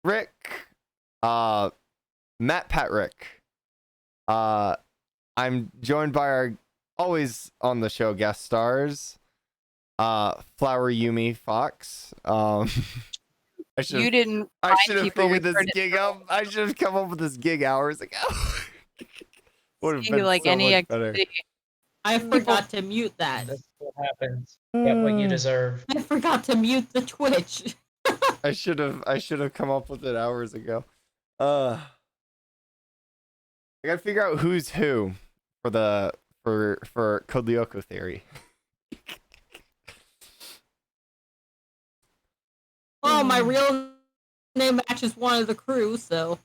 Rick, Matt Patrick. I'm joined by our always on the show guest stars, Flower Yumi Fox. You didn't I find should have people figured we this gig out. I should have come up with this gig hours ago. Would have been like so any much better. activity. I forgot to mute that. That's what happens. Get what you deserve. I forgot to mute the Twitch. I should have come up with it hours ago. I gotta figure out who's who for Code Lyoko theory. Oh, my real name matches one of the crew, so.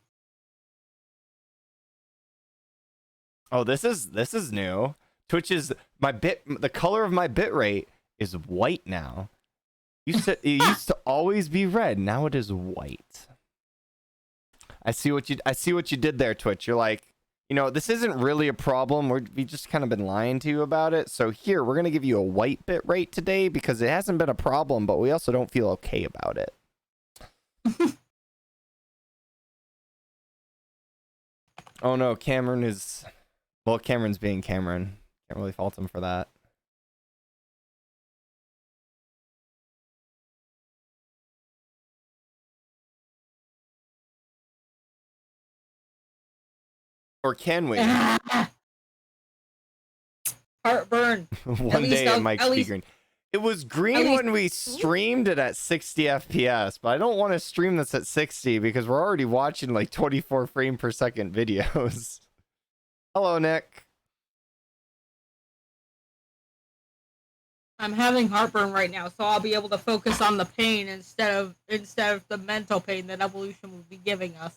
Oh, this is new. Twitch is the color of my bitrate is white now. It used to always be red. Now it is white. I see what you did there, Twitch. You're like, this isn't really a problem. We've just kind of been lying to you about it. So here, we're gonna give you a white bitrate today because it hasn't been a problem, but we also don't feel okay about it. Oh no, Cameron's being Cameron. Can't really fault him for that. Or can we? Heartburn. One day it might be green. It was green when we streamed it at 60 FPS, but I don't want to stream this at 60 because we're already watching like 24 frame per second videos. Hello, Nick. I'm having heartburn right now, so I'll be able to focus on the pain instead of the mental pain that evolution will be giving us.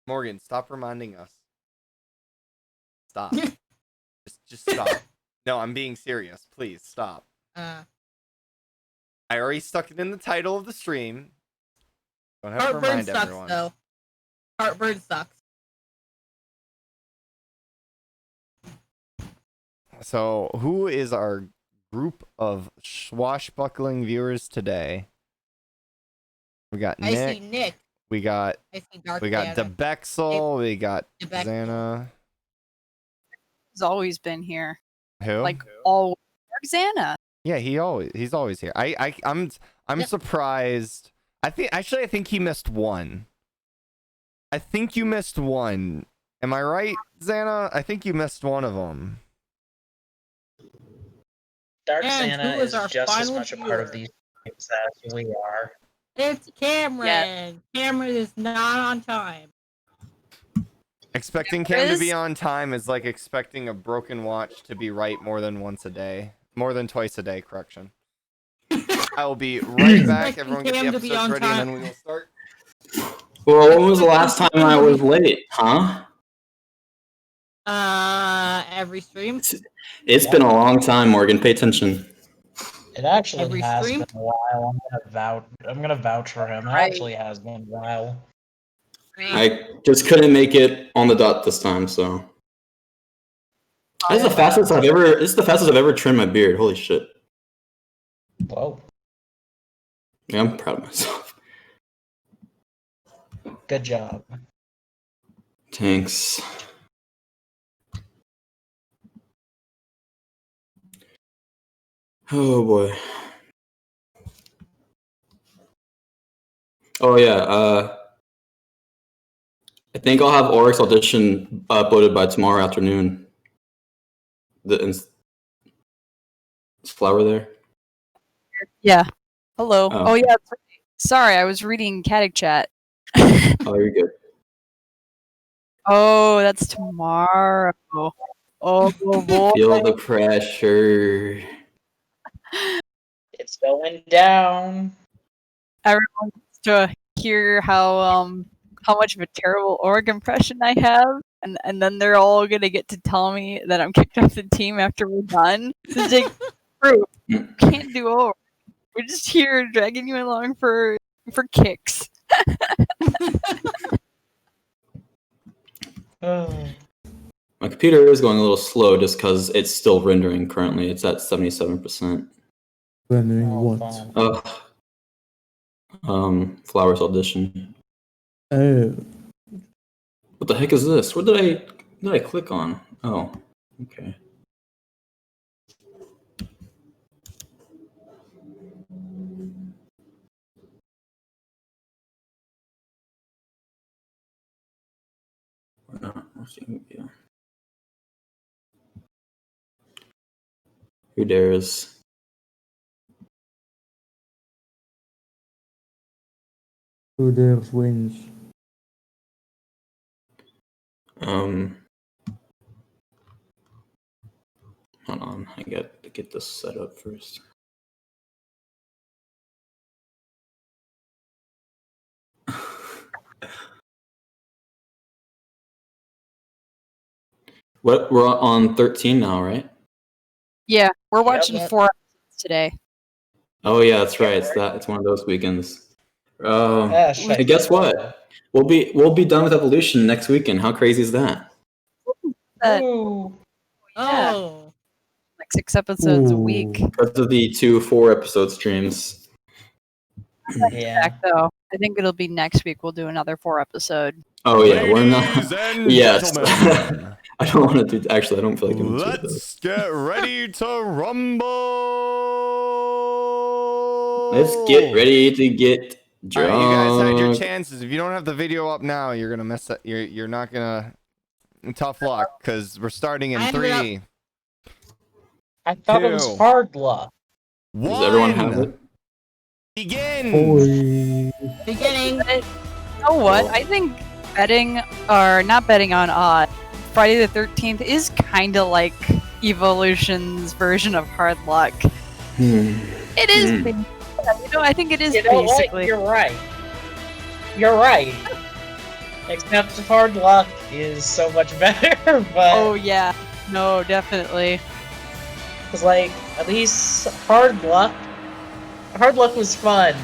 Morgan, stop reminding us. Stop. just stop. No, I'm being serious. Please stop. I already stuck it in the title of the stream. Don't have Heartburn to remind sucks, everyone. though. Heartburn sucks. So, who is our group of swashbuckling viewers today? We got Nick. I see Nick. We got Debexel. We got Xana. He's always been here. Who? Like always. Xana. Yeah, he's always here. I'm surprised. I think he missed one. I think you missed one. Am I right, Xana? I think you missed one of them. Dark Xana is just as much a part of these games as we are. It's Cameron. Yeah. Cameron is not on time. Expecting Cam to be on time is like expecting a broken watch to be right more than twice a day. Correction. I will be right back. Everyone get the episodes ready, and then we will start. Well, when was the last time I was late, huh? Every stream. It's been a long time, Morgan. Pay attention. It actually has been a while. I'm gonna vouch for him. It actually has been a while. I just couldn't make it on the dot this time, so. This is the fastest I've ever trimmed my beard. Holy shit. Whoa. Yeah, I'm proud of myself. Good job. Thanks. Oh boy. Oh yeah, I think I'll have Oryx Audition uploaded by tomorrow afternoon. Is Flower there? Yeah. Hello. Oh, yeah. Sorry, I was reading Caddick chat. Oh, you're good. Oh, that's tomorrow. Oh boy. Feel the pressure. It's going down. Everyone wants to hear how much of a terrible org impression I have, and then they're all gonna get to tell me that I'm kicked off the team after we're done. It's like, bro, you can't do org. We're just here dragging you along for kicks. My computer is going a little slow just because it's still rendering currently. It's at 77%. When doing Oh, what? fun. Flowers audition. Oh. What the heck is this? What did I click on? Oh, okay. Yeah. Who dares? Who dares wins? Hold on, I got to get this set up first. What, we're on 13 now, right? Yeah, we're watching Yep. 4 episodes today. Oh yeah, that's right. It's one of those weekends. Yeah, And guess what? We'll be done with Evolution next weekend. How crazy is that? Ooh. Yeah. Oh. Like 6 episodes a week. Because of the 2 4-episode streams. Yeah. Back though, I think it'll be next week. We'll do another 4 episode. Oh yeah, we're Ladies not. and Yes. gentlemen, I don't want to do. Actually, I don't feel like doing 2 of those. let's get ready to rumble. Let's get ready to get All drunk. right, you guys had your chances. If you don't have the video up now, you're gonna mess up. You're not gonna. Tough luck, because we're starting in I ended up- 3, I thought it was 2, hard luck. 1. Does everyone have it? Begin. Oi. Beginning. You know what? I think betting or not betting on Friday the 13th is kind of like Evolution's version of hard luck. It is. Hmm. I think it is You know what? basically. You're right. You're right. Except hard luck is so much better, but Oh yeah, no, definitely. it's like at least hard luck was fun.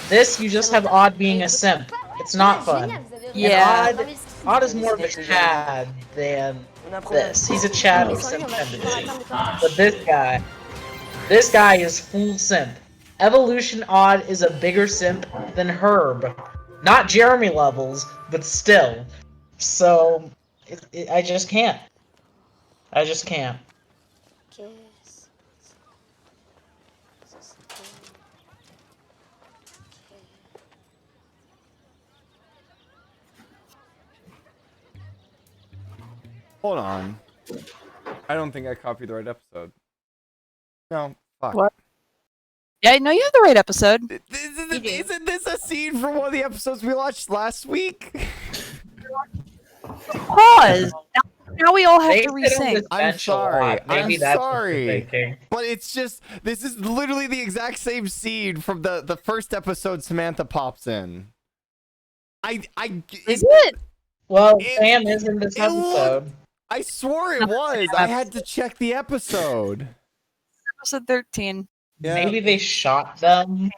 This you just have Odd being a simp. It's not fun. Yeah. And Odd is more of a Chad than this. He's a Chad with simp tendencies. But this guy is full simp. Evolution Odd is a bigger simp than Herb. Not Jeremy levels, but still. So, I just can't. I just can't. Hold on. I don't think I copied the right episode. No. Fuck. What? Yeah, no, you have the right episode. Isn't this a scene from one of the episodes we watched last week? Pause. Now we all have They to sit on resync. this I'm bench a sorry. lot. Maybe I'm that's what sorry. they're thinking. But it's just, this is literally the exact same scene from the first episode Samantha pops in. Is it? Well, It- Sam is in this it looked- episode. I swore it was. I had to check the episode. Episode 13. Yeah. Maybe they shot them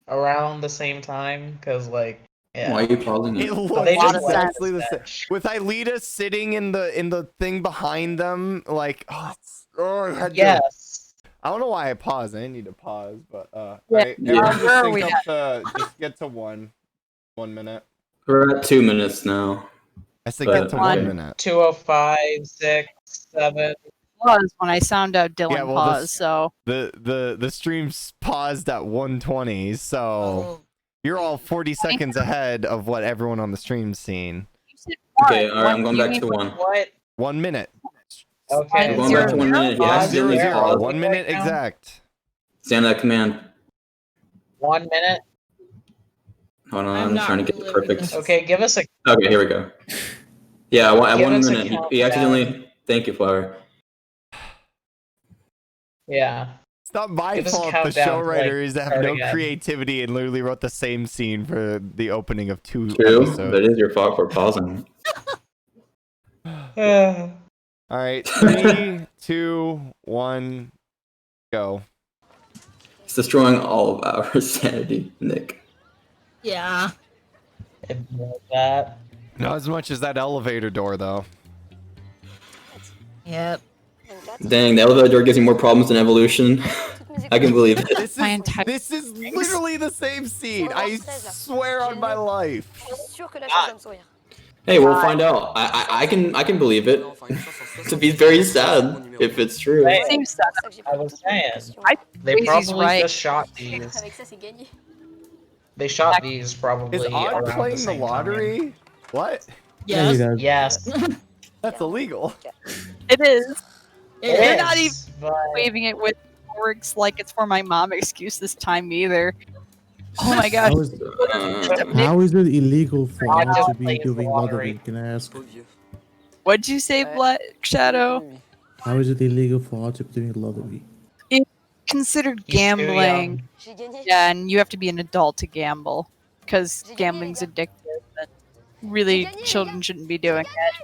around the same time, because, like, yeah. Why are you pausing It it? looks they just exactly the left same. bench. With Aelita sitting in the thing behind them, like, I had to. Yes. I don't know why I paused. I didn't need to pause, but Yeah. alright, everyone just Where are sync we up to just get to 1 minute. We're at 2 minutes now. I said But- get to One. 1 minute. 2:05, 6, 7. Pause when I sound out Dylan Yeah, well, pause. this- So The stream's paused at 1:20, so Oh. you're all 40 seconds ahead of what everyone on the stream's seen. you said Okay, one. all right, I'm going You back mean to 1. What? 1 minute. Okay. We're going Zero, back to 1 minute. zero, Yeah, One zero accidentally zero. paused. 1 minute Right now? exact. Stand at command. 1 minute? Hold on, I'm I'm not trying to get the reliving perfect. this. Okay, give us a. Okay, here we go. Yeah, at Give 1 us a minute. He countdown. accidentally. Thank you, Flower. Yeah. It's not my Give us a fault the countdown show to, like, writers have start no again. creativity and literally wrote the same scene for the opening of 2 True. episodes. That is your fault for pausing. Uh, All right, 3, 2, 1, go. It's destroying all of our sanity, Nick. Yeah. ignore that. Not as much as that elevator door, though. Yep. Dang, the elevator door gives me more problems than evolution. I can believe it. This is literally the same scene. I swear on my life. Hey, we'll find out. I can believe it. To be very sad if it's true. Hey, Seems sad. I was saying. They He's probably right. just shot these. They shot these probably Is Odd around the playing the same lottery? time. What? Yeah, he Yes, does. Yes, That's illegal. It is. it They're is. not even but waving it with works like it's for my mom excuse this time either. Oh my gosh. How is, how is it illegal for I Odd just to be played doing lottery. lottery? Can I ask? What'd you say, Black Shadow? How is it illegal for Odd to be doing lottery? Considered he's too gambling. young. Yeah, and you have to be an adult to gamble because gambling's addictive. And really, children shouldn't be doing it.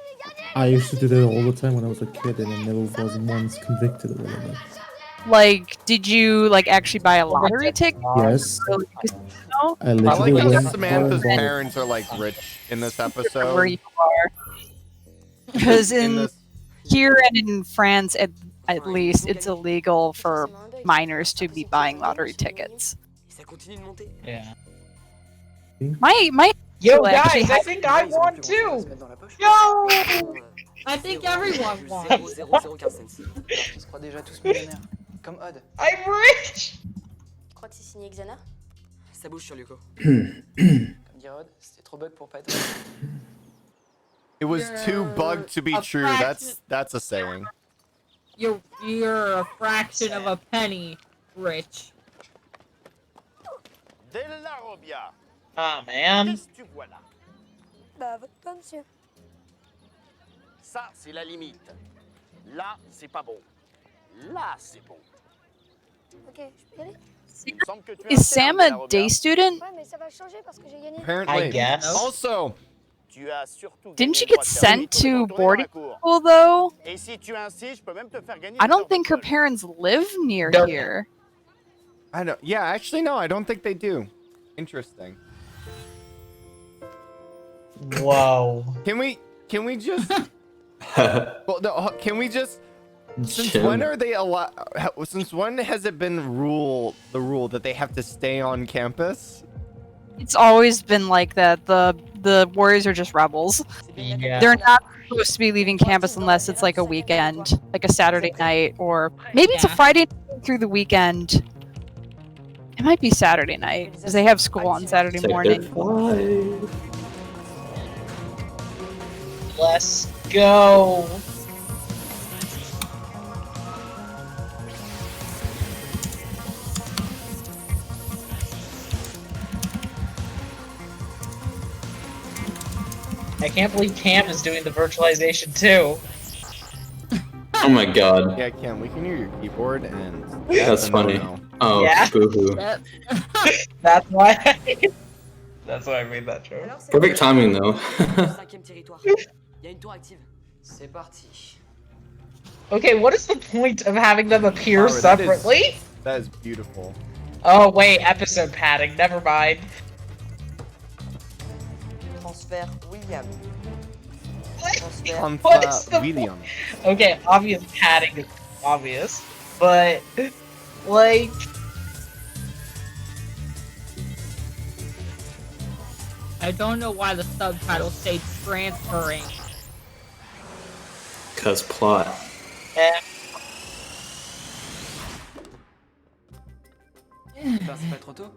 I used to do that all the time when I was a kid, and I never was once convicted or whatever. Like, did you like actually buy a lottery ticket? Yes, Or, like, a casino? I I like literally how went Samantha's and bought it. parents are like rich in this Where episode. you are. Because In in this, here and in France, at least, it's illegal for minors to be buying lottery tickets. Yeah. My Yo, Well, actually, guys, I think I won too. Yo! I think everyone wants. I'm rich. Ça bouge sur Lyoko. it was too bugged to be a true. That's a saying. You're a fraction of a penny rich. Oh man. Bah, votre pomme, monsieur. Ça, c'est la limite. Là, c'est pas bon. Là, c'est bon. Ok, je peux y aller? Semble que tu is Sam alternes, a Robert. day student? Ouais, mais ça va changer parce que j'ai gagné. Apparently. I guess. Also, Tu as surtout Didn't gagné she le get droit de faire sent demi-tour et to retourner boarding dans la cour. school though? Et si tu insistes, je peux même te faire gagner I des don't heures think her d'école. parents live near No. here. I don't. Yeah, actually, no. I don't think they do. Interesting. Whoa. Can we just? Well, no. Can we just? Since when are they allowed? Since when has it been the rule that they have to stay on campus? It's always been like that. The Warriors are just rebels. Yeah. They're not supposed to be leaving campus unless it's like a weekend, like a Saturday night, or maybe it's a Yeah. Friday night through the weekend. It might be Saturday night because they have school on Saturday morning. Let's go. I can't believe Cam is doing the virtualization too. Oh my god. Yeah, Cam. We can hear your keyboard, and That's a funny. no-no. Oh, Yeah. boo-hoo. That- That's why. That's why I made that joke. Perfect timing, though. Cinquième territoire. Il y a une tour active. C'est parti. Okay, what is the point of having them appear Wow, that is- separately? That is beautiful. Oh wait, episode padding. Never mind. Transfert William. What is the William. Okay, obvious padding is obvious, but like, I don't know why the subtitles say transferring. Cause plot. eh, J'espère que c'est pas trop tôt.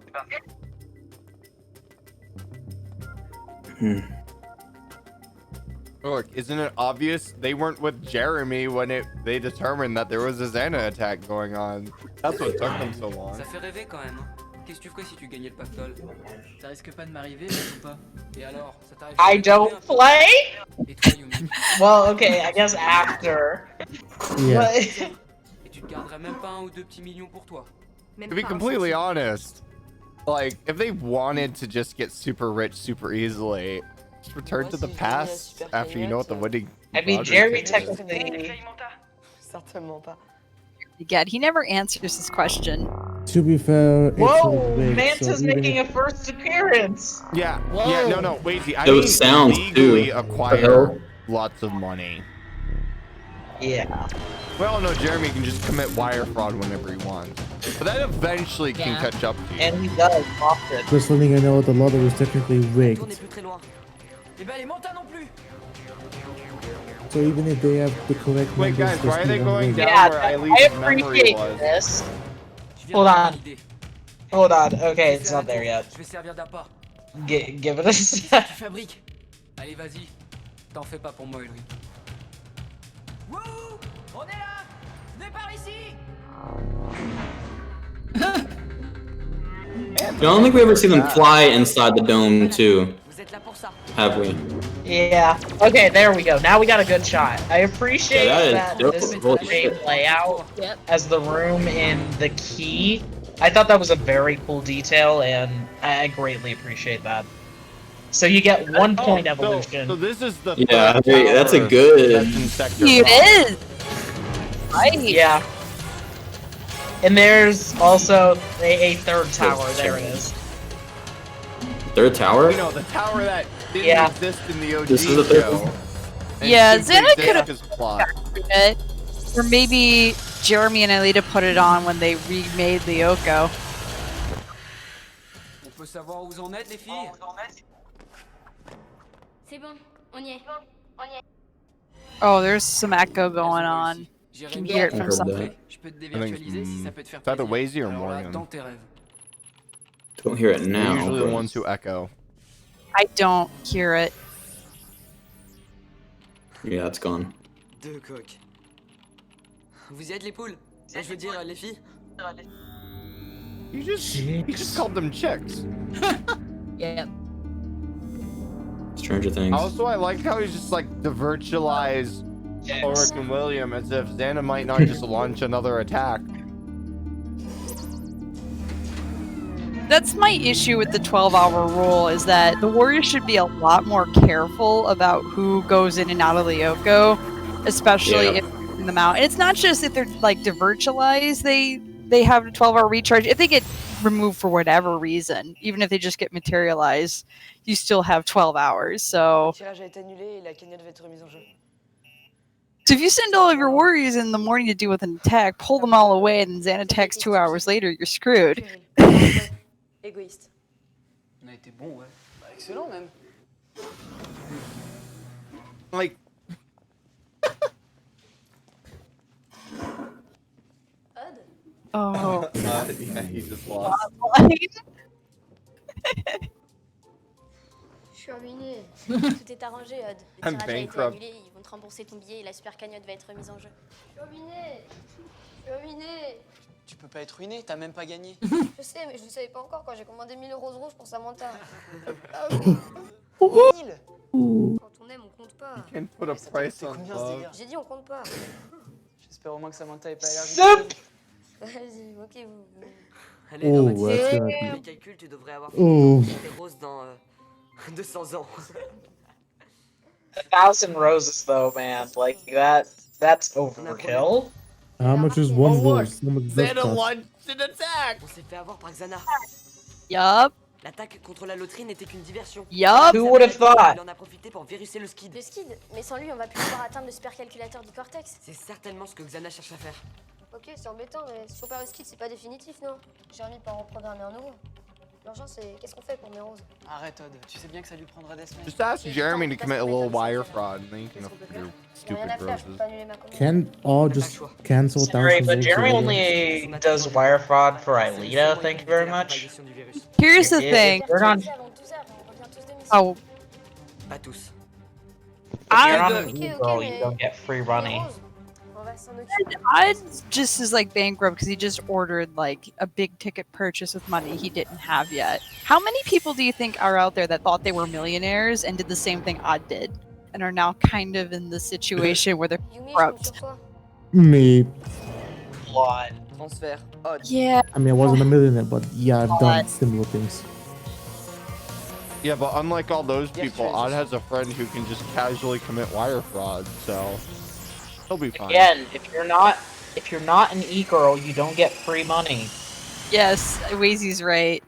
Look, isn't it obvious they weren't with Jeremy when they determined that there was a Xana attack going on? That's what took them so long. Ça fait rêver quand même. Hein. Qu'est-ce que tu ferais si tu gagnais le pactole? Ça risque pas de m'arriver, ou pas? Et alors, ça t'arrive I jamais de jouer don't un peu? play. Et toi, Yumi? Well, okay, I guess after. Yeah. But Et tu te garderais même pas 1 ou 2 petits millions pour toi? To be completely honest, like, if they wanted to just get super rich super easily, just return to the past after you know what the winning. I mean, lottery Jeremy ticket is. technically. Certainement pas. Again, he never answers this question. To be fair, it's Whoa, rigged, Manta's so even making if- a first appearance. Yeah, Whoa. yeah, no, wait. I There mean was sounds, legally too. acquire lots of money. Yeah. We all know Jeremy can just commit wire fraud whenever he wants. But that eventually can catch up to you. And he does often. Just letting I know the lottery is technically Tour n'est rigged. plus très loin. Et ben les montagnes non plus. So even if they have the correct Wait, numbers, guys, why are they still going unrigged. down Yeah, where I Eileen's memory appreciate was? this. Je viens Hold d'avoir on. une idée. Hold on. Okay, Je vais it's faire not un there tour. yet. Je vais servir d'appât. Give it a Qu'est-ce que sec. tu fabriques? Allez, vas-y. T'en fais pas pour moi, Ulrich. Wouhou! On est là! Venez par ici! I don't think we ever see them fly inside the dome too, Vous êtes là pour ça. have we? Yeah. Okay, there we go. Now we got a good shot. I appreciate Yeah, that that is this is dope. the Holy same shit. layout Yep. as the room in the key. I thought that was a very cool detail, and I greatly appreciate that. So you get 1 point evolution. So this is the Yeah, third hey, that's a tower good- that's in Sector It 5. is. Right. Yeah. And there's also a third tower. There it is. Third tower? You know, the tower that didn't Yeah. exist in the OG This is the third show. one? and Yeah, simply Xana did could've- his plot. It. Or maybe Jeremy and Alita put it on when they remade Lyoko. On peut savoir où vous en êtes, les filles? C'est bon, on y est. Oh, there's some echo going on. J'irai Can mieux hear it en from après. somewhere. Je peux te I think dévirtualiser si ça peut te faire it's either plaisir. Wazy or Alors là, Morgan. dans tes rêves. Don't hear it They're now. usually the but- ones who echo. I don't hear it. Yeah, it's gone. Deux coques. Vous y êtes, les poules? Je veux dire, les filles? You just called them chicks. Yep. Stranger Things. Also, I like how he's just like to virtualize Ulrich and William as if Xana might not just launch another attack. That's my issue with the 12-hour rule, is that the Warriors should be a lot more careful about who goes in and out of Lyoko, especially Yeah. if they're getting them out. And it's not just if they're like devirtualized, they have a 12-hour recharge. If they get removed for whatever reason, even if they just get materialized, you still have 12 hours. So tirage a été annulé et la cagnotte va être remise en jeu. if you send all of your Warriors in the morning to deal with an attack, pull them all away, and then Xana attacks 2 hours later, you're screwed. Égoïste. On a été bon, ouais. Bah, excellent, même. Like, Odd. Oh. yeah, he just lost. Je suis ruiné. Tout est arrangé, Odd. Le I'm tirage a été bankrupt. annulé, ils vont te rembourser ton billet et la super cagnotte va être remise en jeu. Je suis ruiné. Je suis ruiné. Tu peux pas être ruiné, t'as même pas gagné. Je sais, mais je ne savais pas encore quand j'ai commandé 1000 euros rouges pour Samantha. Mille. Quand on aime, on compte pas. Can't put a price C'est on combien ce love. délire? J'ai dit on compte pas. J'espère au moins que Samantha ait pas allergique. Zip! Vas-y, ok, vous. Allez, Oh, dramatisez. that's Fais gonna les calculs, tu devrais avoir Oh. des roses dans 200 ans. 1,000 roses, though, man. Like that's overkill. How much is one Oh, look, rose? How much does that Xana cost? launched an attack. On s'est fait avoir par Xana. Yup. L'attaque contre la loterie n'était qu'une diversion. Yup. Who would have thought? Il en a profité pour viruser le skid. Le skid, mais sans lui, on va plus pouvoir atteindre le supercalculateur du cortex. C'est certainement ce que Xana cherche à faire. Ok, c'est embêtant, mais si on perd le skid, c'est pas définitif, non? J'ai envie de pas en reprogrammer un nouveau. L'urgence, c'est qu'est-ce qu'on fait pour mes roses? Arrête, Todd. Tu sais bien que ça lui prendra des semaines. Just ask Jeremy to commit a little wire fraud, and then you can Qu'est-ce qu'on peut do faire? Y'a rien stupid à faire, je peux roses. pas annuler ma commande. Can all just cancel Sorry, 1,000 but roses Jeremy together? only does wire fraud for Aelita. Thank you very much. Here's the Yeah. thing. We're not- Avant 12h, on revient tous de mission. Oh, Pas tous. If you're I- on an Ok, e-girl, mais you don't get free les running. roses, on va s'en occuper. I'd just as like bankrupt because he just ordered like a big ticket purchase with money he didn't have yet. How many people do you think are out there that thought they were millionaires and did the same thing Odd did and are now kind of in the situation where they're Yumi, je compte bankrupt? sur toi. Me. Lot. Transfert. Odd. Yeah. I mean, I wasn't a millionaire, but yeah, I've done But- similar things. Yeah, but unlike all those people, Odd has a friend who can just casually commit wire fraud, so he'll be fine. Again, if you're not an e-girl, you don't get free money. Yes, Wazy's right.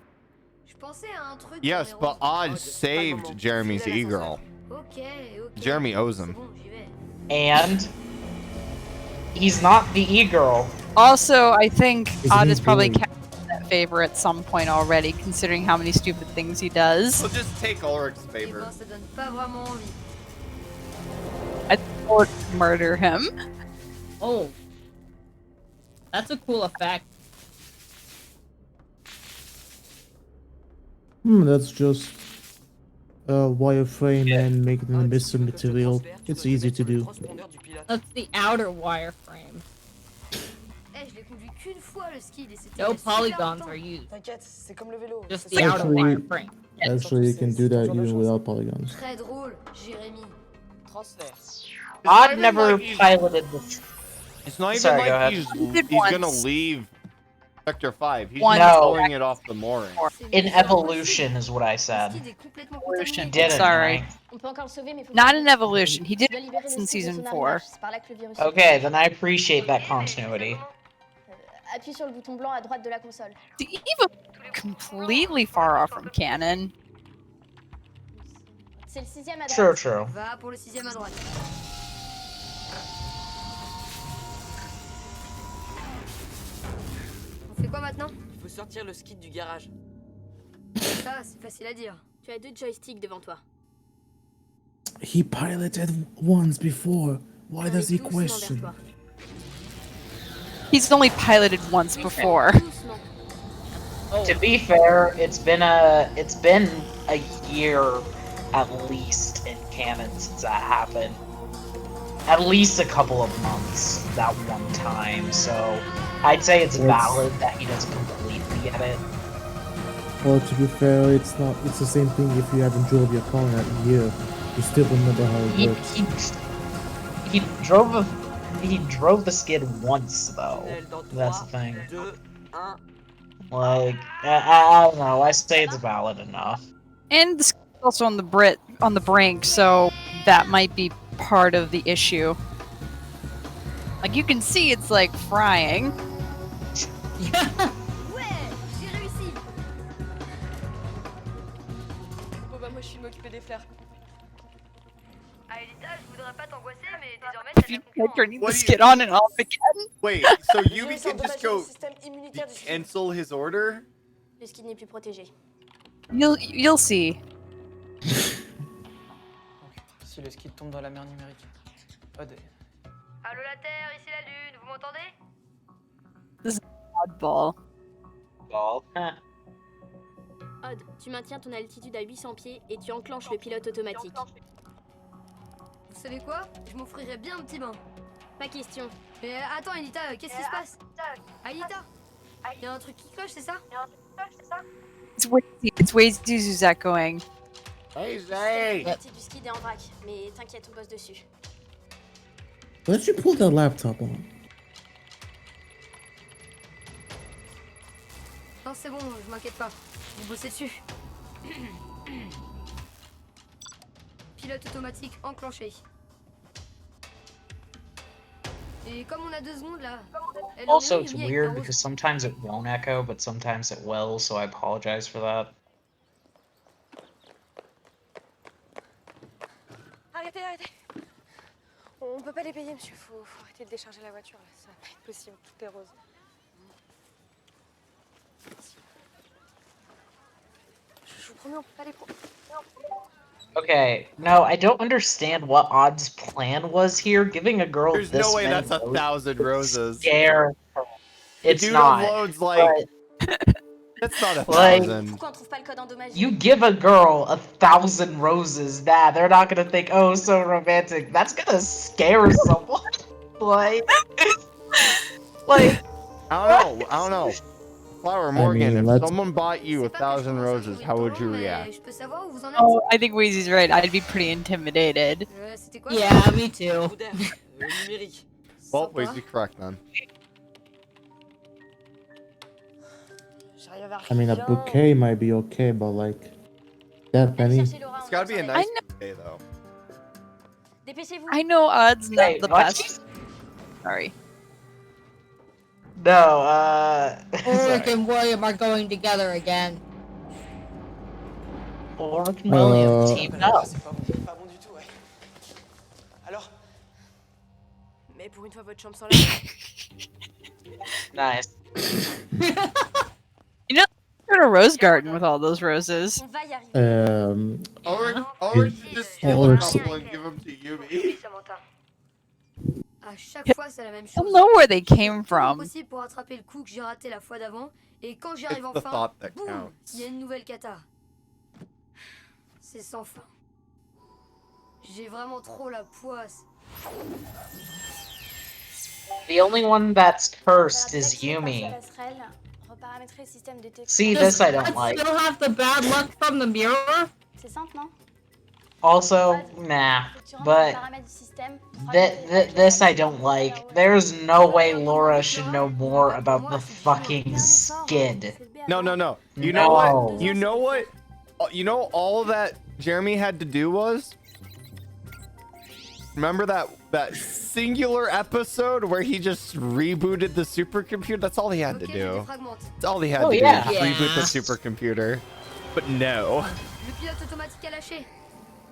Je pensais à un truc Yes, pour mes but roses. Odd saved Jeremy's e-girl. Ok, ok. Jeremy owes C'est him. bon, j'y vais. And He's not the e-girl. Also, I think Isn't Odd he is probably boy? kept in that favor at some point already, considering how many stupid things he does. We'll just take Ulrich's Eh favor. ben, ça donne pas vraiment envie. I would murder him. Oh. That's a cool effect. That's just a wireframe and make it an emissive material. It's easy to do. That's the outer wireframe. Eh, je l'ai conduit qu'une fois le skid et c'était No il y a super polygons longtemps. are used. T'inquiète, c'est comme le vélo. Just C'est the ça. outer Actually- wireframe. Actually, you can do that even without polygons. Très drôle, Jérémy. Transfert. Odd never piloted the. It's not even Sorry, go like ahead. Did he's gonna once. leave Sector 5. He's Once. just No. pulling it off the mooring. C'est In bizarre, evolution is what I Le said. skid est complètement Evolution. contaminé. Didn't. Sorry. right? On peut encore le sauver, mais faut Not que- in Evolution. He did Tu dois it libérer once le in skid de season son 4. arrivage, c'est par là que le virus. Okay, then I appreciate that continuity. Appuie sur le bouton blanc à droite de la console. Even completely far off from canon. C'est le 6ème à droite. True, true. Va pour le 6ème à droite. On fait quoi maintenant? Il faut sortir le skid du garage. Ça, c'est facile à dire. Tu as 2 joysticks devant toi. He piloted once before. Why does he Allez doucement vers question? toi. He's only piloted once before. Doucement. To be fair, it's been a year at least in canon since that happened. At least a couple of months that one time, so I'd say it's valid that he doesn't completely get it. Well, to be fair, it's not. It's the same thing if you haven't drove your car in that year. You still remember how it works. He drove the skid once though. That's the thing. 2, 1. Like I don't know. I say it's valid enough. And the skid's also on the brink, so that might be part of the issue. Like you can see, it's like frying. Ouais, j'ai réussi. Bon bah moi je suis m'occuper des fleurs. À Elita, je voudrais pas t'angoisser, mais désormais If t'as you bien try compris. turning What the do you- skid on and off again. Wait, so Je Yubi vais can just endommager go le système immunitaire du skid. cancel his order? Le skid n'est plus protégé. You'll see. Si le skid tombe dans la mer numérique. Odd. Allô la Terre, ici la Lune, vous m'entendez? Oddball. Odd, tu maintiens ton altitude à 800 pieds et tu enclenches le pilote automatique. Vous savez quoi? Je m'offrirais bien un petit bain. Pas question. Mais attends, Elita, qu'est-ce qui se passe? Elita? Y'a un truc qui cloche, c'est ça? It's Waze who's echoing. Hey, La Zay! partie du skid est en vrac, mais t'inquiète, on bosse dessus. Why don't you pull that laptop on? Non, c'est bon, je m'inquiète pas. Vous bossez dessus. Pilote automatique enclenché. Et comme on a 2 secondes là. elle Also, aurait it's mis avec weird un because sometimes it won't echo, but sometimes it will, so I apologize for that. Arrêtez, arrêtez. On peut pas les payer, monsieur. Faut arrêter de décharger la voiture. Là. Ça va pas être possible. Tout est rose. Je vous promets, on peut pas les prendre. Okay, no, I don't understand what Odd's plan was here. Giving a girl There's this no way many that's 1,000 roses. scare her. It's Dude not. uploads like but that's not a Like- 1,000. Pourquoi on trouve pas le code endommagé? you give a girl 1,000 roses, they're not gonna think, oh, so romantic. That's gonna scare someone. like, I don't know. Flower Morgan, mean, if let's- someone bought you C'est pas que je 1,000 commence à roses, trouver how le would you temps, mais react? Je peux savoir où vous en êtes? Oh, I think Wazy's right. I'd be pretty intimidated. C'était quoi? Yeah, me too. Moderne, numérique. Well, Sympa. please be correct then. J'arrive à I mean, a rien. bouquet might be okay, but like that Allez many. chercher Laura, It's on gotta be a s'en nice est. day though. Dépêchez-vous. I know Odd's not Wait, the what? best. Sorry. no, Ulrich and William are going together again. Ulrich and William teamed up. C'est pas bon du tout, ouais. Alors, Et pour une fois, votre chambre sans la... Nice. You know, go to a rose garden with all those roses. On va y arriver. Or just steal a couple and give them to Yumi. À chaque fois, c'est la même I chose. don't know where they came from. Possible pour attraper le coup que j'ai raté la fois d'avant. Et quand j'y It's arrive the enfin, thought that boum, counts. il y a une nouvelle cata. C'est sans fin. J'ai vraiment trop la poisse. The only one that's cursed is Yumi. See, this I don't like. Still have the bad luck from the mirror? C'est simple, non? Also, nah. But this I don't like. There's no way Laura should know more about the fucking skid. No. You know what? No. You know what? You know all that Jeremy had to do was? Remember that singular episode where he just rebooted the supercomputer? That's all he had to do. That's all he had to do. Yeah. Just reboot the supercomputer. But no. Le pilote automatique a lâché.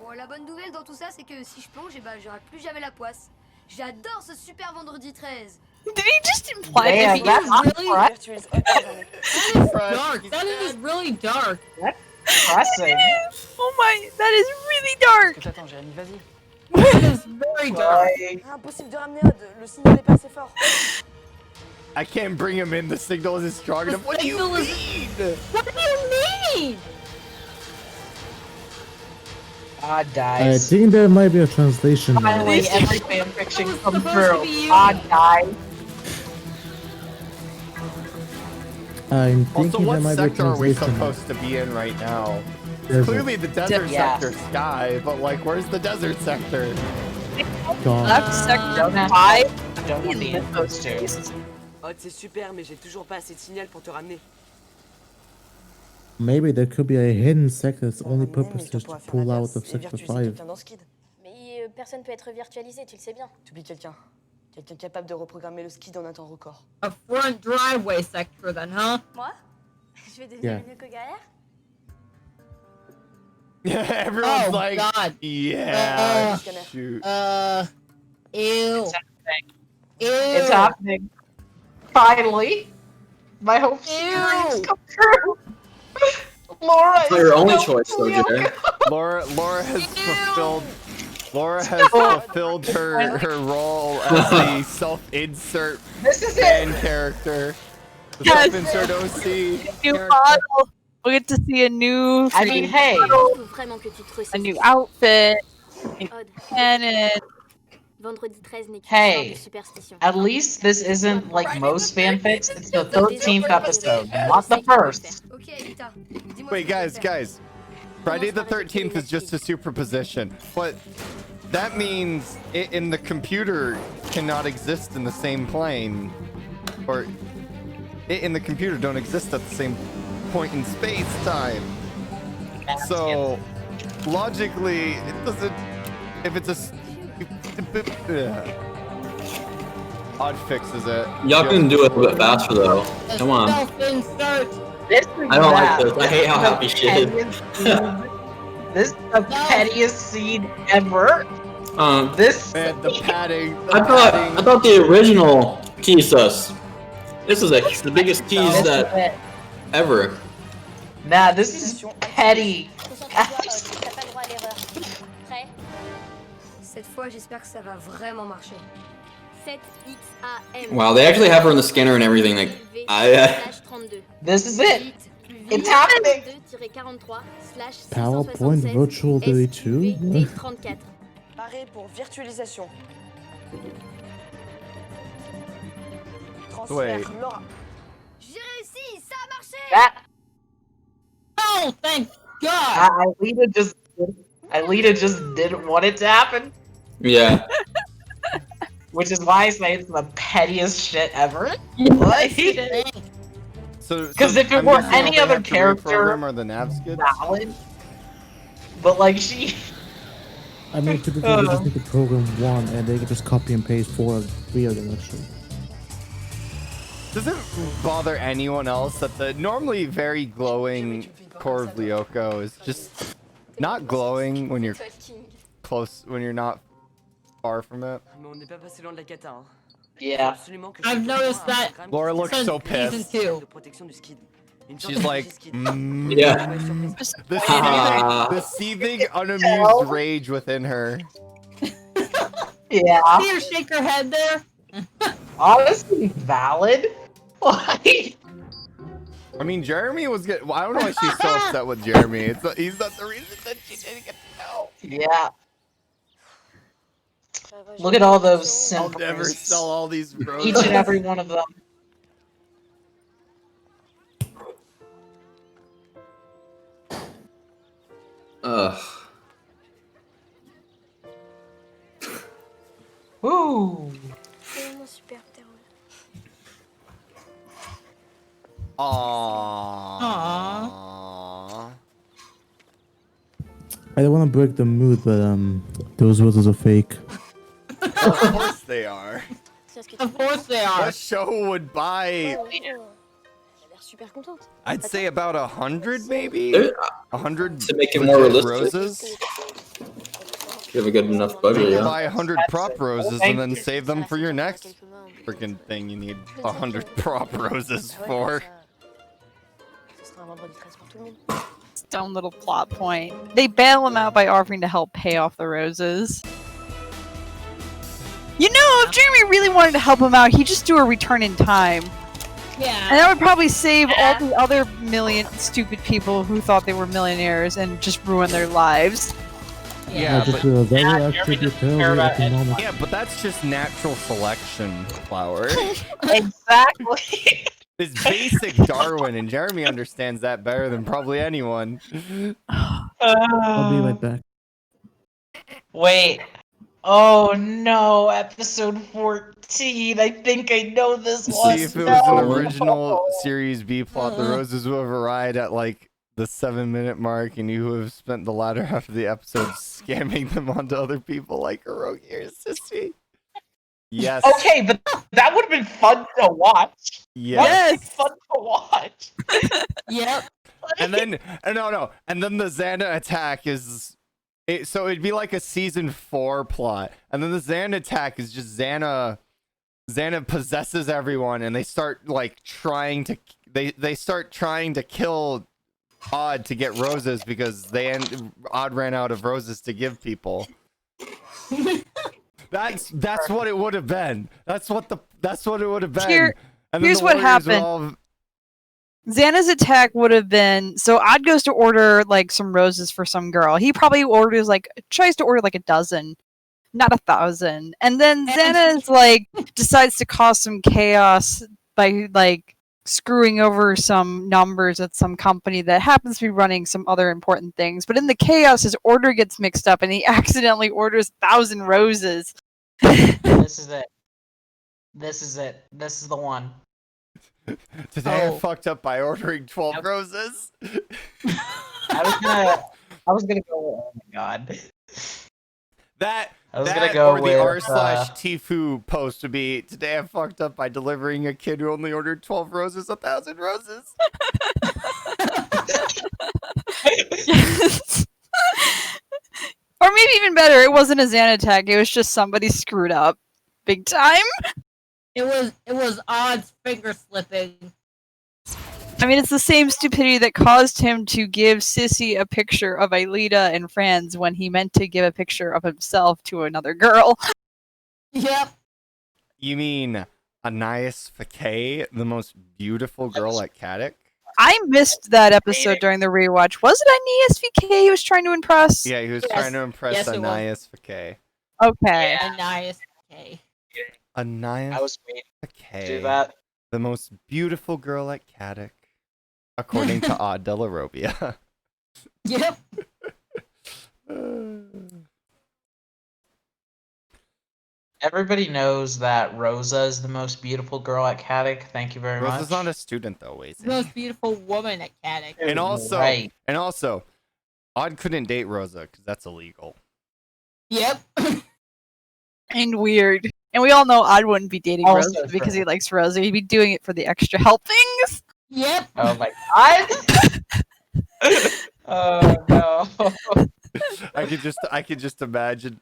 Bon, la bonne nouvelle dans tout ça, c'est que si je plonge, eh ben, j'aurai plus jamais la poisse. J'adore ce super vendredi 13. Did he just imply that Damn, he that's really depressing. Dark. That is really dark. Depressing. Oh my, that is really dark. Attends, Jérémy, vas-y. That is very dark. Impossible de ramener Odd, le signal n'est pas assez fort. I can't bring him in. The signal isn't strong enough. What do you mean? What do you mean? God I dies. think there might be a translation. error. Finally, every fanfiction was comes supposed to through. be you. God dies. I'm Also, thinking there what might be a sector are we translation. error. supposed to be in right now? Desert. Clearly the desert Yeah. sector sky, but like, where's the desert sector? God. Left sector Don't have 5. Don't have the infos to. Odd, c'est super, mais j'ai toujours pas assez de signal pour te ramener. Maybe there could be a hidden sector that's only Mais purpose je is dois to faire pull la out classe of et sector virtualiser 5. quelqu'un dans Skid. Mais personne peut être virtualisé, tu le sais bien. T'oublies quelqu'un. Quelqu'un capable de reprogrammer le skid en un temps record. A front driveway sector then, huh? Moi? Je vais devenir Yeah. une Lyoko guerrière? Yeah, everyone's Oh, like, God. yeah, shoot. Ew. It's happening. Finally. My hopes and dreams come true. Laura It's is your only still choice, though, Lyoko. Jay. Laura has fulfilled her role as the self-insert This is fan it. character. The Yes. self-insert OC. New character. model. We'll get to see a new. I mean, hey. Il faut vraiment que tu te a ressaisis. new outfit. Odd, Cannon. vendredi 13 n'est qu'une Hey. histoire de superstition. At least this isn't like most fanfics. It's the 13th episode, not the first. Ok, Alita, dis-moi Wait, ce que tu veux guys, faire. guys. Friday the 13th is just a superposition, but that means it in the computer cannot exist in the same plane, or it in the computer don't exist at the same point in space time. So logically, it doesn't. If it's Odd fixes it. Y'all can do it a little bit faster though. Come on. Self-insert. This is I don't like bad. this. I hate how happy she is. This is the pettiest scene ever. This. Man, the padding. I thought the original teased us. This is like the biggest tease This is that it. ever. Nah, this is petty. Concentre-toi, Odd, t'as pas le droit à l'erreur. Prêt? Cette fois, j'espère que ça va vraiment marcher. 7XAM. Wow, they actually have her in the scanner and everything. Like, This is it. It's happening. PowerPoint Virtual 32? Paré pour virtualisation. Wait. Transfert Laura. J'ai réussi, ça a marché. That Oh, thank God. Alita just didn't want it to happen, yeah. which is why I say it's the pettiest shit ever. So, Because if it I'm were guessing any they other have to character, reprogram or the nav skids? valid. But like she, I mean, typically they just need to program one and they can just copy and paste 4 and 3 of them actually. Does it bother anyone else that the normally very glowing core of Lyoko is just not glowing when you're close, when you're not far from it. Mais on n'est pas passé loin de la cata, hein. Yeah. Absolument que je I've trouve noticed un that programme Laura qui looks s'appelle so season pissed. 2. de protection du skid. Une sorte She's de like, skid. Yeah. Ouais, surprise. the seething, unamused rage within her. Yeah. See her shake her head there? Honestly, valid. Like, I mean, Jeremy was good. Well, I don't know why she's so upset with Jeremy. He's not the reason that she didn't get to know. yeah. Look at all those I'll simp never roses. sell all these Each roses. and every one of them. Ugh. Woo. Vraiment super, Terre. Aww. I don't want to break the mood, but those roses are fake. Of course they are. Of course they are. What show would buy? Oh, elle a l'air super contente. I'd say about 100, maybe. There- 100 To make it more legit realistic. roses. You have a good enough budget, You yeah. buy 100 prop roses and then save them for your next freaking thing you need 100 prop roses for. Ce sera un vendredi 13 pour tout le monde. Dumb little plot point. They bail him out by offering to help pay off the roses. You know, if Jeremy really wanted to help him out, he'd just do a return in time. Yeah. And that would probably save all the other million stupid people who thought they were millionaires and just ruin their lives. Yeah, I just but, realized that would actually be terribly economic. yeah, but that's just natural selection, Flower. Exactly. It's basic Darwin, and Jeremy understands that better than probably anyone. I'll be right back. Wait. Oh no, episode 14. I think I know this one. See, if it was an original Series B plot, the roses would have arrived at like the 7-minute mark, and you would have spent the latter half of the episode scamming them onto other people like Hiroki or Sissy. Yes. Okay, but that would have been fun to watch. Yes. Fun to watch. Yep. And then, no. And then the Xana attack is. So it'd be like a season 4 plot. And then the Xana attack is just Xana possesses everyone, and they start like trying to. They start trying to kill Odd to get roses because Odd ran out of roses to give people. That's what it would have been. That's what it would have been. Here's what happened. Xana's attack would have been, so Odd goes to order like some roses for some girl. He probably tries to order like a dozen, not 1,000. And then Xana's like decides to cause some chaos by like screwing over some numbers at some company that happens to be running some other important things. But in the chaos, his order gets mixed up and he accidentally orders 1,000 roses. This is it. This is the one. Today I fucked up by ordering 12 roses. I was gonna go. Oh my god. I was gonna go or the with, r/Tfue post would be, today I fucked up by delivering a kid who only ordered 12 roses 1,000 roses. Or maybe even better, it wasn't a Xana attack, it was just somebody screwed up. Big time. It was Odd's finger slipping. I mean, it's the same stupidity that caused him to give Sissy a picture of Aelita and friends when he meant to give a picture of himself to another girl. Yep. You mean Anais Fakay, the most beautiful girl at Caddick? I missed that episode during the rewatch. Was it Aeneas VK he was trying to impress? Yeah, he was trying to impress Anais Fakay. Okay. Anais Fakay. Anais I was waiting Fakay, to do that. the most beautiful girl at Caddick, according to Odd De La Robia. Yep. Everybody knows that Rosa is the most beautiful girl at Caddick. Thank you very much. Rosa's not a student though, Wazy. The most beautiful woman at Caddick. And also, Right. Odd couldn't date Rosa because that's illegal. Yep. And weird. And we all know Odd wouldn't be dating Also Rosa because true. he likes Rosa. He'd be doing it for the extra helpings. Yep. Oh my god. Oh no. I could just imagine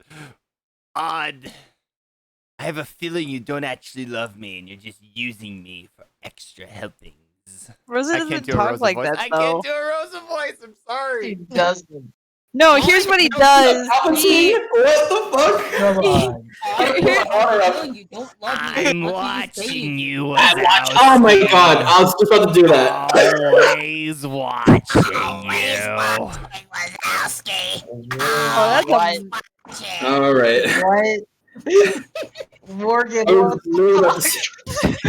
Odd. I have a feeling you don't actually love me and you're just using me for extra helpings. Rosa I can't doesn't do a talk Rosa like voice. that, I though. can't do a Rosa voice. I'm He sorry. doesn't. No, here's what he does. He, What the fuck? Come on. You don't love me. I'm What do you watching say? you, Oh my god, I was just about to do that. Always watching you. oh, that's a, Alright. What? Morgan, I what was literally about to say-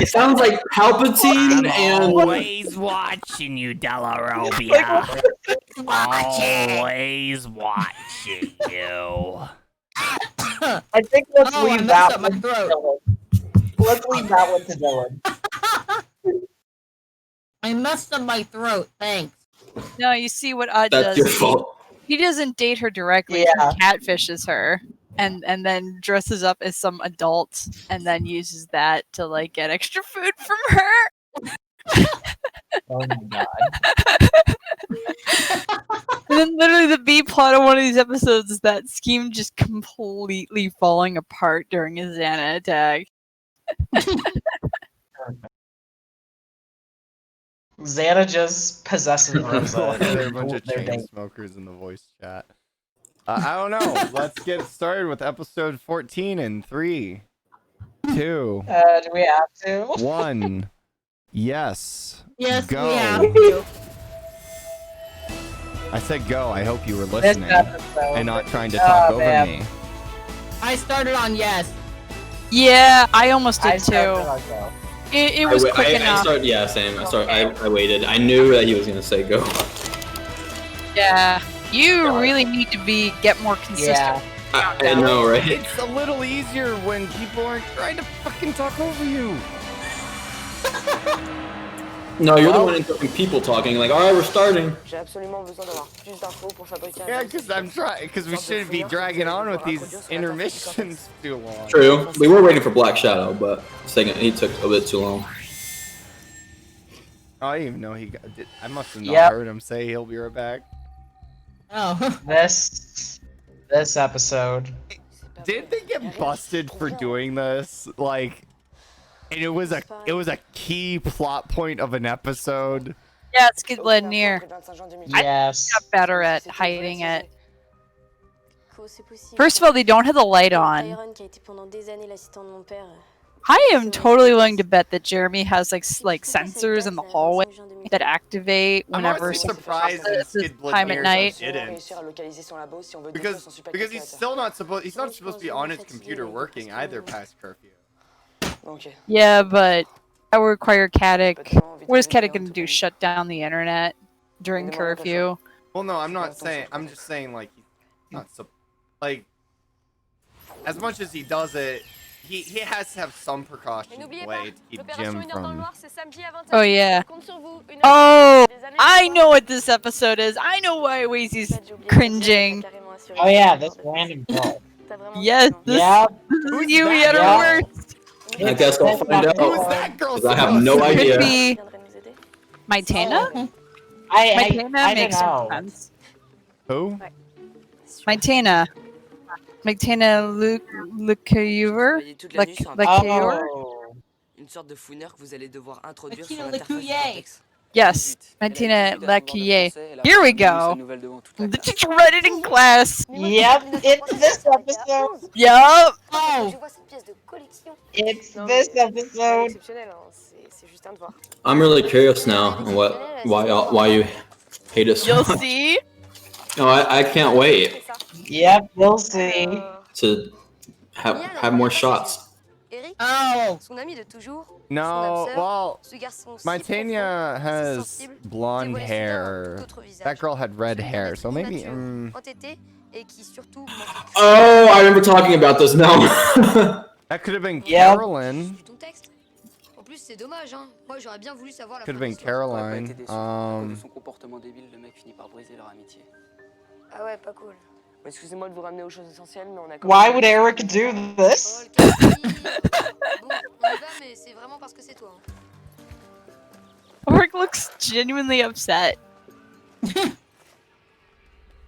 It sounds like Palpatine I'm and always watching you, Delarobia. Always watching you. I think let's Oh, I leave messed that up my one to throat. Dylan. Let's leave that one to Dylan. I messed up my throat. Thanks. no, you see what Odd that's does. your fault. He doesn't date her directly. Yeah. He catfishes her, and then dresses up as some adult, and then uses that to like get extra food from her. Oh my god. And then literally the B plot of one of these episodes is that scheme just completely falling apart during his Xana attack. Xana just possesses Rosa. Why are there a bunch of They're chain dating. smokers in the voice chat? I don't know. Let's get started with episode 14 in 3, 2, Do we have to? 1. Yes. Yes, Go. we have to. I said go. I hope you were This listening episode. and not trying to talk over man. me. I started on yes. Yeah, I almost I did started too. on go. It was quick enough. Yeah, same. I waited. I knew that he was gonna say go. Yeah, you really need to get more consistent. Yeah. I know, right? It's a little easier when people aren't trying to fucking talk over you. No, you're the one interrupting people talking. Like, all right, we're starting. J'ai absolument besoin d'avoir plus d'infos pour fabriquer un Yeah, because I'm trying. Because we shouldn't be dragging on with these intermissions too long. True. We were waiting for Black Shadow, but he took a bit too long. Oh, I didn't even know he got. I must have not Yep. heard him say he'll be right back. Oh. This episode. Did they get busted for doing this? Like, and it was a key plot point of an episode. Yeah, it's good near. Yes. Got better at hiding it. First of all, they don't have the light on. I am totally willing to bet that Jeremy has like sensors in the hallway that activate whenever I'm someone surprised crosses that this Skid time at night. didn't. Because he's still not supposed. He's not supposed to be on his computer working either past curfew. Yeah, but that would require Caddick. What is Caddick gonna do? Shut down the internet during curfew? Well, no, I'm not saying. I'm just saying like he's not like as much as he does it. He has to have some precautions in play to keep Jim from. Oh yeah. Oh, I know what this episode is. I know why Wazy's cringing. Oh yeah, this random girl. Yes, this, Yeah. this is you that at her girl? worst. I guess I'll find out. Who's that girl? 'Cause I have no Could idea. be Maitena? Maitena I makes don't know. sense. Who? Maitena. Maitena Lyoko? Oh. Une sorte de fouineur que vous allez devoir introduire Maitena sur l'interface du Lyoko. cortex. Yes, Maitena Lyoko. Here we go. The teacher read it in class. Yep, it's this episode. Yup. Oh. It's this episode. I'm really curious now on why you hate us. You'll see. No, I can't wait Yep, we'll see. to have more shots. Oh. No, well, Maitena has blonde hair. That girl had red hair, so maybe. Oh, I remember talking about this now. That could have been Yeah. Carolyn. Could have been Caroline. Son comportement débile, le mec finit par briser leur amitié. Ah ouais, pas cool. Excusez-moi de vous ramener aux choses essentielles, mais on a. Why would Eric do this? Bon, on y va, mais c'est vraiment parce que c'est toi. Orc looks genuinely upset.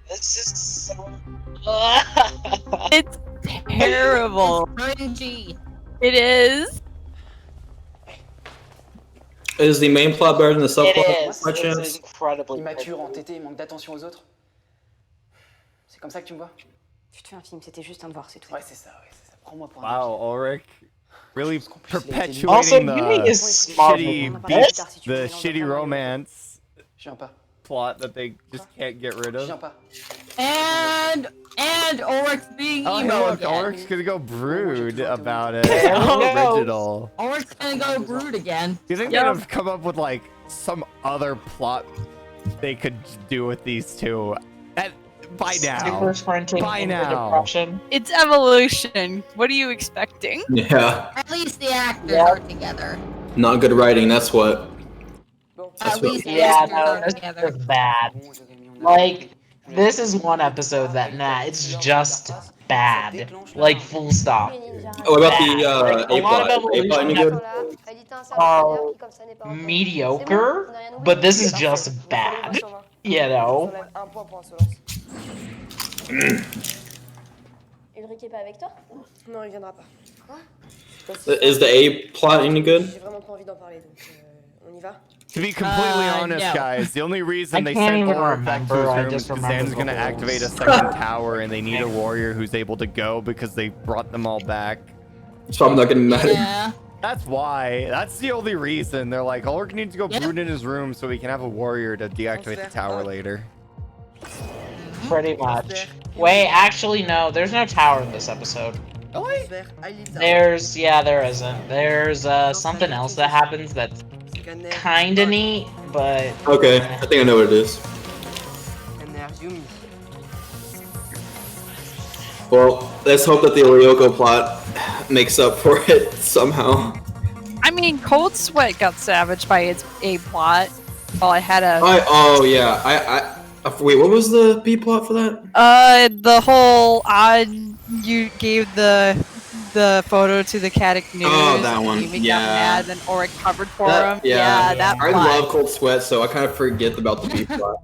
This is so. It's terrible. Cringy. It is. Is the main plot better than the subplot? It is. By It's chance? incredibly Immature, cringy. entêté, manque d'attention aux autres. C'est comme ça que tu me vois? Tu te fais un film, c'était juste un devoir, c'est tout. Ouais, c'est ça. Prends-moi pour un Wow, Ulrich. Really perpetuating Also, the Yumi is smart. shitty This? the shitty romance Je viens pas. plot that they just can't get rid Je of. viens pas. And Oryx being Oh, emo no, again. Oryx gonna go brood about it. There we How go. original. Oryx gonna go brood again. Do you think they'd have come up with like some other plot they could do with these two? By now. Super sprinting By into now. depression. It's evolution. What are you expecting? Yeah, At least the actors Yep. are together. not good writing. That's what. At least the Yeah, actors no, are this together. is bad. Like, this is one episode that, it's just bad. Like, full stop. Oh, what about the Like, a lot of A-plot? A-plot any good? are mediocre, but this is just bad. You know? Ulrich est pas avec toi? Non, il viendra pas. Quoi? Is the A-plot any good? J'ai vraiment pas envie d'en parler, donc on y va? To be completely honest, no. guys, the only reason I they can't sent even Ulrich back to remember, I his room is just because remember Zan's the gonna rules. activate a second tower and they need a warrior who's able to go because they brought them all back. It's probably not gonna matter. Yeah. That's why. That's the only reason. They're like, Ulrich needs to go brood in his room so he can have a warrior to deactivate the tower later. Pretty much. Wait, actually, no, there's no tower in this episode. Really? There's, yeah, there isn't. There's something else that happens that's kinda neat, but Okay, I think I know what it is. Well, let's hope that the Lyoko plot makes up for it somehow. I mean, Cold Sweat got savaged by its A plot. While I had a Oh yeah, wait, what was the B plot for that? the whole odd you gave the photo to the Caddick News. Oh, that one. Yumi Yeah. got mad, then Ulrich covered for That- him. yeah. That I plot. love Cold Sweat, so I kind of forget about the B plot.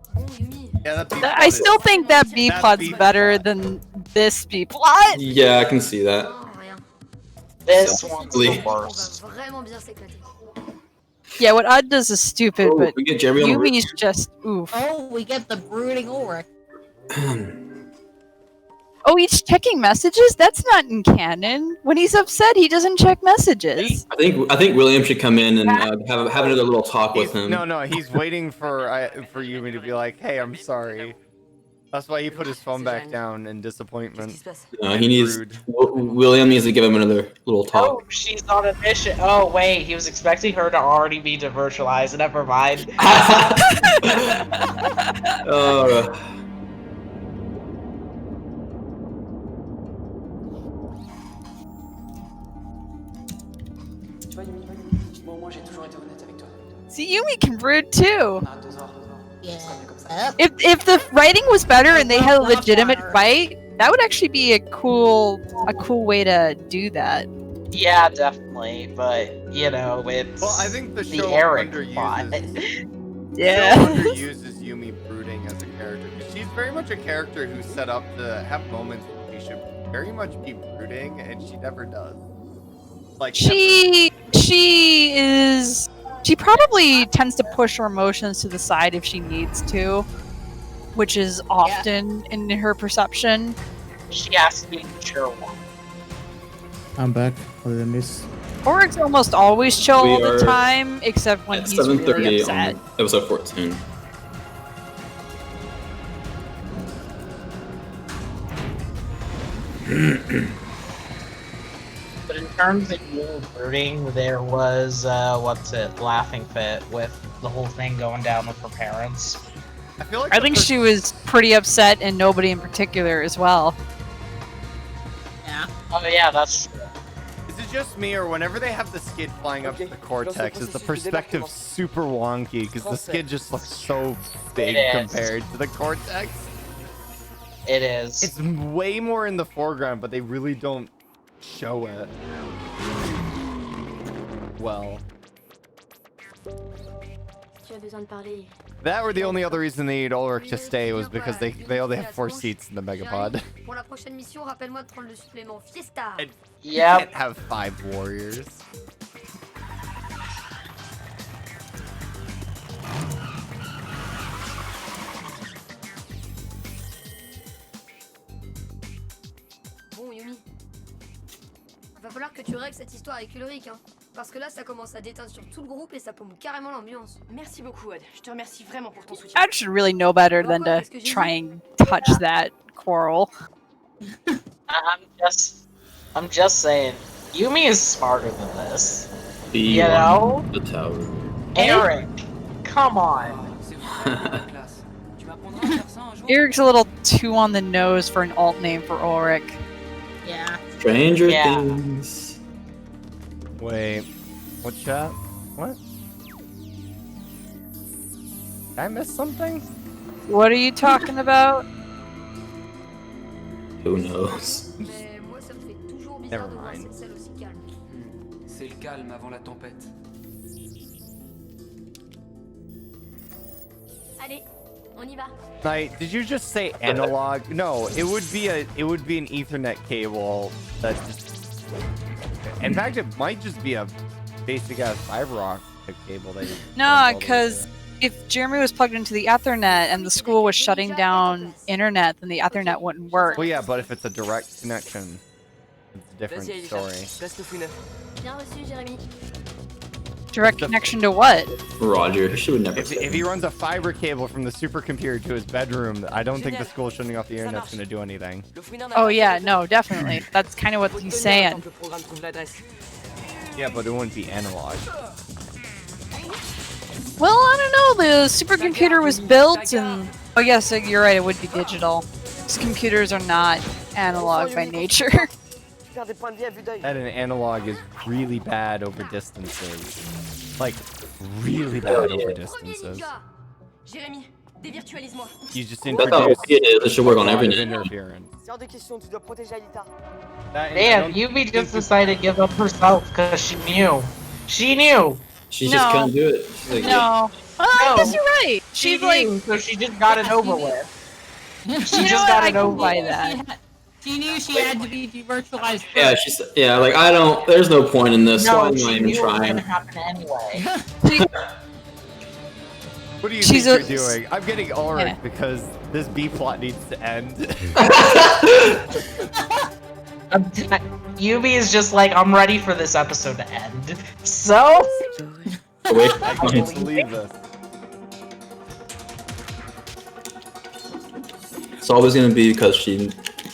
Yeah, that B I still think that B plot's better than this B plot. Yeah, I can see that. Non, rien. this one's the Really? worst. On va vraiment bien s'éclater. Yeah, what Odd does is stupid, Oh, but we get Jeremy on the roof. Yumi's just oof. Oh, we get the brooding Ulrich. Oh, he's checking messages? That's not in canon. When he's upset, he doesn't check messages. I think William should come in and have another little talk with him. No, he's waiting for Yumi to be like, hey, I'm sorry. That's why he put his phone back down in disappointment. No, he needs. Rude. William needs to give him another little talk. Oh, she's on a mission. Oh, wait, he was expecting her to already be devirtualized. Never mind. Tu vois, Yumi, bon, moi j'ai toujours été honnête avec toi. See, Yumi can brood too. On arrête 2 heures. Yeah. Ce sera mieux comme ça. If the writing was better and they had a legitimate fight, that would actually be a cool way to do that. Yeah, definitely, but, you know, it's Well, I think the show Eric underuses. plot. Yeah. Show underuses Yumi brooding as a character because she's very much a character who's set up to have moments where she should very much be brooding, and she never does. Like She probably tends to push her emotions to the side if she needs to, which is often in her perception. She has to be mature one. I'm back. Other than this, Oryx almost always chill We all the are time, except when At he's really 7:30 upset. on episode 14. But in terms of you brooding, there was, Laughing Fit with the whole thing going down with her parents. I feel like I think she was pretty upset, and nobody in particular as well. Yeah. Oh yeah, that's true. Is it just me, or whenever they have the skid flying up to the cortex, is the perspective super wonky because the skid just looks so big It is. compared to the cortex? It is. It's way more in the foreground, but they really don't show it. Well, Tu as besoin de parler. That were the only other reason they need Ulrich to stay was because they only have 4 seats in the Megapod. Pour la prochaine mission, rappelle-moi de prendre le supplément Fiesta. You can't have 5 warriors. Bon, Yumi. Va falloir que tu règles cette histoire avec Ulrich, hein. Parce que là, ça commence à déteindre sur tout le groupe et ça paume carrément l'ambiance. Merci beaucoup, Odd. Je te remercie vraiment pour ton soutien. I should really know better than to try and touch that quarrel. I'm just saying, Yumi is smarter than this. The tower. Eric, come on. Eric's a little too on the nose for an alt name for Ulrich. Yeah. Stranger Things. Wait, what chat? What? Did I miss something? What are you talking about? Who knows? Mais moi, ça me fait toujours bizarre de voir cette salle aussi calme. C'est le calme avant la tempête. Allez, on y va. Knight, did you just say analog? No, it would be an Ethernet cable that just. In fact, it might just be a basic ass fiber optic cable that. No, because if Jeremy was plugged into the Ethernet and the school was shutting down internet, then the Ethernet wouldn't work. Well, yeah, but if it's a direct connection, it's a different story. Bien reçu, Jérémy. Direct connection to what? Roger, she would never If say. he runs a fiber cable from the supercomputer to his bedroom, I don't think the school shutting off the internet's going to do anything. Oh yeah, no, definitely. That's kind of what he's saying. Yeah, but it wouldn't be analog. Well, I don't know. The supercomputer was built, and oh yes, you're right. It would be digital. These computers are not analog by nature. And an analog is really bad over distances. Like, really bad over distances. Jérémy, dévirtualise-moi. You just That's how introduce it is. It should work on a lot of everything. interference. Damn, Yumi just decided to give up herself because she knew. She knew. She just No. couldn't do it. She's like, No. Well, I guess you're right. She She's like, knew, so she just got it over with. She you know just what? got I it can over buy with. that. She knew she had to be devirtualized first. Yeah, she's like I don't. There's no point in this. No, Why am she I even knew it was trying? gonna happen anyway. What do you She's think a- you're doing? I'm getting Ulrich Yeah. because this B plot needs to end. Yumi is just like, I'm ready for this episode to end. So, Wait, I can't believe this. it's always gonna be because she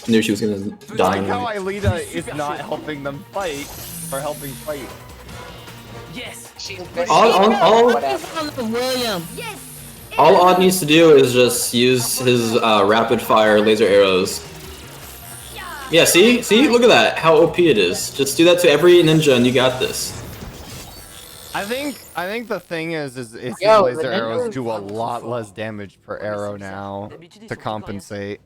knew she was gonna I die. like how anyway. Aelita is not helping them fight, or helping fight. Yes. she's William. Yes. All Odd needs to do is just use his rapid fire laser arrows. Yeah, see? Look at that, how OP it is. Just do that to every ninja and you got this. I think the thing is its Yo, laser the arrows ninjas do a lot less damage per arrow now to compensate.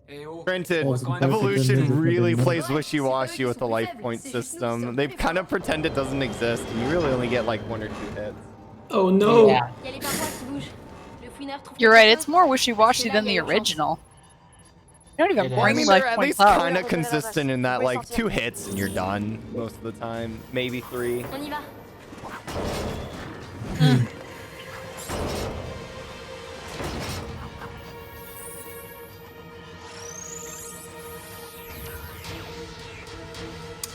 Eh oh. Granted, Oh, so Evolution basically, really ninjas plays wishy-washy with the life point system. They kind of pretend it doesn't exist, and you really only get like 1 or 2 hits. Oh no! Yeah. Y a les parois qui bougent. Le fouineur trouve You're quelque right. chose. It's more wishy-washy than the original. You don't even It I bring mean, life they're at points least up. kind of consistent in that like 2 hits and you're done most of the time, maybe 3. On y va.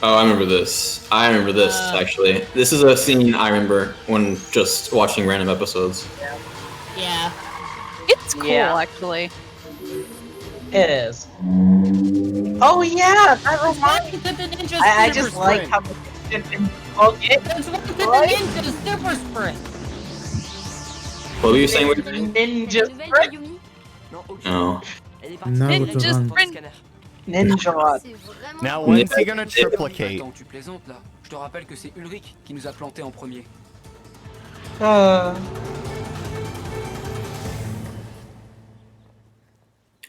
Oh, I remember this. Actually. This is a scene I remember when just watching random episodes. Yeah. It's cool, Yeah. actually. It is. Oh yeah, that reminds Why did the ninja I super just like sprint? how okay. That's why did the Right? ninja super sprint? What were you saying? What were you saying? Ninja Nouvelle de sprint. Yumi. Oh. Elle est partie. Naruto Ninja run. sprint. Ninja run. C'est vraiment. Now, when's he gonna triplicate? Attends, tu plaisantes là. Je te rappelle que c'est Ulrich qui nous a plantés en premier.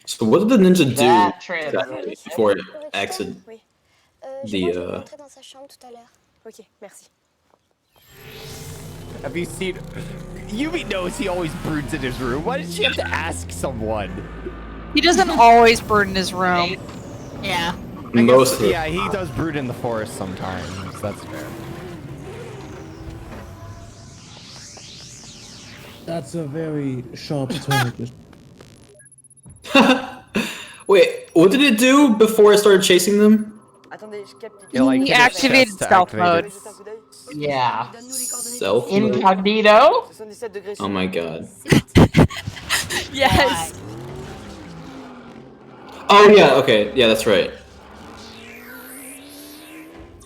So what did the ninja do That trip. exactly before it exited Oui. the Rentrer dans sa chambre tout à l'heure. Ok, merci. Have you seen? Yumi knows he always broods in his room. Why did she have to ask someone? He doesn't always brood in his room. Yeah. Most of it. Yeah, he does brood in the forest sometimes. That's fair. That's a very sharp target. Wait, what did it do before I started chasing them? He activated stealth mode. Yeah. Self mode? Incognito? Oh my god. Yes. Oh yeah, okay, yeah, that's right.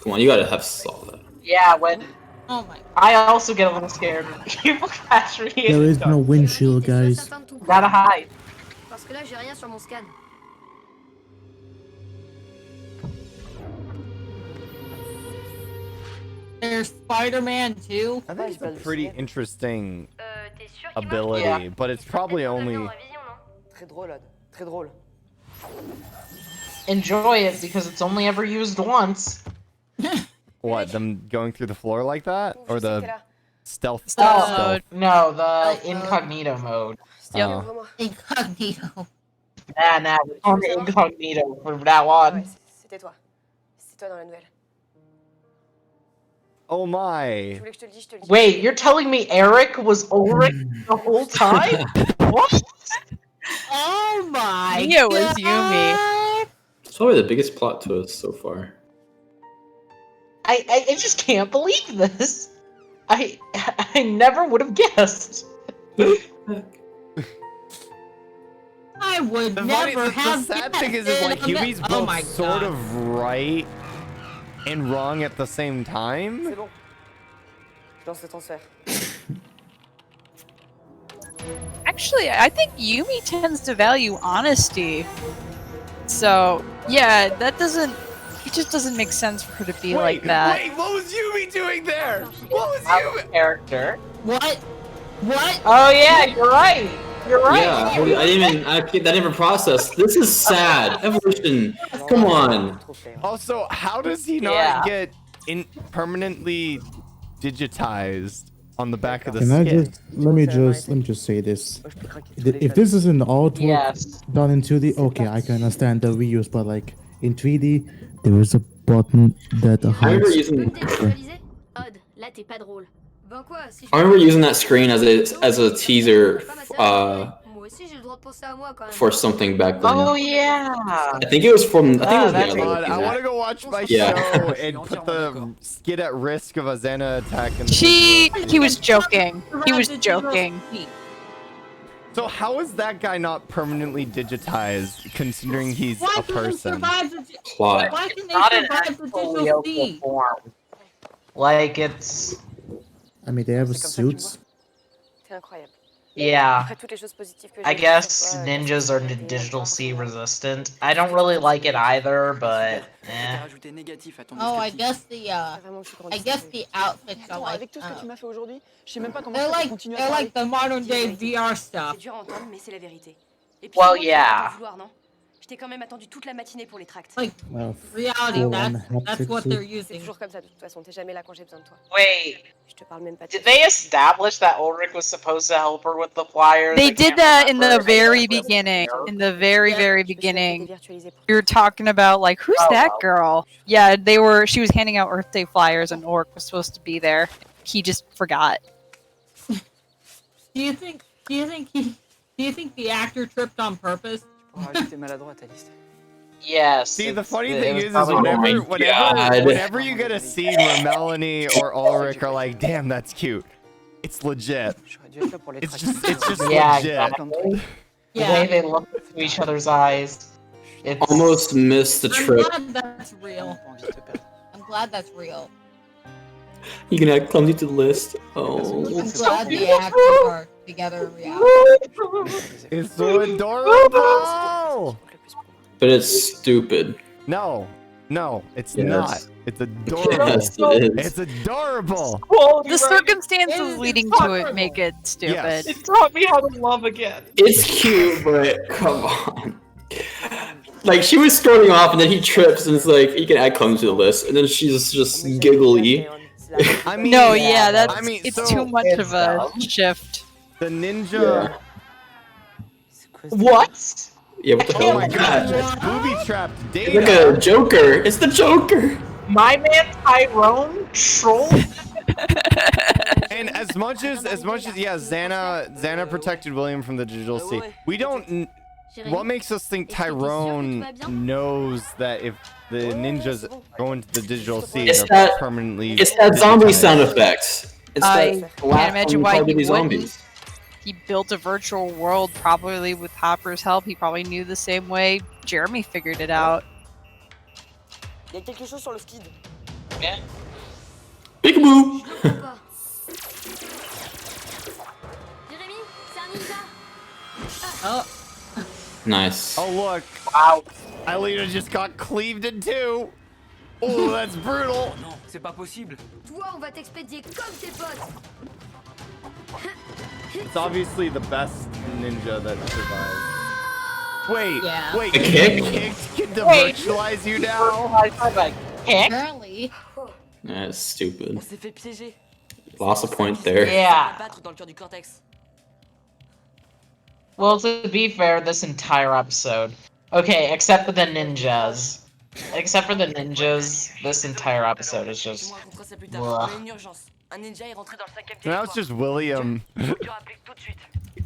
Come on, you gotta have saw that. Yeah, when Oh my. I also get a little scared when people catch me. There is no windshield, guys. Gotta hide. Parce que là, j'ai rien sur mon scan. There's Spider-Man too. I think it's a pretty interesting ability, but it's probably only. Très drôle, Odd. Très drôle. Enjoy it because it's only ever used once. What, them going through the floor like that? Or the stealth Oh, no, the incognito mode. Oh. Incognito. Nah, we're on the incognito from now on. C'était toi. C'est toi dans la nouvelle. Oh Tu my. voulais que je te le dise, je te le dis. Wait, you're telling me Eric was Ulrich the whole time? What? Oh my. Mia was Yumi. It's probably the biggest plot twist so far. I just can't believe this. I never would have guessed. I would The never have. sad thing is guessed like it. Yumi's Oh both my sort God. of right and wrong at the same time. C'est bon. Je lance le transfert. Actually, I think Yumi tends to value honesty. So, yeah, that doesn't. It just doesn't make sense for her to be like that. Wait, what was Yumi doing there? What was Out of Yumi? character. What? What? Oh yeah, you're right. You're right. Yeah, I didn't even process. This is sad. Evolution. Come on. Also, how does he not Yeah. get permanently digitized on the back of the Can I skin? just let me just say this? If this is an artwork Yes. done in 2D, okay, I can understand the reuse, but like in 3D, there is a button that I remember hides. using Dévisualisé? Odd, là t'es pas drôle. Ben quoi, si je... I remember using that screen as a teaser Moi aussi j'ai le droit de penser à moi quand même. for something back then. Oh yeah. I think it was from Oh, the that's other God, I season. want to go watch my Yeah. show and put the skid at risk of a Xena attack. In the He was joking. He was joking. So how is that guy not permanently digitized, considering he's Why a can they person? survive the? Plot. Why can they Not an survive the actual digital Lyoko feed? form. Like it's I mean, they have C'est comme ça que tu suits. vois. C'est incroyable. yeah. Après toutes les choses positives que I j'ai vues guess sur toi, ninjas are digital C resistant. I don't really like it either, but T'as eh. rajouté négatif à ton Oh, I descriptif. guess the Vraiment, je suis I guess the outfits are Attends, like avec tout ce que tu m'as fait aujourd'hui, je sais même pas comment they're je peux like continuer à they're parler. like the modern day Dis la vérité. VR stuff. C'est dur à entendre, mais c'est la vérité. Et puis Well, moi, tu vas yeah. pas t'en vouloir, non? Je t'ai quand même attendu toute la matinée pour les tracts. Like Uh, reality, full that's on that's haptic what suit. they're C'est using. toujours comme ça de toute façon, t'es jamais là quand j'ai besoin de toi. Wait, Je te parle même pas de did they establish that Ulrich was supposed to help her with the flyers? They I did can't that in the remember. very beginning. In the very, very Je me suis beginning. dévirtualisée pour We were talking about like, who's Oh, that wow. girl? Yeah, they were. She was handing out Earth Day flyers, and Orc was supposed to be there. He just forgot. Do you think the actor tripped on purpose? Pour rajouter maladroite à la liste. Yes. See, the it's- funny it thing was is probably- Oh my God. whenever you get a scene where Melanie or Ulrich are like, "Damn, that's cute," it's legit. J'aurais dû être là pour les It's tracts. just Yeah, legit. exactly. The Yeah. way they look into each other's eyes. It's Almost missed the I'm trip. glad that's real. Pas envie de te perdre. I'm glad that's real. You can add clumsy to the list. Oh. I'm glad the actors are together in reality. It's so adorable. But it's stupid. No, it's Yes. not. It's adorable. Yes, it is. It's adorable. quality The writing. circumstances leading to it make it stupid. Yes. It taught me how to love again. It's cute, but come on. Like, she was storming off, and then he trips, and it's like, you can add clumsy to the list, and then she's just giggly. I mean, No, yeah, that's I mean, it's so too much it's of a dumb. shift. the ninja. What? Yeah, what the Oh hell my is god, that? it's booby trapped It's like Data. a Joker. It's the Joker. My man Tyrone trolled. And as much as yeah, Xana protected William from the digital sea. We don't. What makes us think Tyrone knows that if the ninjas go into the digital sea, It's they're that- permanently? It's that zombie digitized? sound effect. It's I that can't imagine why he these wouldn't. zombies. He built a virtual world probably with Hopper's help. He probably knew the same way Jeremy figured it out. Il y a quelque chose sur le skid. Peekaboo. Jérémy, c'est un ninja. Oh, Nice. Oh look! Wow. Alina just got cleaved in two. Oh, that's brutal. Non, c'est pas possible. Toi, on va t'expédier comme tes potes. It's obviously the best ninja that survives. Wait, Yeah. wait, A kick? Can to Wait. virtualize you now? Kick? apparently. That's stupid. On s'est fait piéger. Lost a point there. Yeah. Battre dans le cœur du cortex. Well, to be fair, this entire episode. Okay, except for the ninjas. Except for the ninjas, this entire episode is just. Dis-moi, on fera ça plus tard. Ouah. On a une urgence. Un ninja est rentré dans le 5ème Now it's just William. Tu rappelles tout de suite.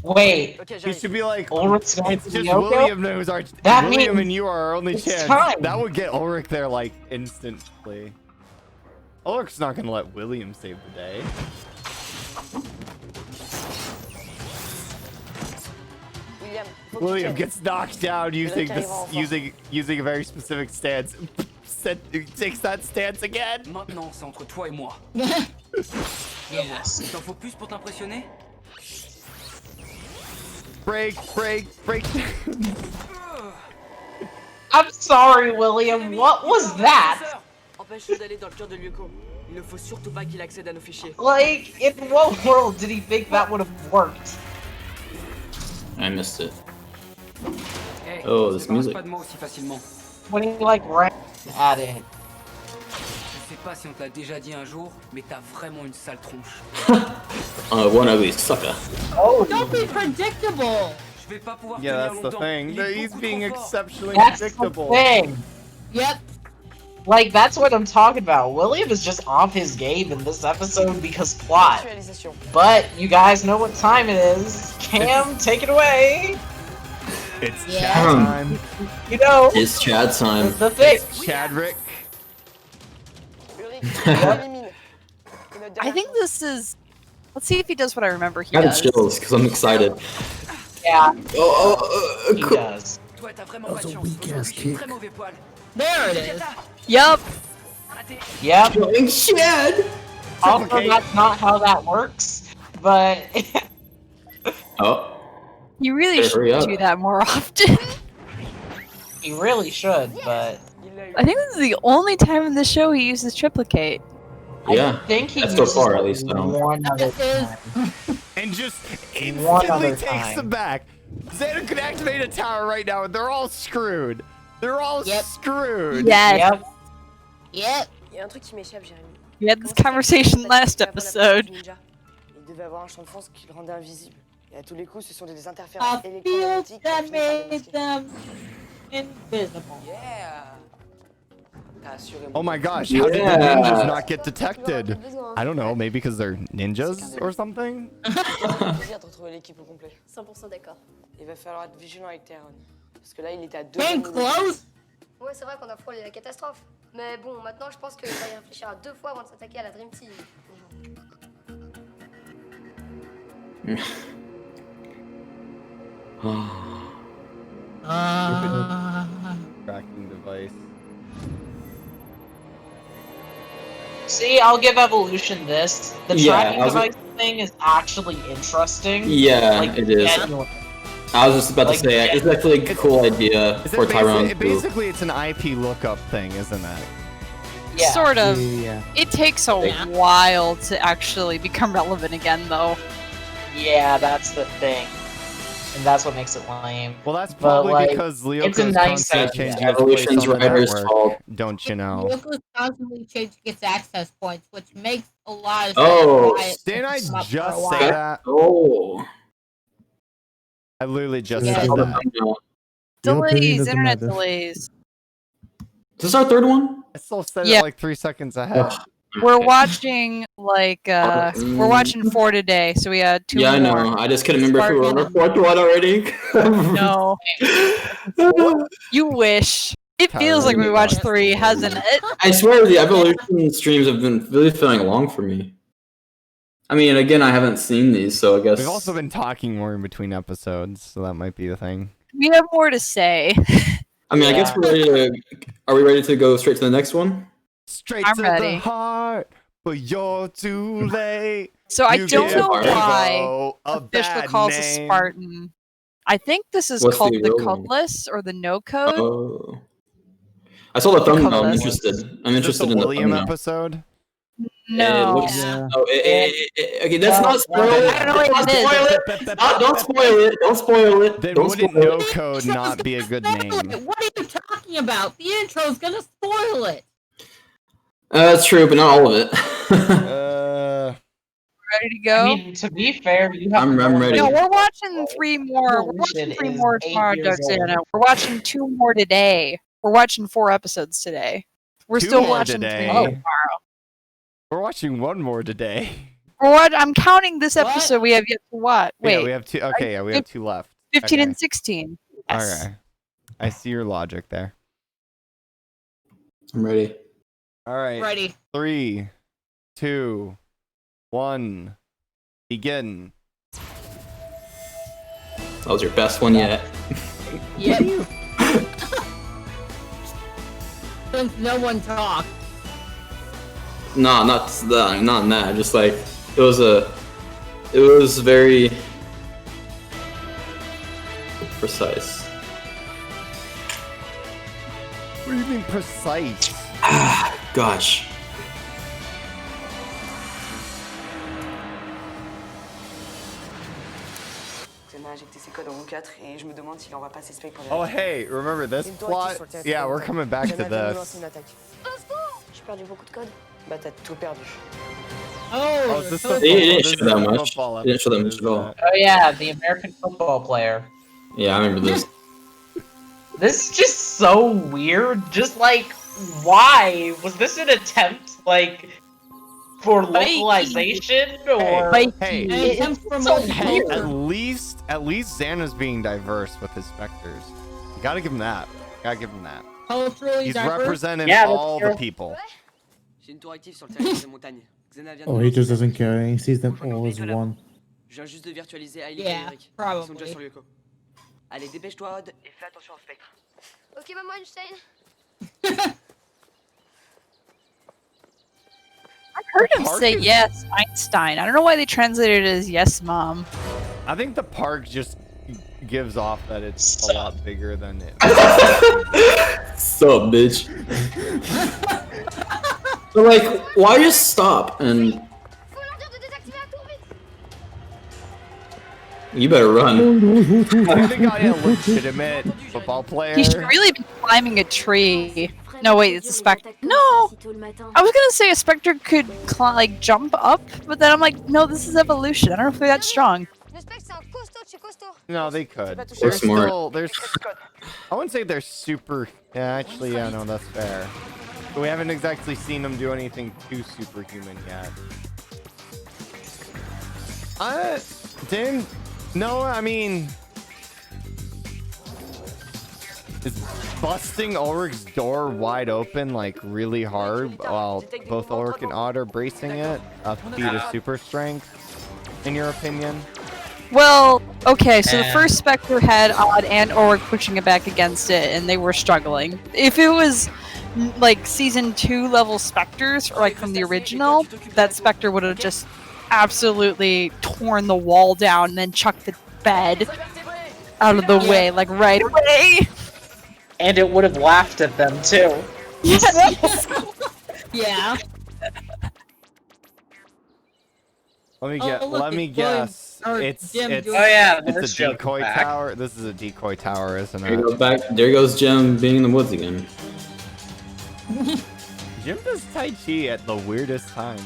Wait, Ok, He j'arrive. should be like, Ulrich's going it's to just Lyoko? William knows our. That William means and you are our only it's chance. time. That would get Ulrich there like instantly. Ulrich's not gonna let William save the day. William, faut que William tu gets knocked down using mec this arrive en using a very specific stance. Takes that stance again. Maintenant, c'est entre toi et moi. yes. Il t'en faut plus pour t'impressionner? Break. I'm sorry, William. What was that? Empêche-le d'aller dans le cœur de Lyoko. Il ne faut surtout pas qu'il accède à nos fichiers. Like, in what world did he think that would have worked? I missed it. Hey, Oh, on this se débarrasse music. pas de moi aussi facilement. When he like ran at it. Je sais pas si on t'a déjà dit un jour, mais t'as vraiment une sale tronche. One ugly sucker. Oh, Don't be predictable. Je vais pas pouvoir Yeah, tenir that's the longtemps. thing. Il est He's beaucoup being trop fort. exceptionally that's the predictable. thing. Yep. Like, that's what I'm talking about. William is just off his game in this episode because plot. Actualisation. But you guys know what time it is. Cam, take it away. It's Yeah. chat time. You know, It's Chad time. the thing. Chadrick. Ulrich, élimine. Une I think dernière this is. Let's see if he does what I remember he I got does. chills because I'm excited. Yeah, Oh, he cool. does. Toi, t'as vraiment pas de chance. Aujourd'hui, j'ai très mauvais poil. There it is. Yup. Raté. Yep. Going Chad. Also, Okay. that's not how that works. But Oh, You really Better hurry should up. do that more often. he really should. But Il l'a eu. I think this is the only time in the show he uses triplicate. yeah. I think he That's so uses far, it at least, one other It is. time. And just One instantly other takes time. them back. Xana could activate a tower right now, and they're all screwed. They're all Yep. screwed. Yes. Yep. Yep. Il y a un truc qui m'échappe, Jérémy. We had this Comment ça conversation fait last qu'il a pas la episode. puissance du ninja Il devait avoir un champ de force qui le rendait invisible. Et à tous les coups, ce sont des A interférences field électromagnétiques qui that finissent par made démasquer. them invisible. Yeah. T'as assuré Oh mon my coup. gosh, how did the Yeah. ninjas not get detected? I don't know, maybe because they're ninjas or something? Ça fait plaisir de retrouver l'équipe au complet. 100% d'accord. Il va falloir être vigilant avec Tyrone. Parce que là, il était à 2 Came close. Ouais, c'est vrai qu'on a frôlé la catastrophe. Mais bon, maintenant, je pense qu'il va y réfléchir à 2 fois avant de s'attaquer à la Dream Team. Tracking device. See, I'll give Evolution this. The Yeah, tracking I was- device thing is actually interesting. Yeah, Like, it is. genuine. I was just about Like, to say, it's actually a cool idea Is for it Tyrone to. basically, it's an IP lookup thing, isn't it? Yeah. Sort of. Yeah. It takes a Yeah. while to actually become relevant again, though. Yeah, that's the thing. and that's what makes it lame. Well, that's But, probably like, because it's a Lyoko's nice constantly idea. changing his place Evolution's on the writer's network. fault. Don't you know? Lyoko's constantly changing its access points, which makes a lot of sense. Oh. why it Didn't I took them up for a just while. say that? Oh. I literally just Yeah, said Hold the- that. on now. Your opinion Delays, doesn't internet matter. delays. Is this our third one? I still said Yeah. it like 3 seconds ahead. Ugh. We're Okay. watching like we're watching 4 today, so we had 2 Yeah, I more. know. I just couldn't remember if we were on our Spartan. fourth one already. No, you wish. It feels like we watched 3, hasn't it? I swear the evolution streams have been really feeling long for me. I mean, again, I haven't seen these, so I guess. We've also been talking more in between episodes, so that might be the thing. We have more to say. I mean, I guess we're ready to. Are we ready to go straight to the next one? Straight I'm to ready. the heart, but you're too late. So I You don't give know why Virgo a official bad calls a name. Spartan. I think this is What's called the the real name? Codless or the No Code. Oh. I saw the thumbnail. I'm Cutlass. interested. I'm Is this interested the in the William thumbnail. episode? It No. looks. Yeah. Oh, okay, that's not spoil it. I don't know what it Don't spoil it. Don't spoil it. Don't spoil it. Then Don't wouldn't spoil No it. Code not be a good name? What are you talking about? The intro's gonna spoil it. That's true, but not all of it. Ready to go? I mean, to be fair, you have I'm ready. No, we're watching 3 more. We're Evolution watching 3 is more 8 tomorrow, years old. Doxana. We're watching 2 more today. We're watching 4 episodes today. We're 2 still more watching 3 today. more tomorrow. We're watching 1 more today. I'm counting this episode we have yet to watch. Wait, Yeah, we have 2. Okay, yeah, we have 2 left. 15 okay. and 16. Yes. Okay. I see your logic there. I'm ready. All right. Ready. 3, 2, 1. Begin. That was your best one yet. Yep. Since no one talked. No, not that. Not that. Just like it was very precise. What do you mean precise? Gosh. Oh hey, remember this plot? Yeah, we're coming back to this. J'ai perdu beaucoup de codes. Bah t'as tout perdu. Oh, is this so- the He didn't this show is that the much. football He didn't show that much episode, at all. isn't it? Oh yeah, the American football player. Yeah, I remember this. This is just so weird. Just like, why? Was this an attempt, like, for localization, or? Hey, An attempt for so multiplayer. at least Xana's being diverse with his specters. You gotta give him that. Gotta give him that. Culturally He's diverse. representing Yeah, that's all true. the people. J'ai une tour active sur le territoire des montagnes. Xena vient de Oh, me he just lancer doesn't care. He sees them all as one. Je viens juste de virtualiser Ailey Yeah, et Eric. Ils sont probably. déjà sur Lyoko. Allez, dépêche-toi, Odd, et fais attention au spectre. Ok, maman Einstein. I heard him Park say is- yes, Einstein. I don't know why they translated it as yes, mom. I think the park just gives off that it's a lot bigger than it. Sup, bitch. But like, why just stop and Faut leur dire de désactiver la tour vite. you better run. I think I am a legitimate football player. He should really be climbing a tree. No, wait, it's a specter. No! I was gonna say a specter could like jump up, but then I'm like, no, this is evolution. I don't know if they're that strong. Le spectre, c'est un costaud de chez costaud. No, they could. They're They're smart. still, they're. I wouldn't say they're super. Yeah, actually, yeah, no, that's fair. But we haven't exactly seen them do anything too superhuman yet. I didn't. No, I mean, is busting Ulrich's door wide open like really hard while both Ulrich and Odd are bracing it a feat of super strength? In your opinion? Well, okay, so the Eh. first Spectre had Odd and Ulrich pushing it back against it, and they were struggling. If it was like season 2 level Spectres, or like from the original, that Spectre would have just absolutely torn the wall down and then chucked the bed out of the way, like right away. And it would have laughed at them too. Yeah. Let me Oh, look, let me it's William- guess. or It's Jim it's doing- Oh yeah, it's this a joke decoy back. tower. This is a decoy tower, isn't There you it? go back. There goes Jim being in the woods again. Jim does Tai Chi at the weirdest times.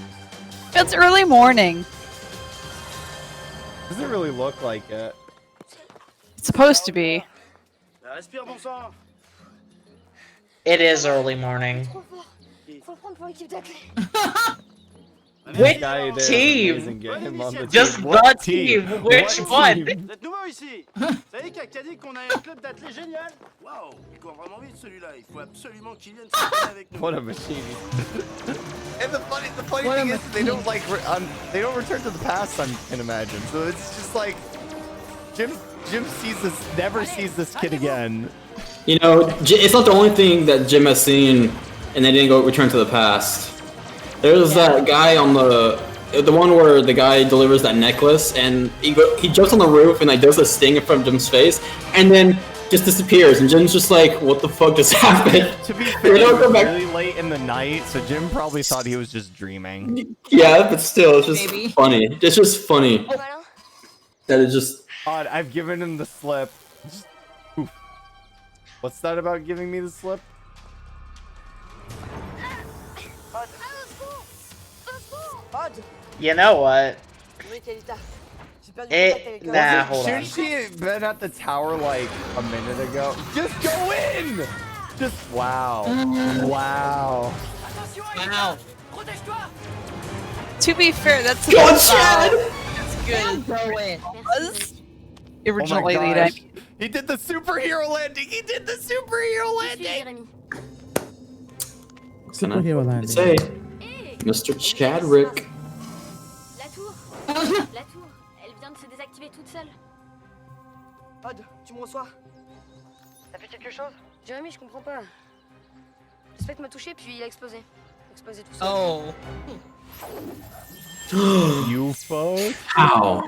It's early morning. Doesn't really look like it. It's supposed to be. Respire, bon sang. It is early morning. Trop fort. Faut le prendre pour l'équipe d'athlètes. Which Guy there is team? amazing. Get him on the Just team. the What team. team? Which What one? team? Vous êtes nouveau ici. Vous savez qu'Acadie qu'on a un club d'athlètes génial. Waouh, il court vraiment vite celui-là. Il faut absolument qu'il vienne s'entraîner avec nous. What a machine. And the funny What thing a is they don't like they don't return to the past. I can imagine. So it's just like Jim sees this, never sees this kid again. You know, it's not the only thing that Jim has seen, and they didn't go return to the past. There's that guy on the one where the guy delivers that necklace, and he jumps on the roof and like does a sting from Jim's face, and then just disappears. And Jim's just like, "What the fuck just happened?" To be fair, it was really late in the night, so Jim probably thought he was just dreaming. Yeah, but still, it's just Maybe. funny. It's just funny Malin. that it just. Odd, I've given him the slip. Just, oof. What's that about giving me the slip? You know what? Oui, Kalita. J'ai perdu contact avec eux. Nah, hold on. Shouldn't she have been at the tower like a minute ago? Just go in! Just wow. Wow. Wow. To be fair, that's Go on, about Chad! as good Go in. as Oh my originally lead. I gosh. He did the superhero landing! He did the superhero Je suis landing! Jérémy. Superhero landing. Say, Hé, Mr. Chadrick. la tour. La tour. Elle vient de se désactiver toute seule. Odd, tu me reçois? T'as fait quelque chose? Jérémy, je comprends pas. Le spectre m'a touché puis il a explosé. Explosé tout seul. Oh. You fuck. How?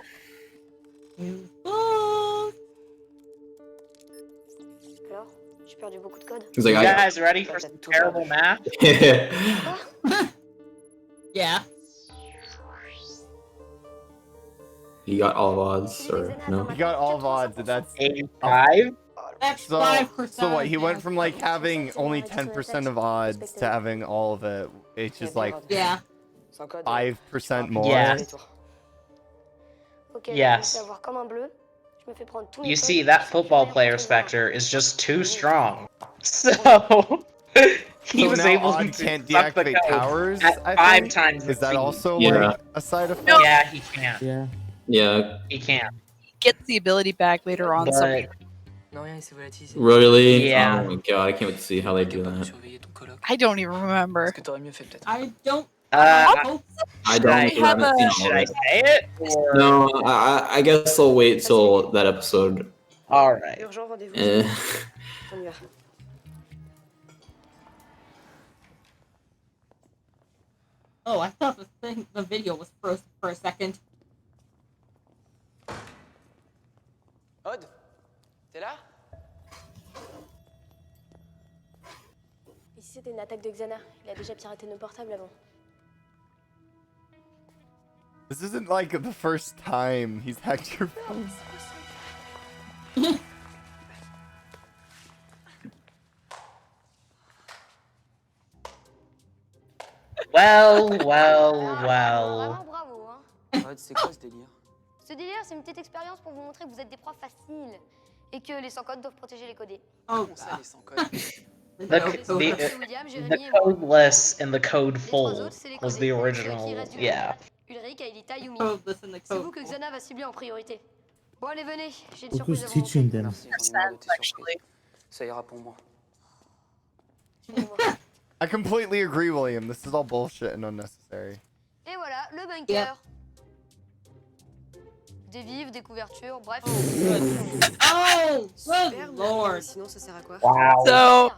Oh. Alors, j'ai perdu beaucoup de codes. He's like, You I. guys ready for some terrible math? Yeah. He got all of odds, or no? He got all of odds, and that's 85? That's so. 5%. So what? He went from like having only 10% of odds to having all of it. It's just like Yeah. 5% more. Yeah. Ok, Yes. je vais avoir comme un bleu. Je me fais prendre tous mes You codes, see, that je football récupère player tout le Spectre noir. is just too strong. So, he So was now able Odd to can't fuck the deactivate code powers. at I 5 think? times Is the that speed. also Yeah. like a side effect? Yeah, he can't. Yeah. Yeah, He can't. Gets the ability back later on. So But, Non, rien, il s'est volatilisé. really? Yeah. Oh my god, I can't wait to see how they do Capable de that. surveiller ton coloc. I don't even remember. Ce que t'aurais mieux fait peut-être. I don't I I Should don't. I- I have haven't seen all should of I it. say it? Or... No, I guess I'll wait till that episode. Alright. Urgent, rendez-vous. Eh. On y va. Oh, I thought the video was frozen for a second. Odd, t'es là? Ici, c'était une attaque de Xana. Il a déjà piraté nos portables avant. This isn't like the first time he's hacked your phone. Well. Vraiment bravo, hein. Odd, c'est quoi ce délire? Ce délire, c'est une petite expérience pour vous montrer que vous êtes des profs faciles. Et que les sans-codes doivent protéger les codés. Oh, On sait les sans code. William, Jérémy The et moi. codeless and the code Les trois full autres, c'est les was codés. the Ceux qui original. restent du Yeah. groupe. Ulrich, Aelita, Yumi. code, listen to C'est code. vous que Xana va cibler en priorité. Bon, allez, venez. J'ai une Look surprise who's à vous montrer. teaching them. Merci, j'en ai marre de tes surprises. Ça ira pour moi. Suivez-moi. I completely agree, William. This is all bullshit and unnecessary. Et voilà, le bunker. Yep. Des vivres, des couvertures, bref. Oh, Super, good mais lord. sinon, ça sert à quoi? Wow. So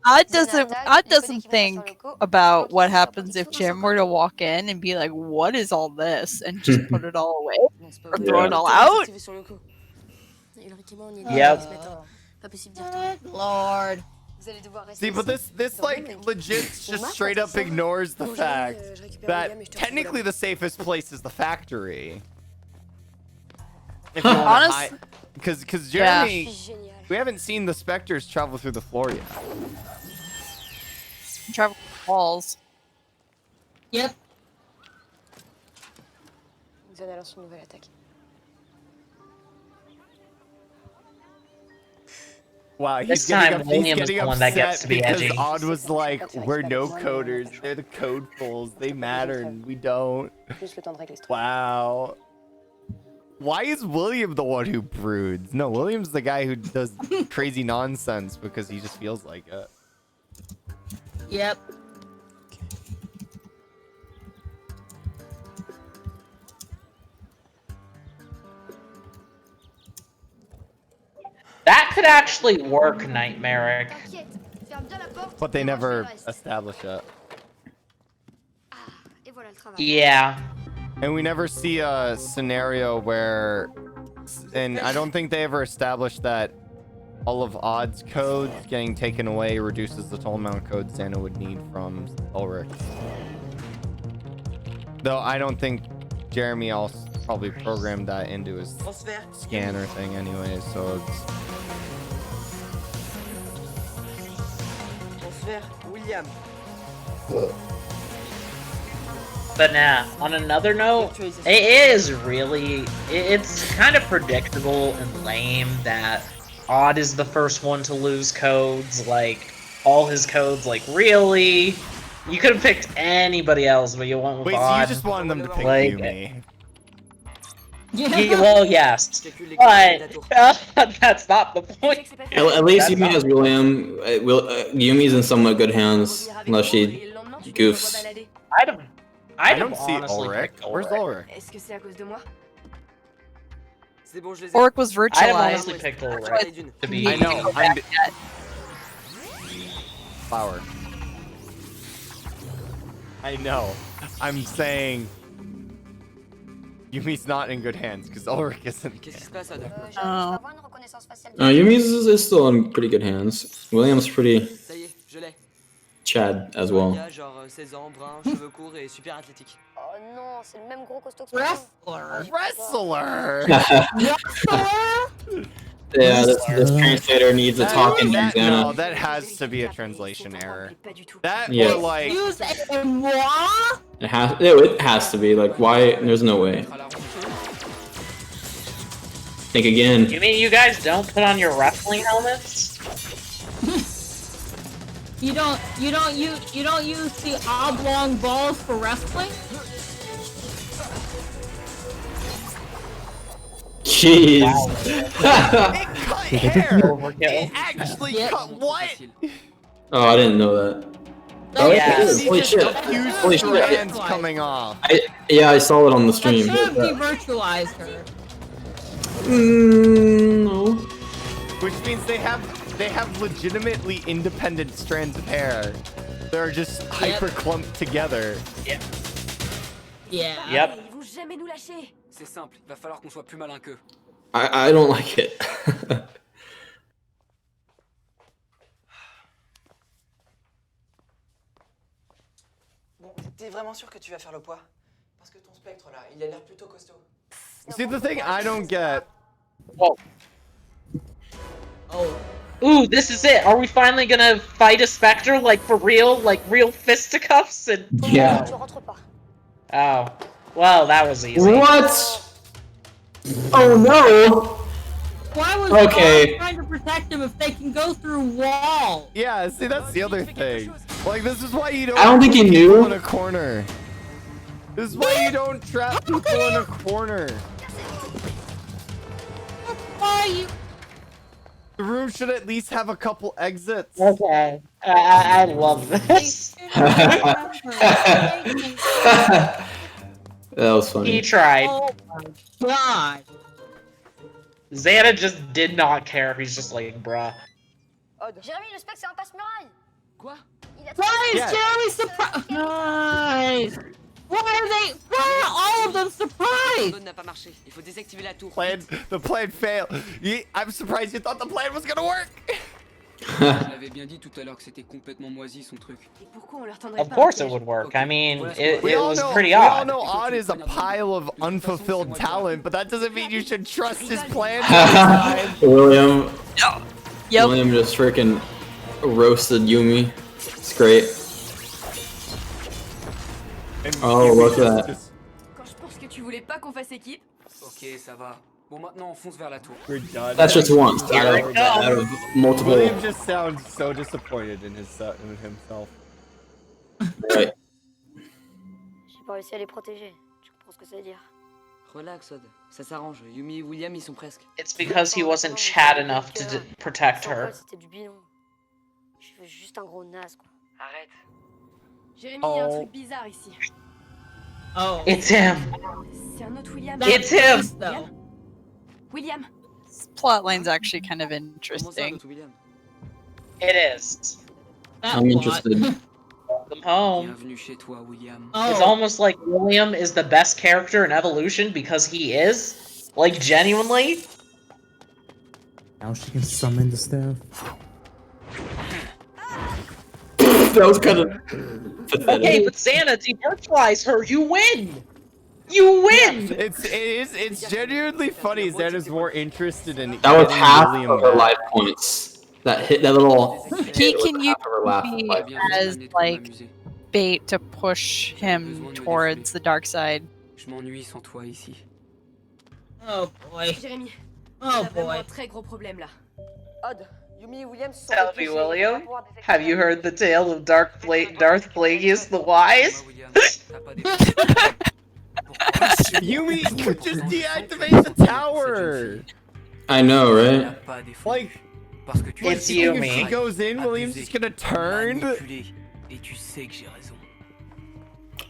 Odd Xana doesn't attaque, Odd les codés doesn't qui vont think sur Lyoko. about what Quand ils sont happens pas if protégés, Jim were to walk in and be like, "What is all this?" and just put it all away. Non, c'est pas Or vrai. throw it all out. Activé sur Lyoko. Ulrich et moi, on y est Yep. ce matin. Pas possible d'y Good retourner. lord. Vous allez devoir rester See, but ici. this like legit just straight up ignores the fact that technically the safest place is the factory. If you wanna Honest- because Yeah. Jeremy, Génial. we haven't seen the specters travel through the floor yet. Travel walls. Yep. Xana lance une nouvelle attaque. Wow, he's This getting, time, he's William is getting the one that gets upset to be because edgy. Odd was like, we're no coders, they're the codefuls, they matter and we don't. Plus le temps de régler ce truc. Wow. Why is William the one who broods? No, William's the guy who does crazy nonsense because he just feels like it. Yep. That could actually work, Nightmaric. T'inquiète, ferme bien la porte. But they et range never le reste. establish it. Et voilà le travail. Yeah. And we never see a scenario where, and I don't think they ever established that all of Odd's codes getting taken away reduces the total amount of code Santa would need from Ulrich. Though I don't think Jeremy also probably programmed that into his scanner thing anyway, so it's... William. But nah, on another note, it is really, it's kind of predictable and lame that Odd is the first one to lose codes, like, all his codes, like, really? You could have picked anybody else, but you went with Wait, so Odd. you just wanted them to pick Like, Yumi? well, yes, but that's not the point. At least Yumi has William. Yumi's in somewhat good hands, unless she goofs. I don't see Ulrich. Where's Ulrich? Est-ce que c'est à cause de moi? C'est bon, je les ai. Orc was I'd have virtualized. honestly picked Ulrich to be. I know. Flower. I know. I'm saying Yumi's not in good hands because Ulrich isn't. Qu'est-ce qui se passe, Odd? J'arrive à avoir une reconnaissance faciale. Yumi's is still in pretty good hands. William's pretty Ça y est, je l'ai. Chad as Un well. gars, genre 16 ans, brun, cheveux courts et super athlétique. Oh non, c'est le même gros costaud que moi. Wrestler. Wrestler! Yeah, this translator needs a talking to No, Xana. that has to be a translation error. That Yeah. or like Use a moi? It has to be. Like, why? There's no way. Think again. You mean you guys don't put on your wrestling helmets? You don't use the oblong balls for wrestling? Jeez. it cut hair. Overkill. It actually cut what? Oh, I didn't know that. Oh, yeah. Holy shit. A few Holy shit. strands coming off. Yeah, I saw it on the That stream. should be virtualized her. No. Which means they have legitimately independent strands of hair. They're just hyper clumped together. Yeah. Yep. Ils vont jamais nous lâcher. C'est simple, il va falloir qu'on soit plus malin qu'eux. I don't like it. Bon, t'es vraiment sûr que tu vas faire le poids? Parce que ton spectre là, il a l'air plutôt costaud. See, the thing I don't get. Whoa. Oh. Ooh, this is it. Are we finally gonna fight a specter, like for real, like real fisticuffs? And Yeah. Tu rentres pas. oh, well, that was easy. What? Oh no. Why was Okay. God trying to protect them if they can go through walls? Yeah, see, that's the other thing. Like, this is why you don't. I don't think he put people knew. in a corner. This is why you don't trap people in a corner. Why you? The room should at least have a couple exits. Okay, I love this. That was He funny. tried. Oh my god. Xana just did not care. He's just like, bruh. Jérémy, le spec, c'est un passe-muraille. Quoi? Il a Why is Yeah. Jeremy surprised? Nice. Why are all of them surprised? Mode n'a pas marché. Il faut désactiver la tour. The plan failed. I'm surprised you thought the plan was gonna work. Je l'avais bien dit tout à l'heure que c'était complètement moisi son truc. Et pourquoi on leur tendrait Of pas course un it piège? would work. Okay, I mean, voilà ce it, qu'on it va was faire. pretty we all odd. know Odd is a pile of unfulfilled talent, but that doesn't mean you should trust his plans every time. William. Yep. William just freaking roasted Yumi. It's great. And Oh, Yumi look at that. Quand je pense que tu voulais pas qu'on fasse équipe. Ok, ça va. Bon, maintenant on fonce vers la tour. We're done. That's just once out of multiple. William just sounds so disappointed in himself. Right. J'ai pas réussi à les protéger. Tu comprends ce que ça veut dire? Relax, Odd. Ça s'arrange. Yumi et William, ils sont presque. It's because he wasn't Chad enough to protect her. C'était du bidon. Je veux juste un gros naze, quoi. Arrête. Jérémy, il y a un truc bizarre ici. Oh. It's him. C'est un autre William. It's him. Though. William. This plotline's actually kind of Comment ça, interesting. notre William? It is. That I'm plot. interested. Welcome home. Bienvenue chez toi, William. It's Oh. almost like William is the best character in Evolution because he is. Like, genuinely. Now she can summon the staff. That was kind of pathetic. Okay, but Xana, devirtualize her. You win. You win. It's genuinely funny. Xana's more interested in That was getting half William of her back. life points. That hit that little. He hit was can use half of her life. me as like bait to push him towards the dark side. Je m'ennuie sans toi ici. Oh boy. Jérémy. Oh On a vraiment boy. un très gros problème là. Odd, Yumi et William se sont Tell me, piégés. William, Ils vont pouvoir détecter have you la- heard the tale of Darth Plagueis the Wise? Moi, William, t'as pas des... Yumi, you just deactivate the tower. I know, T'as right? pas des Like, Parce que tu It's sais you, que me. if she je goes in, abusé, William's just gonna turn. manipulé, et tu sais que j'ai raison.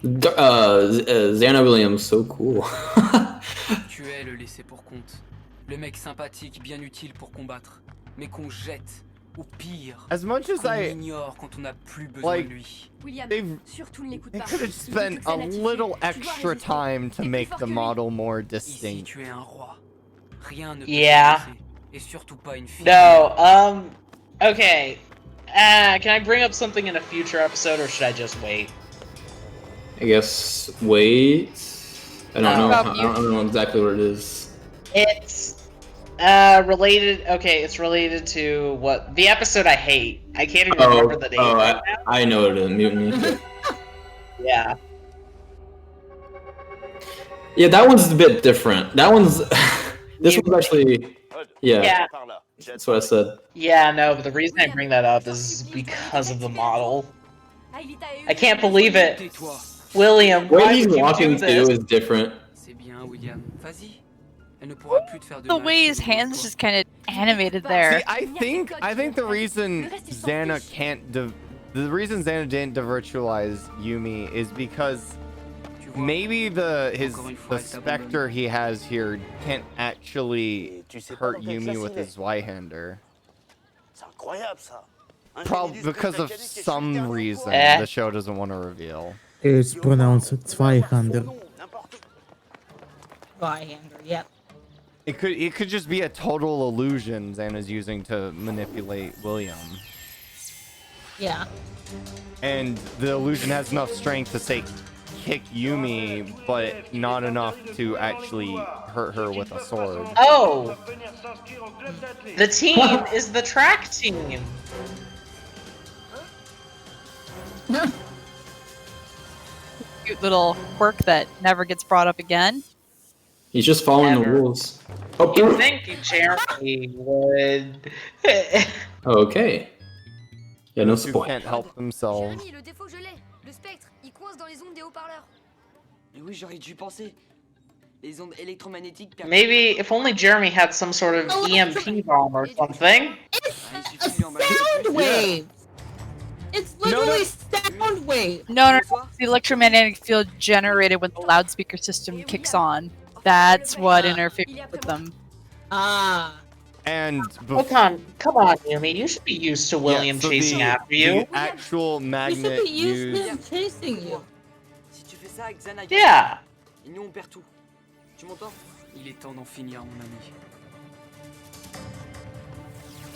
Xana Williams, so cool. Tu es le laissé pour compte. Le mec sympathique, bien utile pour combattre, mais qu'on jette, ou pire, As much as qu'on I ignore quand on n'a plus besoin like, de lui. William, they've surtout ne l'écoute they pas. could have Il dit spent toute sa a nature. little Tu dois extra résister. time to T'es plus make fort the que lui. model more Ici, distinct. tu es un roi. Rien ne peut Yeah. te blesser, et surtout pas une fille. No, okay. Can I bring up something in a future episode, or should I just wait? I guess wait. I don't know. About I don't know exactly what it is. It's, related, okay, it's related to what, the episode I hate. I can't even remember the name right now. I know what it is. Mutiny. Yeah. Yeah, that one's a bit different. That one's. This one's actually. Yeah, Yeah. that's what I said. Yeah, no, but the reason I bring that up is because of the model. I can't believe it. Tais-toi. William, The way why he's would you walking do too this? is different. C'est bien, William. Vas-y. Elle ne pourra plus te faire de The mal way si his elle veut hands toi. just kind of animated See, there. I think the reason Xana can't the reason Xana didn't devirtualize Yumi is because Tu vois, maybe the Encore une fois, elle t'abandonne. specter he has here can't actually Tu sais pas hurt dans quelle Yumi classe with il est. his right-hander. C'est incroyable ça. Un Probably génie du because of spectre académique et some je suis reason Eh. the show doesn't want to reveal. It's pronounced Zweihander. Byhander, yep. It could just be a total illusion Xana's using to manipulate William. Yeah. And the illusion has enough strength to say kick Yumi, but not enough to actually hurt her with a sword. Oh! The team is the track team! Cute little quirk that never gets brought up again. He's just following the Never. rules. Oh, You think Jeremy would... okay. Yeah, no Those who spoil. can't help themselves. Jérémy, le défaut, je l'ai. Le spectre, il coince dans les ondes des haut-parleurs. Mais oui, j'aurais dû penser. Les ondes électromagnétiques permettent- Maybe if only Jeremy had some sort of EMP bomb or something. A sound wave! It's literally sound wave! No, no, no. The electromagnetic field generated when the loudspeaker system kicks on. That's what interferes with them. Ah. And Oh, come on, Yumi. You should be used to William so chasing the, after you. The actual You should magnet be used to used. him chasing you. Si tu fais ça avec Xana, Yeah. et nous on perd tout. Tu m'entends? Il est temps d'en finir, mon ami.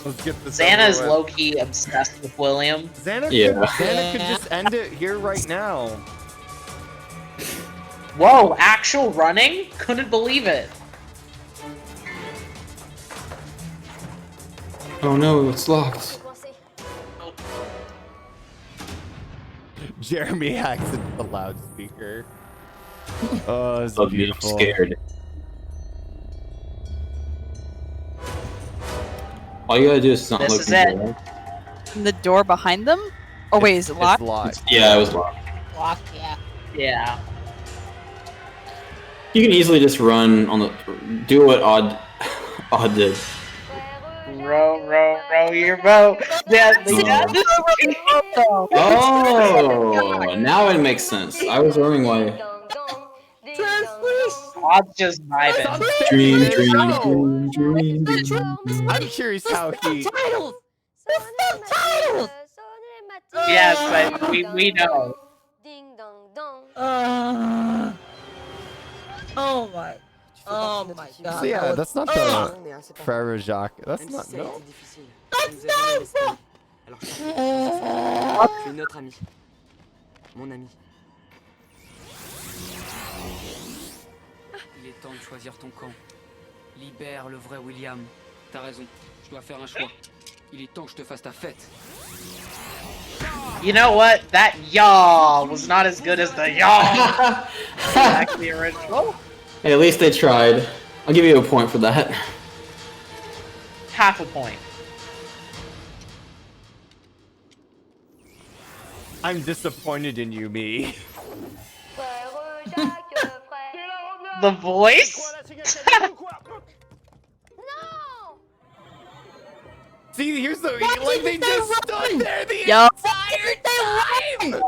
Let's get this Xana is over with. low-key obsessed with William. Xana, Yeah. Xana could just end it here right now. Whoa, actual running? Couldn't believe it. Oh no, it's locked. Jeremy hacks into the loudspeaker. Oh, it's Love me, I'm beautiful. scared. All you gotta do is not This look is in it. the door. The door behind them? Oh wait, is it locked? It's locked. Yeah, it was locked. Locked, yeah. Yeah. You can easily just run on the. Do what Odd did. Row your boat. Yeah, Oh, now it makes sense. I was wondering why. Odd's just vibing. Dream. I'm curious how he. Titles! The titles! Yes, but we know. Ding dong dong. Oh my. Oh my god. So yeah, that's not the Frère Jacques. That's not no. That's not. Alors tu es notre ami. Mon ami. Il est temps de choisir ton camp. Libère le vrai William. T'as raison, je dois faire un choix. Il est temps que je te fasse ta fête. You know what? That yaw was not as good as the yaw back the original. Hey, at least they tried. I'll give you a point for that. Half a point. I'm disappointed in you, me. The voice? See, here's the like they just stood there the Yup. entire time.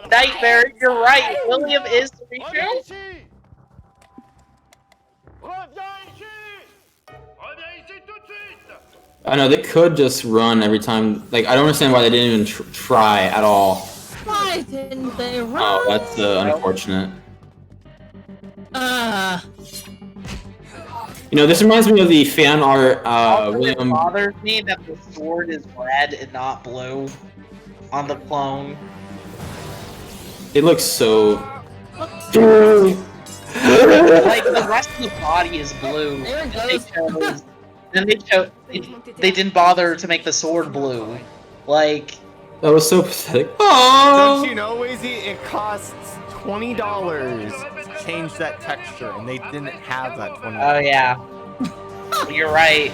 Nightmare, you're right. William is Riku. I know they could just run every time. Like I don't understand why they didn't even try at all. Why didn't they run? Oh, that's unfortunate. You know, this reminds me of the fan art. Also, it William. bothers me that the sword is red and not blue on the clone. It looks so. Like the rest of the body is blue. There it goes. They didn't bother to make the sword blue. Like, That was so pathetic. Don't you know, Wazy? It costs $20 to change that texture, and they didn't have that $20. oh yeah, you're right.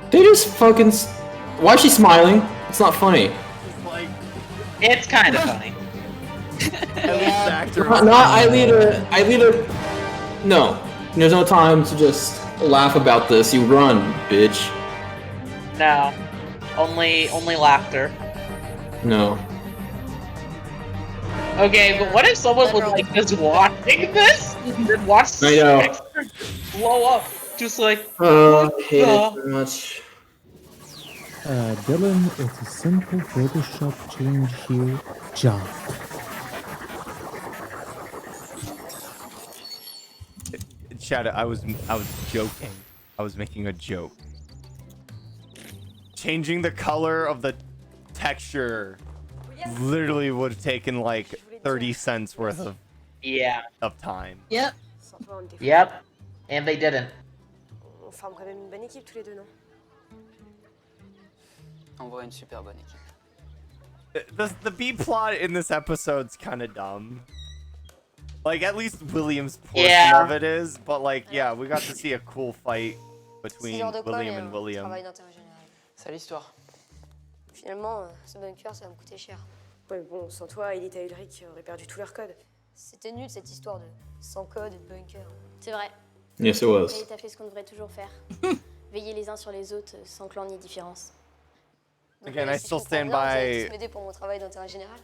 They just fucking. Why is she smiling? It's not funny. Like, It's kind of funny. at least the actor. Not I leader. No, there's no time to just laugh about this. You run, bitch. No, only laughter. No. Okay, but what if someone was like just watching this and then watch I know. extra blow up, just like I hate it very much. Dylan, it's a simple Photoshop change here. Job. Chad, I was joking. I was making a joke. Changing the color of the texture literally would have taken like 30 cents worth of time. Yep. Yep, and they didn't. On forme quand même une bonne équipe tous les deux, non? On voit une super bonne équipe. The B plot in this episode's kind of dumb. Like, at least William's portion of it is, but like, yeah, we got to see a cool fight between William and William. Travail d'intérêt général. C'est l'histoire. Finalement, ce bunker, ça va me coûter cher. Ouais, bon, sans toi, Elite et Ulrich auraient perdu tout leur code. C'était nul cette histoire de sans code et de bunker. C'est vrai. Yes, it was. Et t'as fait ce qu'on devrait toujours faire. Veiller les uns sur les autres sans clan ni différence. Donc, Again, I si je still comprends stand bien, vous allez by. tous m'aider pour mon travail d'intérêt général.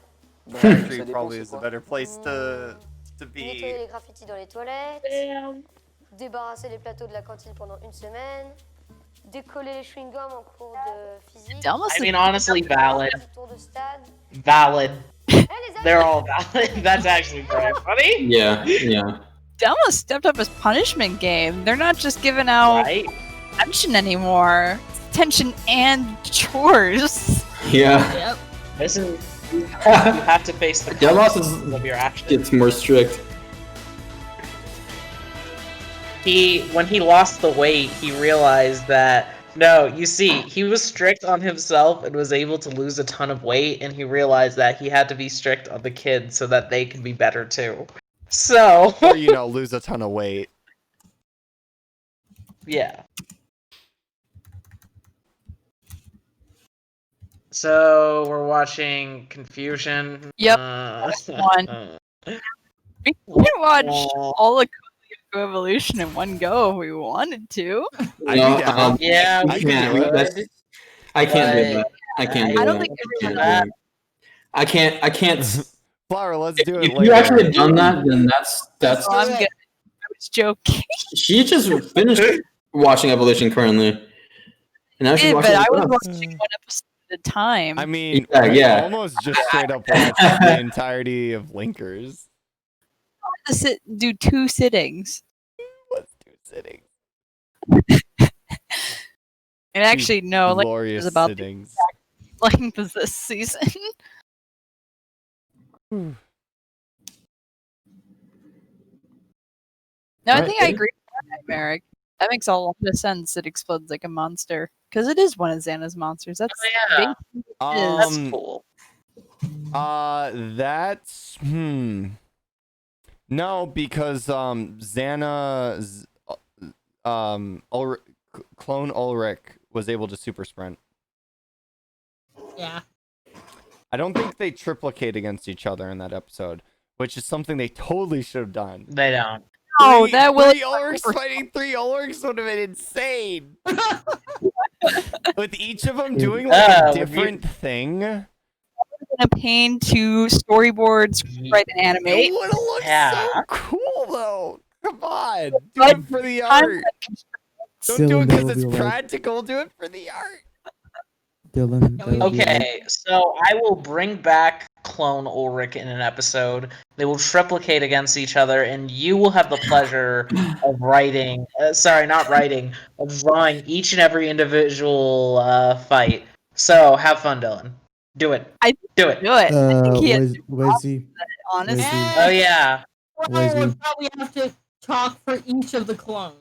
Actually, probably is a better place to Nettoyer be. les graffitis dans les toilettes. Débarrasser les plateaux de la cantine pendant une semaine. Décoller les chewing-gums en cours de physique. I mean, honestly, valid. Tour de stade. Valid. They're all valid. That's actually very funny. Yeah. They almost stepped up his punishment game. They're not just giving out. Right? tension anymore. It's tension and chores. Yeah. Yep. This is you have to face the consequences of your actions. Gets more strict. When he lost the weight, he realized that no, you see, he was strict on himself and was able to lose a ton of weight, and he realized that he had to be strict on the kids so that they could be better too. So, Or, lose a ton of weight. Yeah. So we're watching Confusion. Yep. One. We can watch Oh. all of Lyoko Evolution in one go if we wanted to. Yeah, I can't. I can't do that. I can't do I that. don't think everyone I can't do that. I can't. Flower, let's do it If later. you actually had done that, then that's. I'm good. I was joking. She just finished watching Evolution currently, and now she's Yeah, watching. but I something was else. watching one episode at a time. I mean, Yeah. we almost just straight up watched the entirety of Linkers. To do 2 sittings. Let's do sittings. And actually, no, like Glorious is about sittings. the exact length of this season. No, I Alright, think I yeah. agree with that, Merrick. That makes a lot of sense. It explodes like a monster because it is one of Xana's monsters. That's yeah. basically what it is. That's cool. That's no, because Xana's clone Ulrich was able to super sprint. Yeah. I don't think they triplicate against each other in that episode, which is something they totally should have done. They don't. Oh, that will. 3 Ulrichs fighting 3 Ulrichs would have been insane. With each of them doing like a different thing. A pain to storyboards, write and animate. It would have looked so cool though. Come on, do But it for the art. Don't do it Dylan, that because would it's be like- practical. Do it for the art. Dylan, that would be like- Okay, so I will bring back Clone Ulrich in an episode. They will triplicate against each other, and you will have the pleasure of writing. Of drawing each and every individual fight. So have fun, Dylan. Do it. Do it. Do it. I think he has where's he? honestly. Oh yeah. Where's Or he? we'll probably have to talk for each of the clones.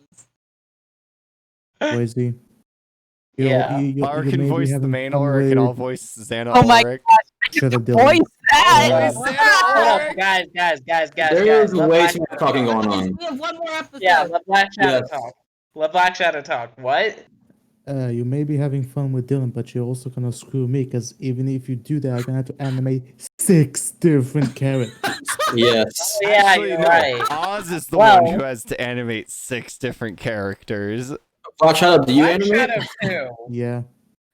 Where's he? Yeah. Flower you can may be voice the having main fun Ulrich, and with- I'll voice Xana Oh my Ulrich. gosh, I Shut get up, to Dylan. voice that. Hold up, guys. There's Let way Black too much Shadow talking talk. going on. We have one more episode. Yeah, let Black Shadow Yes. talk. Let Black Shadow talk. What? You may be having fun with Dylan, but you're also gonna screw me, because even if you do that, I'm gonna have to animate 6 different characters. Yes. Yeah, Actually, you're no. right. Oz is the Well- one who has to animate 6 different characters. Black Shadow, do you Black animate? Shadow too. Yeah.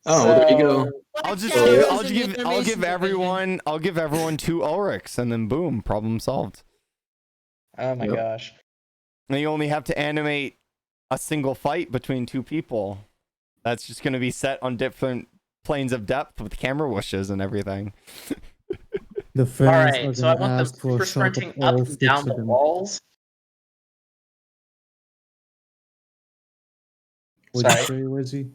Oh, well, there you go. I'll just Shadow give, is I'll in the give, I'll animation give everyone, I'll give everyone 2 Ulrichs, and then boom, problem solved. Oh my Yep. gosh. And you only have to animate a single fight between 2 people. That's just going to be set on different planes of depth with camera whooshes and everything. The fans Alright, are so I gonna want ask them for super a shot of sprinting up all and 6 down of the them. walls. What did you Sorry. say, where's he?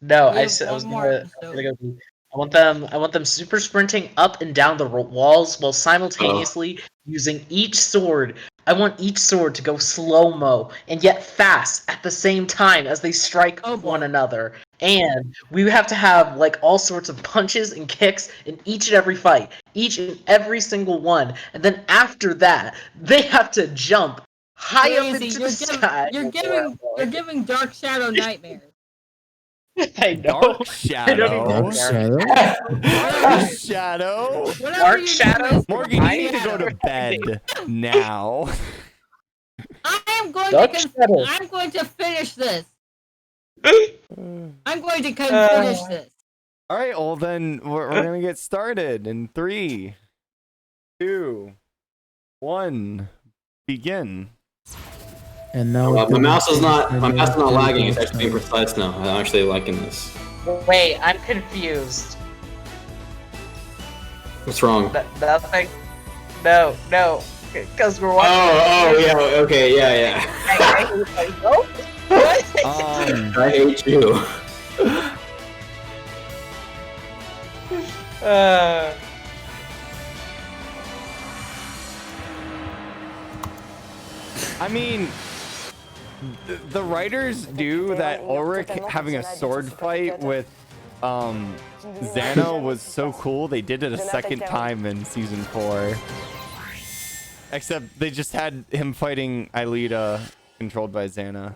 No, We I have said I was one more gonna. episode. I want them super sprinting up and down the walls while simultaneously using each sword. I want each sword to go slow mo and yet fast at the same time as they strike Oh, boy. one another. And we have to have like all sorts of punches and kicks in each and every fight, each and every single one. And then after that, they have to jump high up Crazy. into the sky. You're giving Dark Shadow nightmares. I know. Dark I don't even Shadow. Dark care. Shadow? Dark Shadow. Whatever Dark you do Shadow? is Morgan, Dark you need to go to Shadow. bed now. I am going Dark to. Shadow. I'm going to finish this. I'm going to finish this. All right, well then we're gonna get started in 3, 2, 1, begin. And now My mouse is not lagging. It's Dark actually being Shadow. precise now. I'm actually liking this. Wait, I'm confused. What's wrong? Nothing. No. Because we're watching. Oh, yeah. Okay, yeah. Hey, I hate you. I mean, the writers knew that Ulrich having a sword fight with Xano was so cool. They did it a second time in season 4. Except they just had him fighting Aelita, controlled by Xana.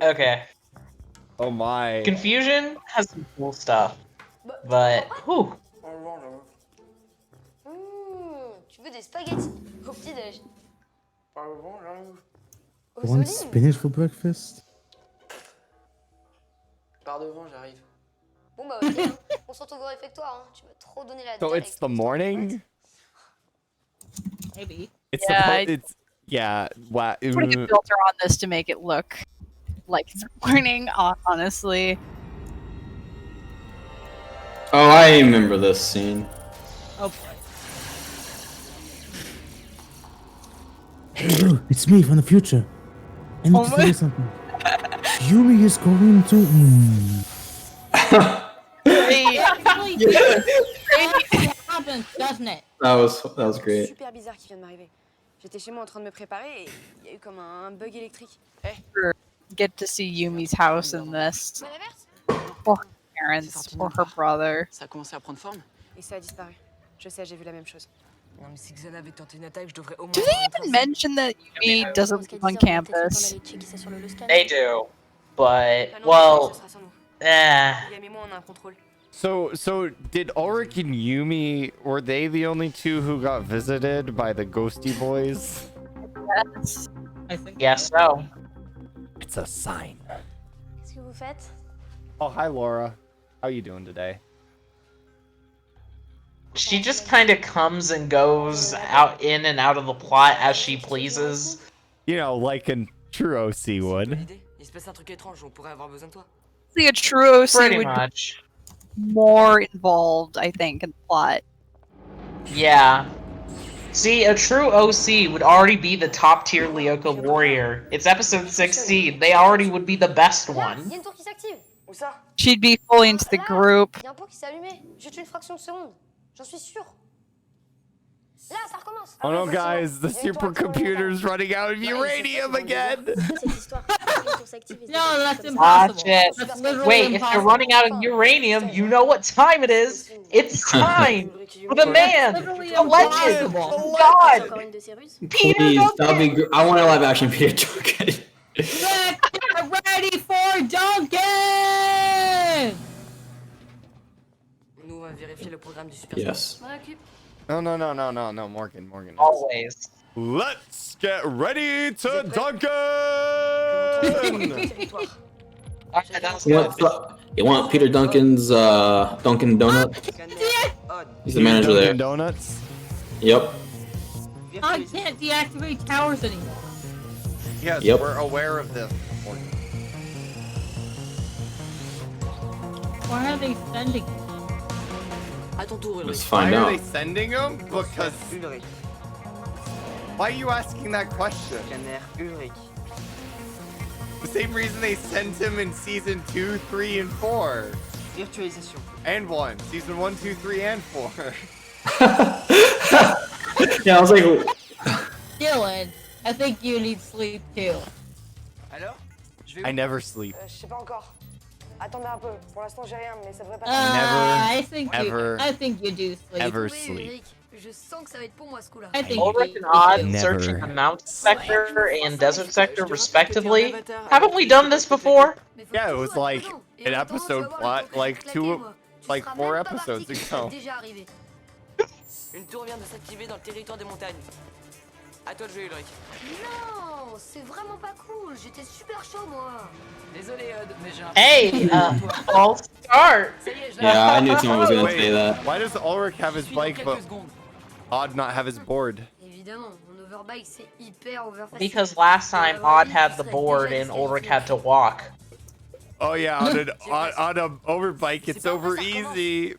Okay. Oh my. Confusion has some cool stuff, but whew. Tu veux des spaghettis au petit-déj? Want spinach for breakfast? Par devant, j'arrive. Bon bah ok, hein. On se retrouve au réfectoire, hein. Tu m'as trop donné la So dalle it's the morning? Maybe. It's Yeah, it's yeah. Wow. Putting a filter on this to make it look like it's morning, honestly. Oh, I remember this scene. Oh. Hey, you, it's me from the future. I need to tell you something. Yumi is going to. Happens, doesn't it? That was great. Super bizarre qui vient de m'arriver. J'étais chez moi en train de me préparer et il y a eu comme un bug électrique. Get to see Yumi's house in this. Or her parents, or her brother. Ça a commencé à prendre forme. Et ça a disparu. Je sais, j'ai vu la même chose. Non, mais si Xana avait tenté une attaque, je devrais au moins. Do they even mention that Yumi doesn't live on campus? They do, but well, So did Ulrich and Yumi, were they the only two who got visited by the ghosty boys? Yes. I think. Yes, so. It's a sign. Qu'est-ce que vous faites? Oh, hi Laura. How you doing today? She just kind of comes and goes out in and out of the plot as she pleases. You know, like a true OC would. Il se passe un truc étrange, on pourrait avoir besoin de toi. See, a true OC Pretty would much. be more involved, I think, in the plot. Yeah. See, a true OC would already be the top tier Lyoko warrior. It's episode 16. They already would be the best Il y one. a une tour qui s'active. Où ça? She'd be fully into the group. Il y a un pot qui s'est allumé. Juste une fraction de seconde. J'en suis sûre. Là, ça recommence. Oh no, guys, the supercomputer's running out of uranium again. No, that's impossible. Watch it. That's literally Wait, if impossible. they're running out of uranium, you know what time it is. It's time for the man, the legend, the god, Peter Please, that'd be Duncan. good. I want a live action Peter Duncan. Let's get ready for Duncan! Nous, on va vérifier le programme du super. Yes. No, Morgan. Always. Let's get ready to Duncan! You want Peter Duncan's Dunkin' Donut? He's the manager there. Dunkin' Donuts? Yep. I can't deactivate towers anymore. Yes, Yep. we're aware of this, Morgan. Why are they sending it? À ton tour, Ulrich. Let's find Why are out. they sending them? Because... Ulrich. Why are you asking that question? Scanner Ulrich. The same reason they sent him in season 2, 3, and 4. Virtualisation. And 1. Season 1, 2, 3, and 4. Yeah, I was like, Dylan, I think you need sleep too. Alors? Je vais I never sleep. Je sais pas encore. Attendez un peu. Pour l'instant, j'ai rien, mais ça devrait pas. I think you do sleep. Ever Oui, sleep. Ulrich, je sens que ça va être pour moi ce coup-là. I think Ulrich you and Odd do. searching Never the mountain sector and desert sector respectively. Haven't we done this before? Mais faut Yeah, it toujours was être like prudent. Et an en attendant, tu episode vas voir plot, le truc like claquer, 2, moi. Tu like seras 4 même pas episodes parti, c'est ago. déjà arrivé. Une tour vient de s'activer dans le territoire des montagnes. À toi de jouer, Ulrich. Non, c'est vraiment pas cool. J'étais super chaud, moi. Désolé, Odd, mais j'ai un. Hey, false start. Ça y est, je yeah, I knew someone was gonna Wait, say that. why does Ulrich have his suis dans bike but quelques secondes. Odd not have his board? Évidemment, mon overbike, c'est hyper overfacile. Because last time Odd had the board and Ulrich had to walk. Oh yeah, on a overbike, it's over easy.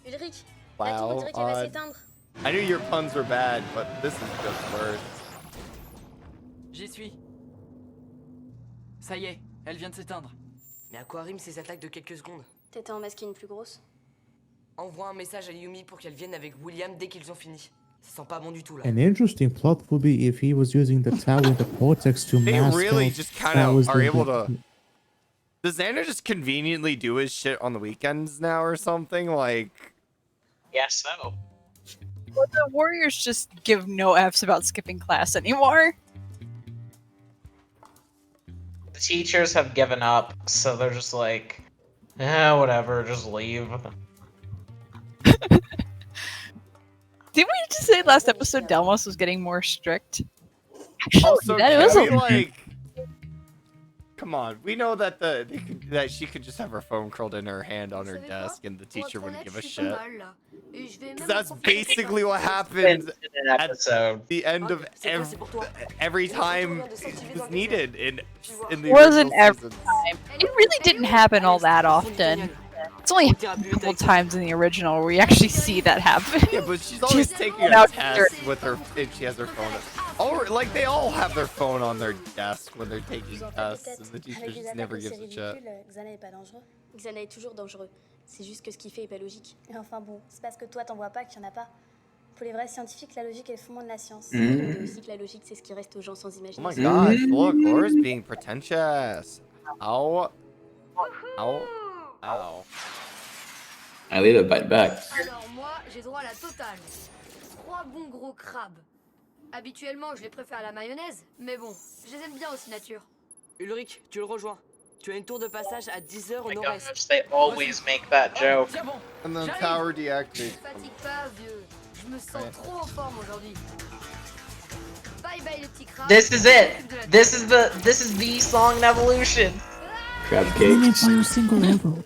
Ulrich, Wow, la tour, on dirait qu'elle va Odd. s'éteindre. I knew your puns were bad, but this is just worse. J'y suis. Ça y est, elle vient de s'éteindre. Mais à quoi riment ces attaques de quelques secondes? T'étais en masqué une plus grosse? Envoie un message à Yumi pour qu'elle vienne avec William dès qu'ils ont fini. Ça sent pas bon du tout là. An interesting plot would be if he was using the tower and the vortex to They mask really out just kind that of was are the- able to. Does Xander just conveniently do his shit on the weekends now or something? Like, Yes, so. Well, the Warriors just give no Fs about skipping class anymore. The teachers have given up, so they're just like, whatever, just leave. Didn't we just say last episode Delmos was getting more strict? Actually, also, that can was we, a like, come on, we know that that she could just have her phone curled in her hand on her desk and the teacher wouldn't give a shit. 'Cause that's basically what happens at the end of every time it's needed in the wasn't original every seasons. time. It really didn't happen all that often. It's only a couple times in the original where we actually see that happen. Yeah, but she's always She's taking a out test with her if she has her phone. Like they all have their phone on their desk when they're taking tests, and the teacher just never gives a shit. Xana est pas dangereux. Xana est toujours dangereux. C'est juste que ce qu'il fait est pas logique. Enfin bon, c'est parce que toi t'en vois pas qu'il y en a pas. Pour les vrais scientifiques, la logique est le fondement de la science. On dit aussi que la logique c'est ce qui reste aux gens sans Oh my imagination. god, look, Laura's being pretentious. Ow. Ow. Ow. I need to bite back. Alors moi, j'ai droit à la totale. 3 bons gros crabes. Habituellement, je les préfère à la mayonnaise, mais bon, je les aime bien aussi nature. Ulrich, tu le rejoins. Tu as une tour de passage à 10 heures au My nord-est. gosh, they always make that joke. Tiens bon. And then J'arrive. tower Ne deactivated. fatigue pas, vieux. Je me sens trop en forme aujourd'hui. Bye bye les petits crabes. This is it. This is the song in Evolution. Crab He didn't cakes. fire a single arrow.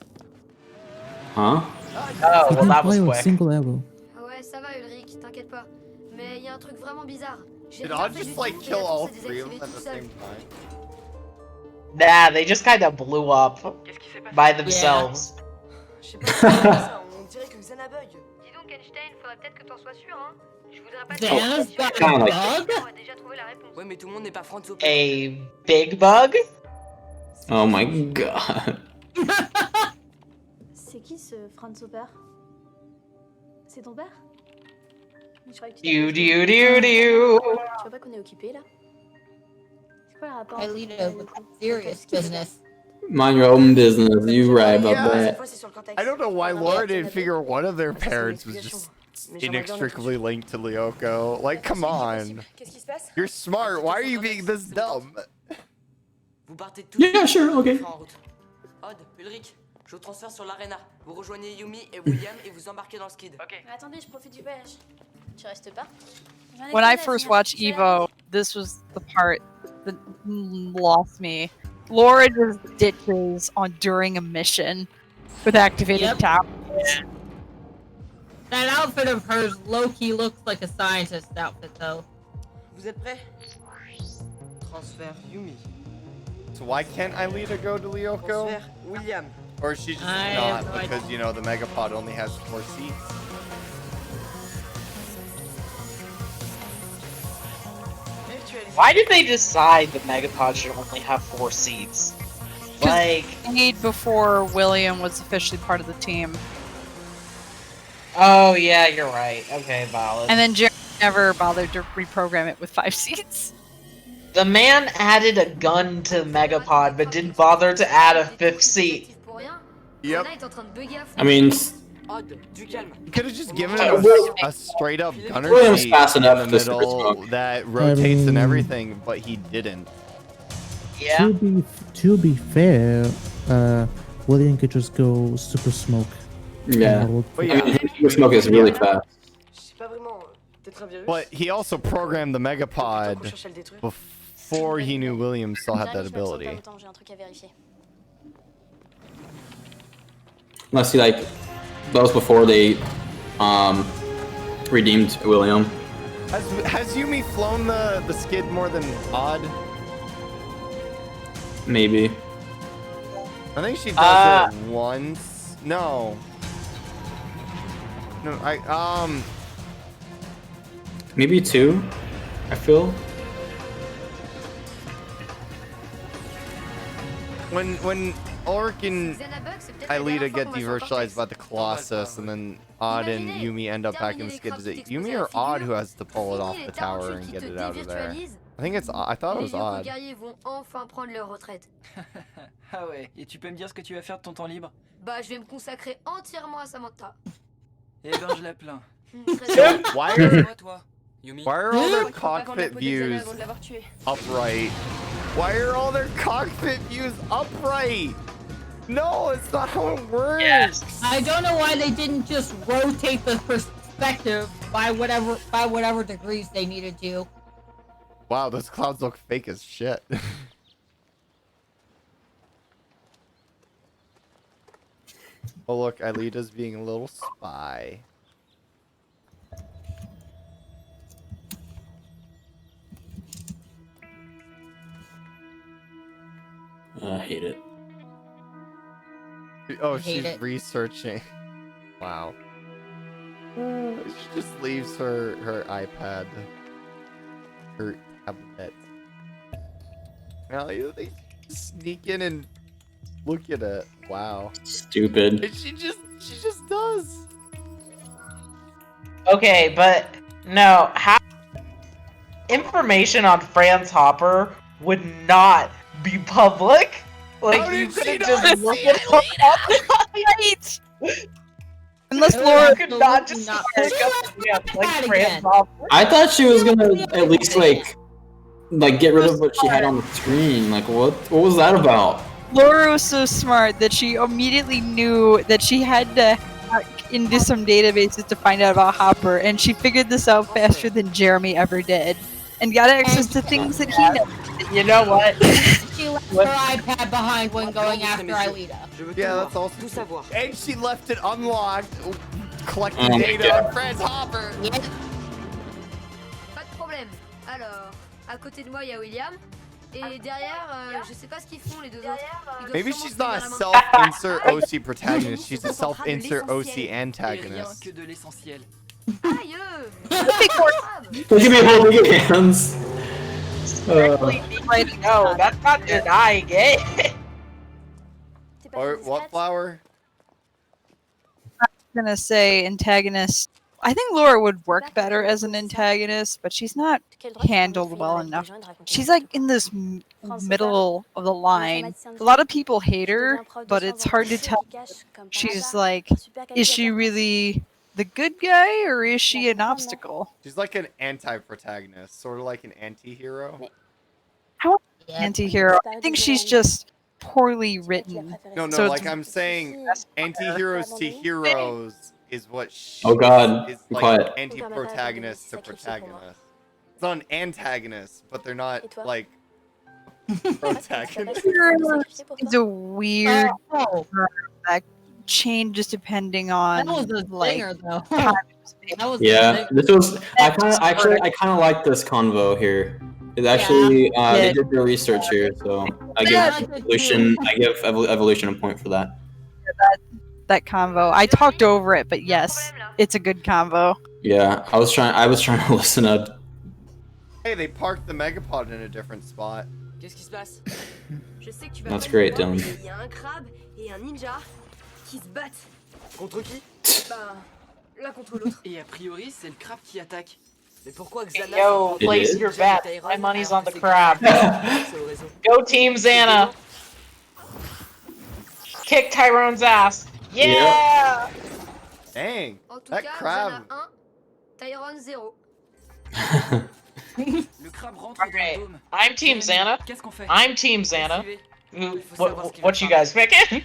Huh? Oh, He well, didn't that was fire a quick. single arrow. Ouais, ça va Ulrich, t'inquiète pas. Mais il y a un truc vraiment bizarre. J'ai Did rien Odd fait just du like tout, et kill la tour all s'est 3 of them désactivée at the toute seule. same time? Nah, they just kind of blew up by themselves. Je sais pas si c'est ça, on dirait que Xana bug. Dis donc Einstein, faudrait peut-être que t'en sois sûr, hein. Je voudrais pas Xana's got Kinda a like- bug? On a déjà trouvé la réponse. Ouais, mais tout le monde n'est pas Franz au A big bug? Oh my god. C'est qui ce Franz au père? C'est ton père? Je croyais que tu Do t'appelais- do do do. Tu vois pas qu'on est occupé là? C'est quoi le rapport? I lead a serious business. Mind your own business. You right about Yeah. Cette that. fois, c'est sur le cortex. I don't know why Ouais, Laura Xana didn't figure one of their parents was explication. just Mais j'aimerais bien inextricably linked to Lyoko. Like, come on. Qu'est-ce qui se passe? You're smart. Why are you being this dumb? Vous partez tout de Yeah, suite. sure, okay. En route. Odd, Ulrich, je vous transfère sur l'arena. Vous rejoignez Yumi et William et vous embarquez dans le skid. Ok. Mais attendez, je profite du voyage. Tu restes pas? J'en ai When plus I de first la watched semaine. Evo, this was the part that lost me. Laura just ditches on during a mission with activated Yep. tower. That outfit of hers low-key looks like a scientist outfit, though. Vous êtes prêts? Transfert Yumi. So why can't Aelita go to Lyoko? Transfert William. Or is she just I have not no because, you know, the Megapod only has 4 seats? Why did they decide the Megapod should only have 4 seats? Like, Made before William was officially part of the team. oh yeah, you're right. Okay, valid. And then Jerry never bothered to reprogram it with 5 seats. The man added a gun to Megapod, but didn't bother to add a 5th seat. Pour rien. Yep. Xana est en train de bugger à fond. I mean, Odd, du calme. You could have just given Uh, it a straight up gunner William's seat fast in enough the to super middle smoke. that rotates and mean- everything, but he didn't. Yeah. To be fair, William could just go super smoke. yeah. But I yeah, mean, super smoke is really fast. Je sais pas vraiment. Peut-être un virus? but he also programmed the Plutôt qu'on Megapod cherche à le détruire. before he knew William still had that J'arrive, je m'absente pas ability. longtemps, j'ai un truc à vérifier. Unless he like, that was before they, redeemed William. Has Yumi flown the skid more than Odd? Maybe. I think she does it once. No. No, Maybe 2, I feel. When Ulrich and Xanabug, c'est peut-être la Aelita dernière fois get qu'on va sur le devirtualized by the Colossus, and then Odd and Yumi end up back in the skid. Is it Yumi or Odd who has to pull it off the tower and get it out of there? I think it's. I thought it was Les Lyoko Odd. guerriers vont enfin prendre leur retraite. Ah ouais, et tu peux me dire ce que tu vas faire de ton temps libre? Bah, je vais me consacrer entièrement à Samantha. Eh ben, je la plains. Très Why C'est are moi, toi, Yumi. why are all their cockpit views upright? Why are all their cockpit views upright? No, it's not how it works. Yes. I don't know why they didn't just rotate the perspective by whatever degrees they needed to. Wow, those clouds look fake as shit. Oh look, Aelita's being a little spy. I hate it. Oh, I hate she's it. researching. Wow. She just leaves her iPad, her tablet. Now they sneak in and look at it. Wow. Stupid. And she just does. Okay, but no, how information on Franz Hopper would not be public. Like How you did she couldn't not just look see it Right. Unless It was Laura You could not just Not- look up yeah, like That Franz again. Hopper. I thought she was gonna at least like get rid of what she had on the screen. Like what was that about? Laura was so smart that she immediately knew that she had to hack into some databases to find out about Hopper, and she figured this out faster than Jeremy ever did, and got access to things that he never did. You know what? She left her iPad behind when going after Aelita. Yeah, that's also. And she left it unlocked, collecting Oh my data God. on Franz Hopper. Pas de problème. Alors, à côté de moi, il y a William. Et derrière, je sais pas ce qu'ils font les deux autres. Ils doivent Maybe sûrement she's se not a tenir la main. self-insert OC protagonist. She's a self-insert OC Et rien antagonist. que de l'essentiel. Aïe! Look at me holding hands. No, that's not denying it. Or what flower? I'm gonna say antagonist. I think Laura would work better as an antagonist, but she's not handled well enough. She's like in this middle of the line. A lot of people hate her, but it's hard to tell. She's like, is she really the good guy or is she an obstacle? She's like an anti-protagonist, sort of like an anti-hero. How anti-hero? I think she's just poorly written. No, So like it's- I'm saying, anti-heroes to heroes is what she Oh God, is be like quiet. anti-protagonist to protagonist. It's not an antagonist, but they're not like protagonists. It's a weird Oh, that changes depending that on was a like zinger though. time. That was Yeah, a this was. I kind of like this convo here. It's actually they did their research here, so I give evolution a point for that. That convo. I talked over it, but yes, it's a good convo. Yeah, I was trying to listen up. Hey, they parked the Megapod in a different spot. Qu'est-ce qui se passe? Je sais que tu vas That's pas great, le voir, Dylan. mais il y a un crabe et un ninja qui se battent. Contre qui? Bah, l'un contre l'autre. Et a priori, c'est le crabe qui attaque. Mais pourquoi Xana Yo, It place is. your bet. My money's on the crab. Go Team Xana. Kick Tyrone's ass. Yeah! Dang, En tout that cas, crab. Xana 1, Tyrone 0. Le crabe rentre dans Okay, le dôme. I'm Team Xana. Qu'est-ce qu'on fait? I'm Team Xana. Suivez. What you guys picking?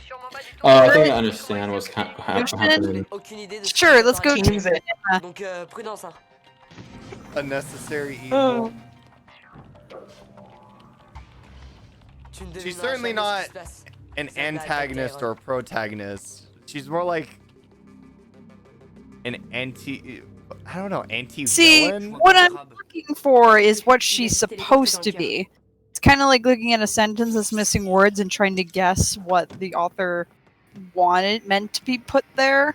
I think I understand what's happening. Aucune idée de Sure, let's go Team Team Xana. Xana. Donc prudence hein. Unnecessary evil. Oh. Tu ne She's devineras certainly jamais ce not qui se passe. an Xana antagonist Tyrone. or a protagonist. She's more like an anti. I don't know, See, anti-villain. what I'm looking for is what she's supposed to be. It's kind of like looking at a sentence that's missing words and trying to guess what the author meant to be put there.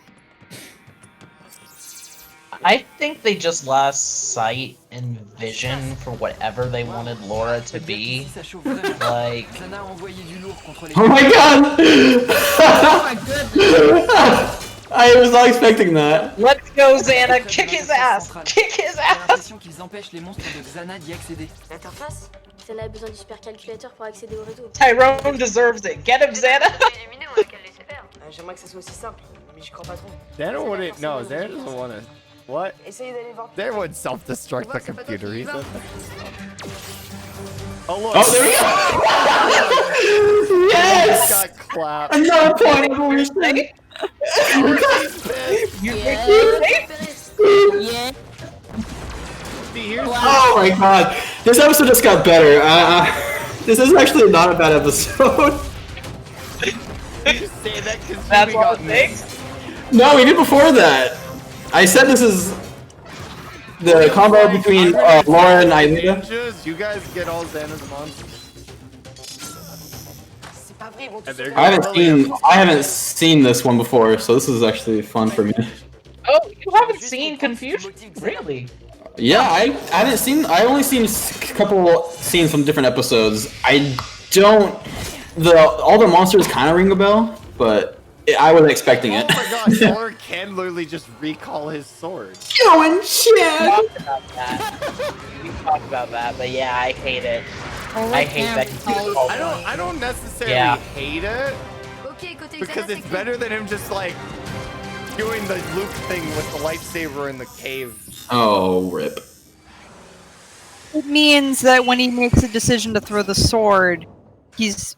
I think they just lost sight and vision for whatever they wanted Laura to be. Like, Oh my god! Oh my goodness. I was not expecting that. let's go, Xana! Kick his ass! Kick his ass! l'impression qu'ils empêchent les monstres de Xana d'y accéder. L'interface Xana a besoin du supercalculateur pour accéder au réseau. Tyrone deserves it. Get him, Xana! J'aimerais que ça soit aussi simple, mais j'y crois pas trop. Xana wouldn't. No, Xana doesn't want to. What? Essayez d'aller voir. Xana would self-destruct the computer. He said. Oh look! Oh, there we go! Yes! Got clapped. Another point of evolution! Yeah. Oh my god, this episode just got better. This is actually not a bad episode. Say that 'cause That's we all got it takes? No, we did before that. I said this is the combo between Laura and Aida. Ninjas, you guys get all Xana's monsters. I haven't seen this one before, so this is actually fun for me. Oh, you haven't seen Confusion? Really? Yeah, I haven't seen. I only seen a couple scenes from different episodes. I don't. All the monsters kind of ring a bell, but I wasn't expecting it. Oh my god, Thor can literally just recall his sword. Going shit. We talked about that, but yeah, I hate it. I hate that. I don't necessarily hate it because it's better than him just like doing the loop thing with the lightsaber in the cave. Oh, rip. It means that when he makes a decision to throw the sword, it's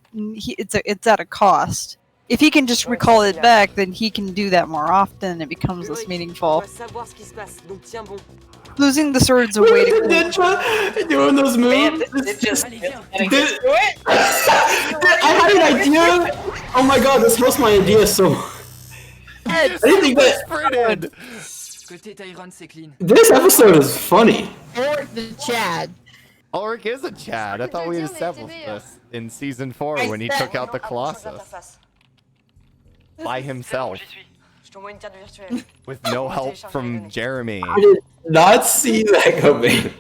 at a cost. If he can just recall it back, then he can do that more often, and it becomes less meaningful. Losing the sword's a way to go. Ninja doing those moves. I had an idea. Oh my god, this helps my idea so. I didn't think that. Côté Tyrone, c'est clean. This episode is funny. Or the Chad. Ulrich is a Chad. I thought we had established this in season 4 when he took out the Colossus by himself with no help from Jeremy. I did not see that coming.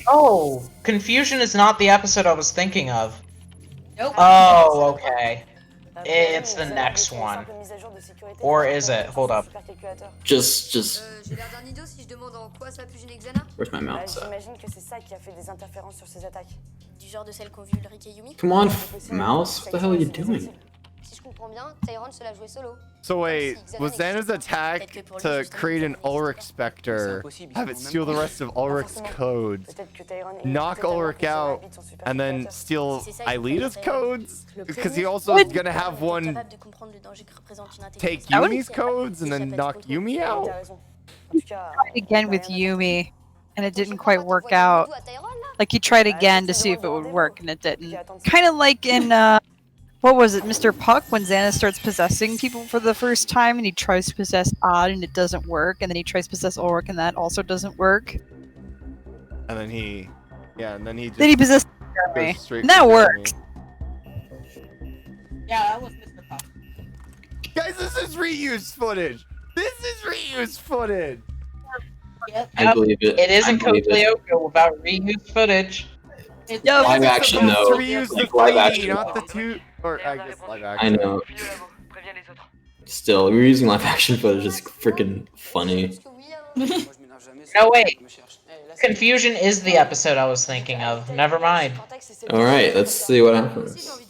Oh, Confusion is not the episode I was thinking of. Nope. Oh, okay. It's the next one. Or is it? Hold up. Just. J'ai l'air d'un idiot si je demande en quoi ça a pu gêner Xana. Where's my mouse at? J'imagine que c'est ça qui a fait des interférences sur ses attaques. Du genre de celle qu'ont vu Ulrich et Yumi. Come on, mouse. What the hell are you doing? Si je comprends bien, Tyrone se l'a joué solo. So wait, was Xana's attack to create an Ulrich Spectre, have it steal the rest of Ulrich's codes, knock Ulrich out, and then steal Aileda's codes? Because he also is gonna have one take Yumi's codes and then knock Yumi out? Tried again with Yumi, and it didn't quite work out. Like he tried again to see if it would work, and it didn't. Kind of like in what was it, Mr. Puck, when Xana starts possessing people for the first time, and he tries to possess Odd, and it doesn't work, and then he tries to possess Ulrich, and that also doesn't work. And then he just Then he possessed Jeremy, and that works. Yeah, that was Mr. Puff. Guys, this is reused footage. This is reused footage. Yep. I believe it. It isn't I Code believe it. Lyoko without reused footage. It's Live action, Supposed though. to reuse the Like live 3D, action. not the 2, or I guess live I action. know. Still, we're using live action footage. It's freaking funny. No, wait. Confusion is the episode I was thinking of. Never mind. All right, let's see what happens.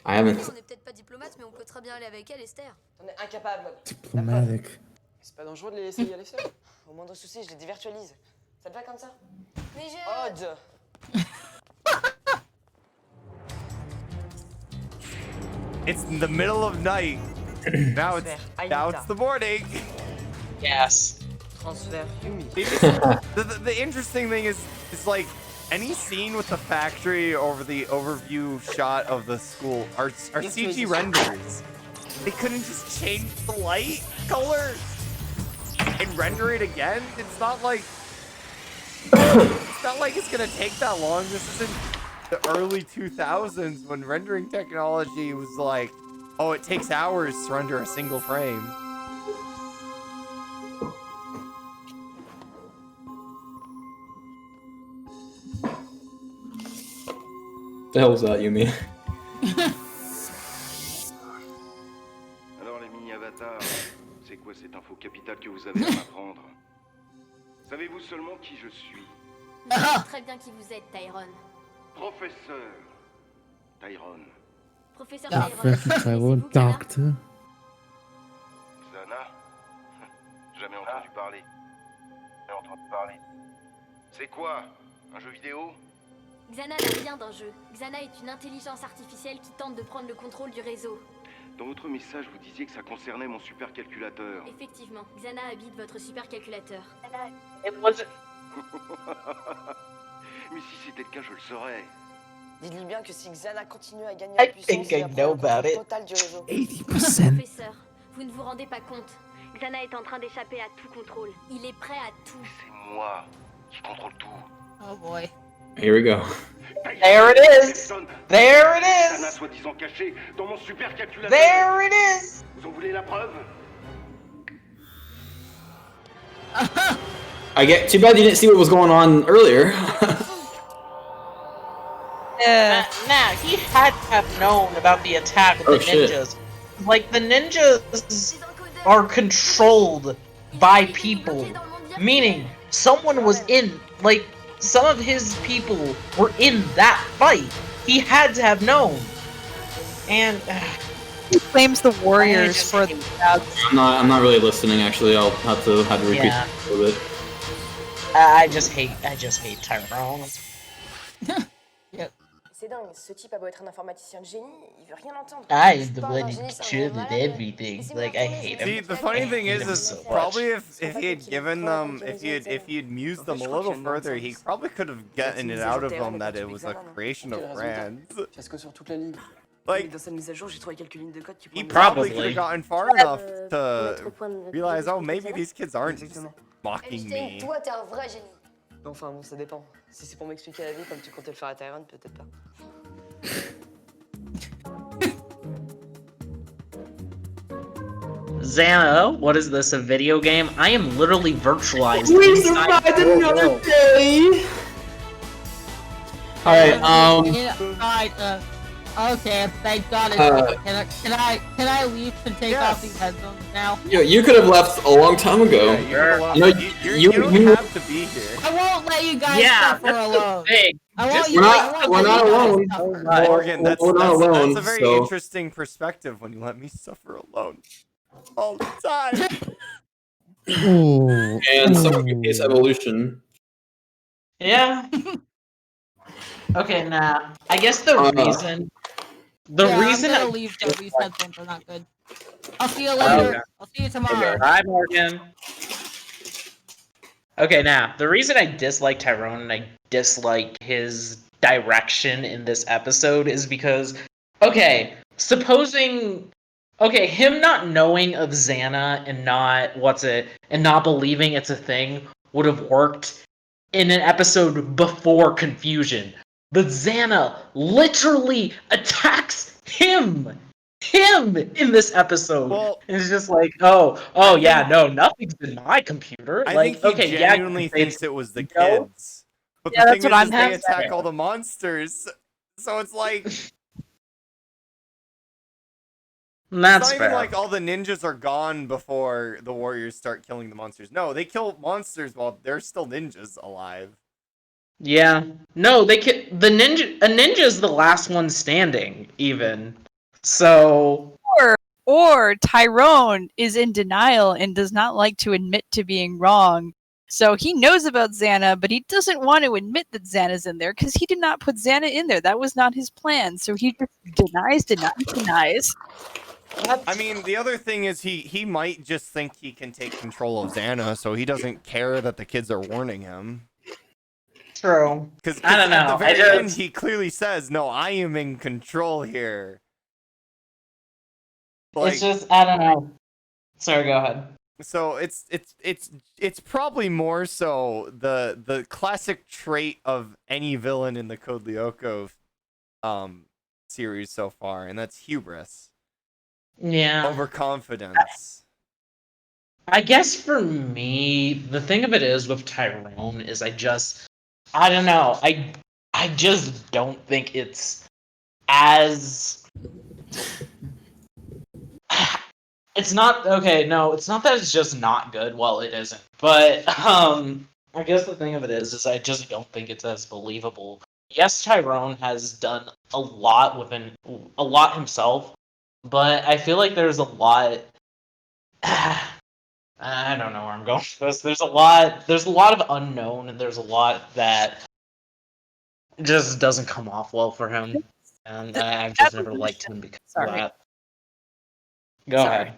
I haven't. On n'est peut-être pas diplomate, mais on peut très bien aller avec elle, Esther. On est incapable. Diplomatic. C'est pas dangereux de les laisser y aller seuls. Au moindre souci, je les dévirtualise. Ça te va comme ça? Mais j'ai... Odd! It's in the middle of night. Now it's the morning. Yes. Transfert Yumi. The interesting thing is like any scene with the factory over the overview shot of the school are CG renders. They couldn't just change the light color and render it again. It's not like it's gonna take that long. This isn't the early 2000s when rendering technology was like, oh, it takes hours to render a single frame. The hell was that, Yumi? Alors les mini-avatars, c'est quoi cette info capitale que vous avez à m'apprendre? Savez-vous seulement qui je suis? Vous savez très bien qui vous êtes, Tyrone. Professeur Tyrone. Professeur Professor Tyrone. Tyrone, doctor. Xana? Jamais entendu parler. Jamais entendu parler. C'est quoi? Un jeu vidéo? Xana n'a rien d'un jeu. Xana est une intelligence artificielle qui tente de prendre le contrôle du réseau. Dans votre message, vous disiez que ça concernait mon supercalculateur. Effectivement, Xana habite votre supercalculateur. Mais si c'était le cas, je le saurais. Dites-lui bien que si Xana continue à gagner I en puissance, think I il va know prendre about le it. contrôle total du réseau. 80%. Professeur, vous ne vous rendez pas compte. Xana est en train d'échapper à tout contrôle. Il est prêt à tout. C'est moi qui contrôle tout. Oh boy. Here we go. There it is! There it Xana is! soi-disant caché dans mon supercalculateur. There it is! Vous en voulez la preuve? I get too bad you didn't see what was going on earlier. Yeah. Nah, he had to have known about the attack of the shit. ninjas. Like, the ninjas are controlled by people. Meaning, someone was in, like, some of his people were in that fight. He had to have known. And He blames the warriors just for hate the I'm not really listening. Actually, I'll have to repeat Yeah. a little bit. I just hate Tyrone. C'est dingue, ce type a beau être un informaticien de génie, il veut rien entendre. I Je am suis the pas un one génie, who c'est un controlled malade. everything. Laissez-moi Like, I retourner, hate je vais See, him. the faire funny quelque thing chose is de is nécessaire. probably if Ils sont pas he had faits given qu'ils them, vont if he had used En fait, them je a crois little qu'il y a une bonne further, he service. probably could have gotten it out of them that it was a creation of brands. Fiasco sur toute la ligue. Like, Dans cette mise à jour, j'ai trouvé quelques lignes de code qui he pourraient probably could have gotten far enough to realize, oh, maybe these kids aren't mocking me. Toi, t'es un vrai génie. Enfin bon, ça dépend. Si c'est pour m'expliquer la vie comme tu comptais le faire à Tyrone, peut-être pas. Xana, what is this, a video game? I am literally virtualized We inside survived your another world. day. All right. Okay, thank God. Can I leave and take off these headphones now? You could have left a long time ago. Yeah, You don't have to be here. I won't let you guys suffer alone. Thing. I won't. We're not alone. Morgan, that's We're not alone, a very so- interesting perspective when you let me suffer alone all the time. Ooh. And someone can case evolution. Yeah. Okay, nah. I guess the reason. The Yeah, reason I'm I gonna leave though. These headphones are not good. I'll see you Oh, later. yeah. I'll see you tomorrow. Bye, Morgan. Okay, now the reason I dislike Tyrone and I dislike his direction in this episode is because, okay, supposing, okay, him not knowing of Xana and not believing it's a thing would have worked in an episode before Confusion. But Xana literally attacks him in this episode. Well, it's just like, oh yeah, no, nothing's in my computer. I Like, think he okay, genuinely yeah, thinks it was the No. kids. But Yeah, the that's thing what is, I'm they having. attack all the monsters. So it's like, it's that's not even fair. like all the ninjas are gone before the warriors start killing the monsters. No, they kill monsters while they're still ninjas alive. Yeah, no, they can. A ninja is the last one standing, even. So or Tyrone is in denial and does not like to admit to being wrong. So he knows about Xana, but he doesn't want to admit that Xana's in there because he did not put Xana in there. That was not his plan. So he just denies. I mean, the other thing is he might just think he can take control of Xana, so he doesn't care that the kids are warning him. true. Because I don't at the know. very I end, just- he clearly says, "No, I am in control here." It's just, I don't know. Sorry, go ahead. So it's probably more so the classic trait of any villain in the Code Lyoko series so far, and that's hubris, Yeah. overconfidence. I guess for me, the thing of it is with Tyrone is I don't know. I just don't think it's as. It's not okay. No, it's not that it's just not good. Well, it isn't. But I guess the thing of it is I just don't think it's as believable. Yes, Tyrone has done a lot himself, but I feel like there's a lot. I don't know where I'm going with this. There's a lot of unknown, and there's a lot that just doesn't come off well for him, and I've just never liked him because of that. Go ahead.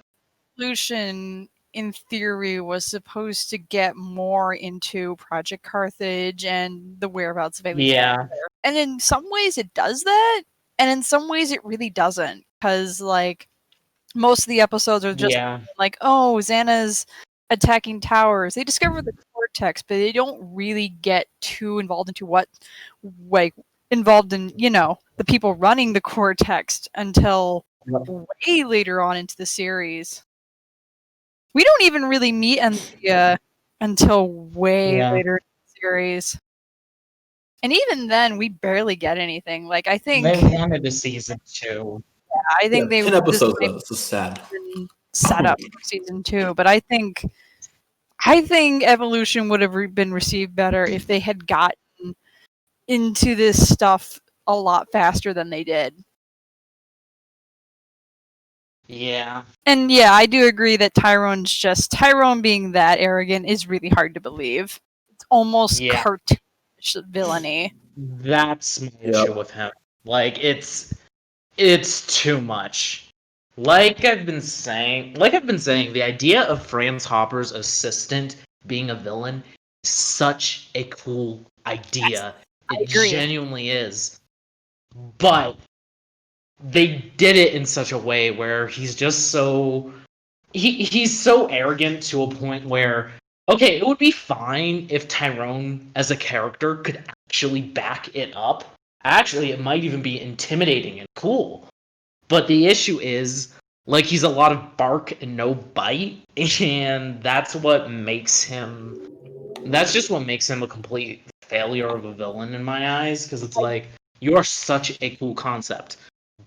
Evolution, in theory, was supposed to get more into Project Carthage and the whereabouts of aliens. Yeah. And in some ways it does that, and in some ways it really doesn't. Because, like, most of the episodes are just like, oh, Xana's attacking towers. They discover the cortex, but they don't really get too involved into involved in, the people running the cortex until way later on into the series. We don't even really meet until way later in the series. And even then, we barely get anything. Like, I think they wanted a season 2. Yeah, I think 10 episodes though. This is sad. Set up for season 2, but I think Evolution would have been received better if they had gotten into this stuff a lot faster than they did. Yeah. And yeah, I do agree that Tyrone being that arrogant is really hard to believe. It's almost cartoonish villainy. That's my issue with him. Like, it's too much. Like I've been saying, the idea of Franz Hopper's assistant being a villain is such a cool idea. It genuinely is. But they did it in such a way where he's just so he's so arrogant to a point where, okay, it would be fine if Tyrone as a character could actually back it up. Actually, it might even be intimidating and cool. But the issue is, like, he's a lot of bark and no bite, and that's just what makes him a complete failure of a villain in my eyes, because it's like, you are such a cool concept,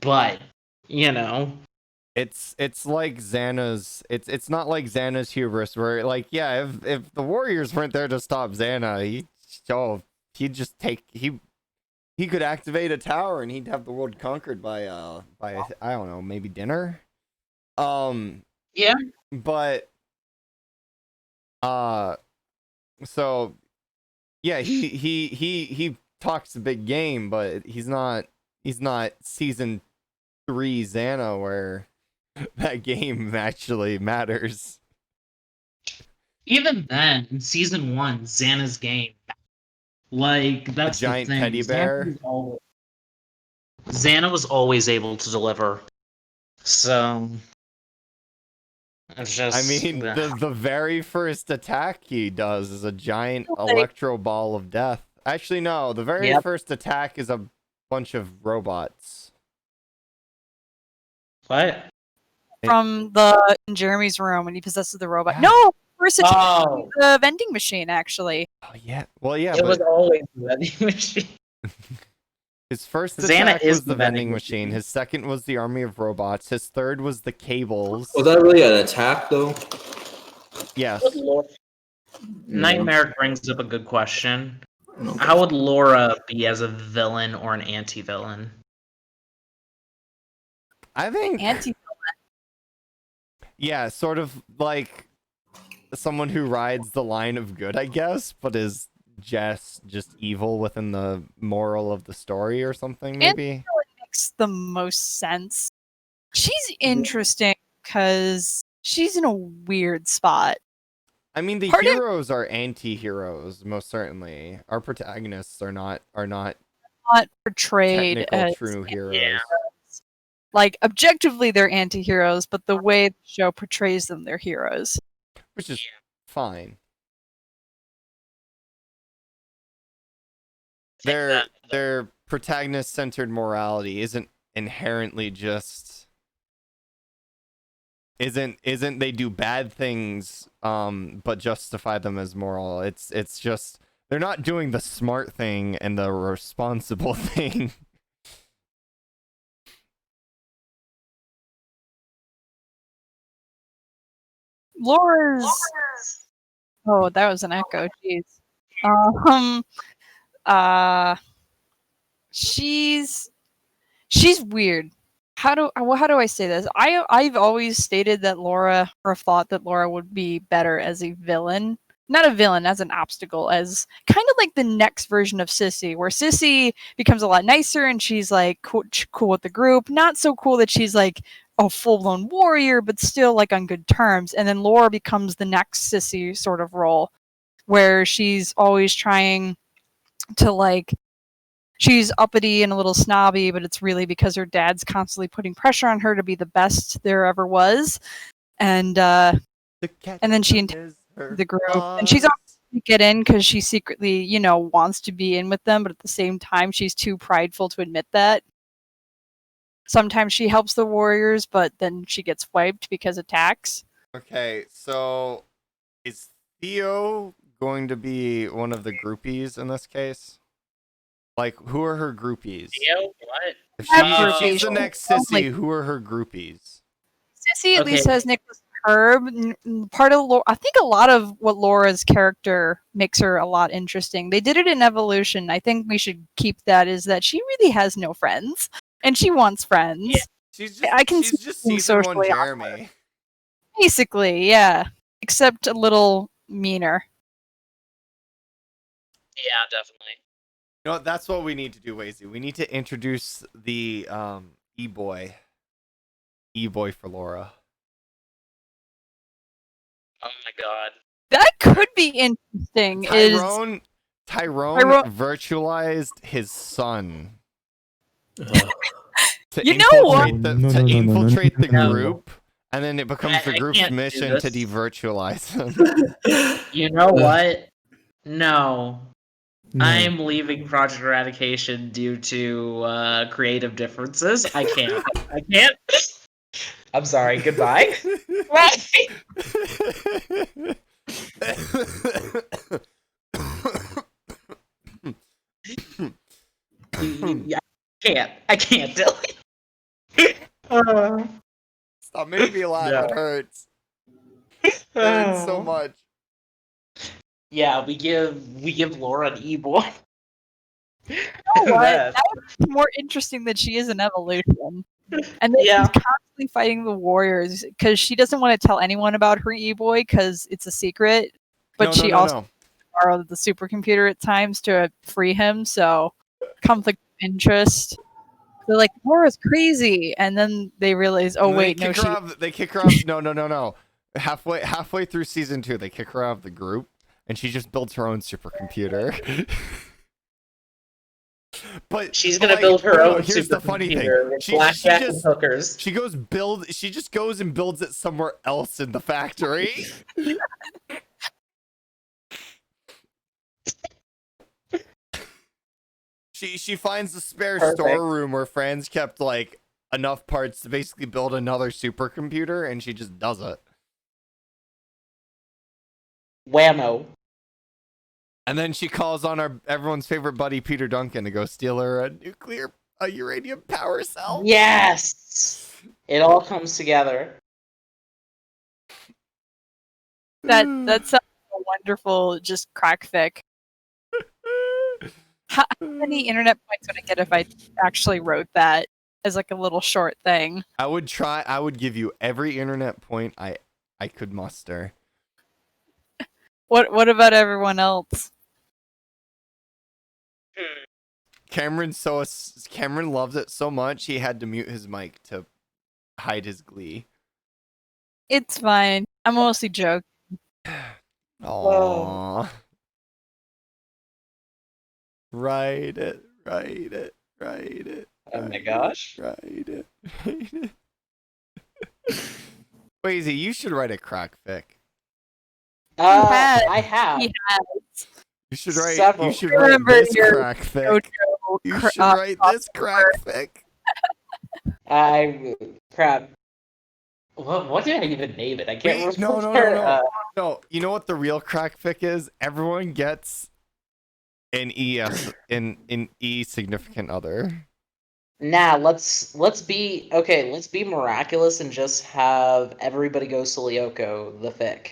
but, It's like Xana's. It's not like Xana's hubris, where, like, yeah, if the Warriors weren't there to stop Xana, he could activate a tower and he'd have the world conquered by I don't know, maybe dinner. Yeah. But so yeah, he talks a big game, but he's not season 3 Xana where that game actually matters. Even then, in season 1, Xana's game, like, that's a giant the thing. teddy bear. Xana was always able to deliver. So it's just, I mean, the very first attack he does is a giant electro ball of death. Actually, no, the very first attack is a bunch of robots. What? From in Jeremy's room when he possesses the robot. Yeah. No, first attack the vending machine, actually. Oh yeah, well yeah, it was always the vending machine. His first attack was the vending machine. His second was the army of robots. His third was the cables. Was that really an attack, though? Yes. Nightmare brings up a good question. How would Laura be as a villain or an anti-villain? I think anti-villain. Yeah, sort of like someone who rides the line of good, I guess, but is just evil within the moral of the story or something, maybe. It makes the most sense. She's interesting because she's in a weird spot. I mean, the heroes are anti-heroes, most certainly. Our protagonists are not portrayed as true heroes. Yeah. Like, objectively, they're anti-heroes, but the way the show portrays them, they're heroes. Which is fine. Their protagonist-centered morality isn't inherently just... Isn't they do bad things, but justify them as moral. It's just They're not doing the smart thing and the responsible thing. Laura's. Oh, that was an echo. Jeez. Um. She's weird. How do I say this? I've always stated that Laura, or thought that Laura would be better as a villain. Not a villain, as an obstacle, as kind of like the next version of Sissy, where Sissy becomes a lot nicer and she's like cool with the group. Not so cool that she's like a full-blown warrior, but still like on good terms. And then Laura becomes the next Sissy sort of role, where she's always trying to like, she's uppity and a little snobby, but it's really because her dad's constantly putting pressure on her to be the best there ever was. And then she enters the group, and she's always to get in because she secretly, wants to be in with them, but at the same time, she's too prideful to admit that. Sometimes she helps the warriors, but then she gets wiped because attacks. Okay, so is Theo going to be one of the groupies in this case? Like, who are her groupies? Theo, what? If she's the next Sissy, who are her groupies? Sissy at least has Nicholas Herb. Part of I think a lot of what Laura's character makes her a lot interesting. They did it in Evolution. I think we should keep that. Is that she really has no friends, and she wants friends. Yeah. She's just season one Jeremy. Awkward. Basically, yeah. Except a little meaner. Yeah, definitely. You know what? That's what we need to do, Wazy. We need to introduce the E-boy for Laura. Oh my god. That could be interesting. Tyrone virtualized his son. To infiltrate the group, and then it becomes the group's mission to devirtualize him. You know what? No. I'm leaving Project Eradication due to creative differences. I can't. I'm sorry. Goodbye. I can't do it. Stop making me laugh. No. It hurts. It hurts so much. Yeah, we give Laura an E-boy. You know what? That was more interesting that she is an Evolution. And then she's constantly fighting the warriors because she doesn't want to tell anyone about her E-boy because it's a secret. But she also borrowed the supercomputer at times to free him, so conflict of interest. They're like, Laura's crazy, and then they realize, oh wait, no, they kick her off. No. Halfway through season 2, they kick her out of the group, and she just builds her own supercomputer. But she's gonna build her own. Here's the funny thing: she just goes and builds it somewhere else in the factory. She finds the spare storeroom where Franz kept like enough parts to basically build another supercomputer, and she just does it. Whammo. And then she calls on everyone's favorite buddy Peter Duncan to go steal her a uranium power cell. Yes, it all comes together. That's a wonderful just crack fic. How many internet points would I get if I actually wrote that as like a little short thing? I would give you every internet point I could muster. What about everyone else? Cameron loves it so much he had to mute his mic to hide his glee. It's fine. I'm mostly joking. Aww. Write it. Oh my gosh. Write it. Wazy, you should write a crack fic. I have. He has. You should write this crack fic. You should write this crack fic. Crap. What did I even name it? I can't remember. No. No, you know what the real crack fic is? Everyone gets In E significant other. Nah, let's be okay. Let's be miraculous and just have everybody go to Lyoko the fic,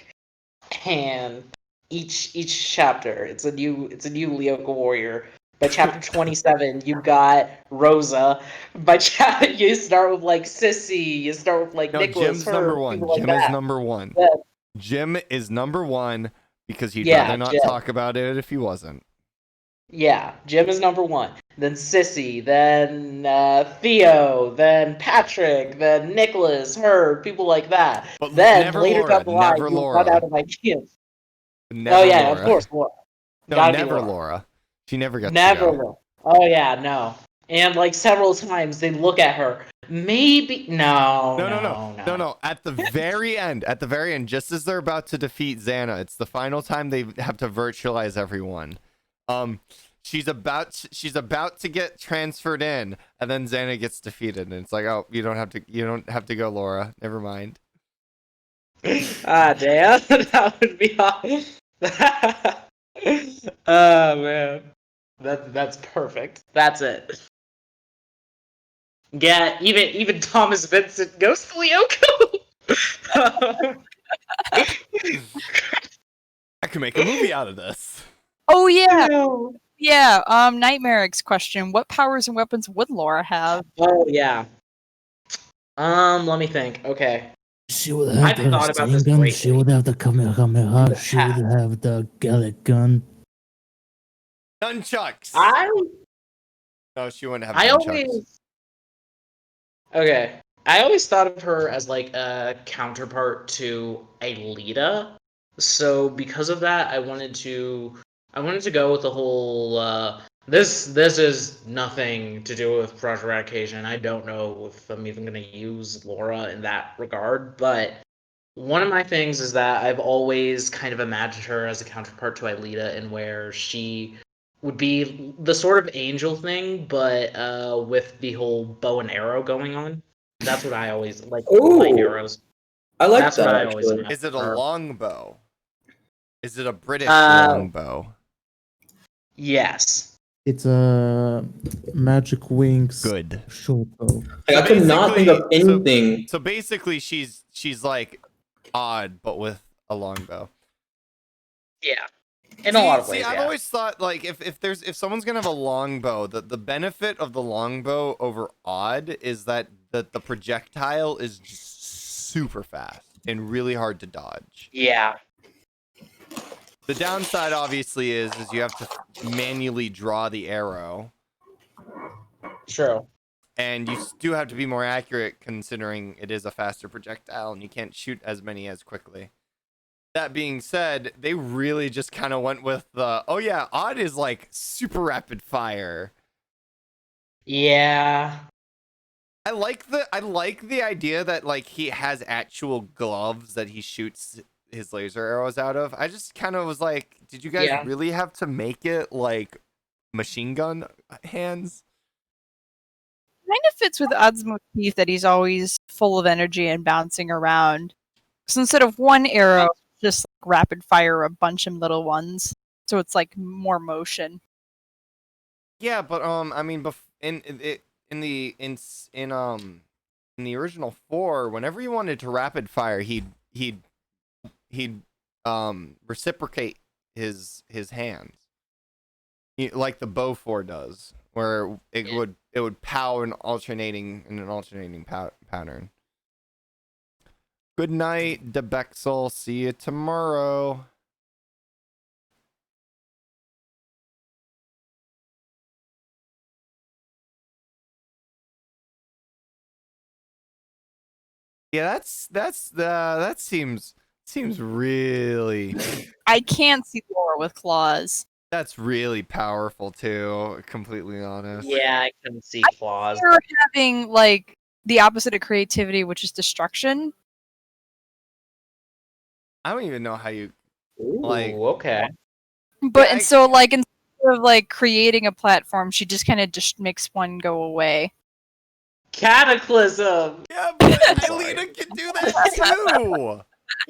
and each chapter it's a new Lyoko warrior. By chapter 27, you got Rosa. By chapter, you start with like Sissy. You start with like No, Nicholas, Jim's number her, one. people like Jim is that. number one. Yeah, Jim is number one because he'd yeah, rather not Jim. talk about it if he wasn't. Yeah, Jim is number one. Then Sissy, then Theo, then Patrick, then Nicholas, her, people like that. But Then never later Laura. down the line, Never you run out Laura. of ideas. Never Oh yeah, Laura. of course, Laura. No, Gotta be never Laura. Laura. She never gets Never to go. Laura. Oh yeah, no. And like several times they look at her. Maybe no. No. At the very end, just as they're about to defeat Xana, it's the final time they have to virtualize everyone. She's about to get transferred in, and then Xana gets defeated, and it's like, oh, you don't have to go, Laura. Never mind. Ah, damn, that would be awesome. Oh man, that's perfect. That's it. Yeah, even Thomas Vincent goes to Lyoko. I could make a movie out of this. Oh yeah, yeah. Nightmare's question: what powers and weapons would Laura have? Oh yeah. Let me think. Okay. She would have I've the thought about this machine gun, greatly. she would have the Kamehameha, she would have the Gallic gun. Nunchucks. No, she wouldn't have nunchucks. I always thought of her as like a counterpart to Alita. So because of that, I wanted to go with the whole this is nothing to do with Project Eradication. I don't know if I'm even gonna use Laura in that regard, but one of my things is that I've always kind of imagined her as a counterpart to Alita, in where she would be the sort of angel thing, but with the whole bow and arrow going on. That's what I always like. Light arrows. I like That's that. what I always Actually. imagined. Is it a her. longbow? Is it a British longbow? Yes. It's a Magic Wings Good. short bow. I could not think of anything. So basically, she's like odd, but with a longbow. Yeah. In a lot of ways. I've always thought like if someone's gonna have a longbow, the benefit of the longbow over odd is that the projectile is just super fast and really hard to dodge. Yeah. The downside obviously is you have to manually draw the arrow. True. And you do have to be more accurate considering it is a faster projectile and you can't shoot as many as quickly. That being said, they really just kind of went with the, oh yeah, odd is like super rapid fire. Yeah. I like the idea that like he has actual gloves that he shoots his laser arrows out of. I just kind of was like, did you guys really have to make it like machine gun hands? Kind of fits with Odd's motif that he's always full of energy and bouncing around. So instead of one arrow, just like rapid fire a bunch of little ones. So it's like more motion. Yeah, but I mean, in the original 4, whenever he wanted to rapid fire, he'd reciprocate his hands, like the bow 4 does, where it would pow in an alternating pattern. Good night, DeBexel. See you tomorrow. Yeah, that seems really. I can't see Laura with claws. That's really powerful too. Completely honest. Yeah, I couldn't see claws. You're having like the opposite of creativity, which is destruction. I don't even know how you okay. But and so like instead of like creating a platform, she just kind of just makes one go away. Cataclysm. Yeah, but Alita can do that too.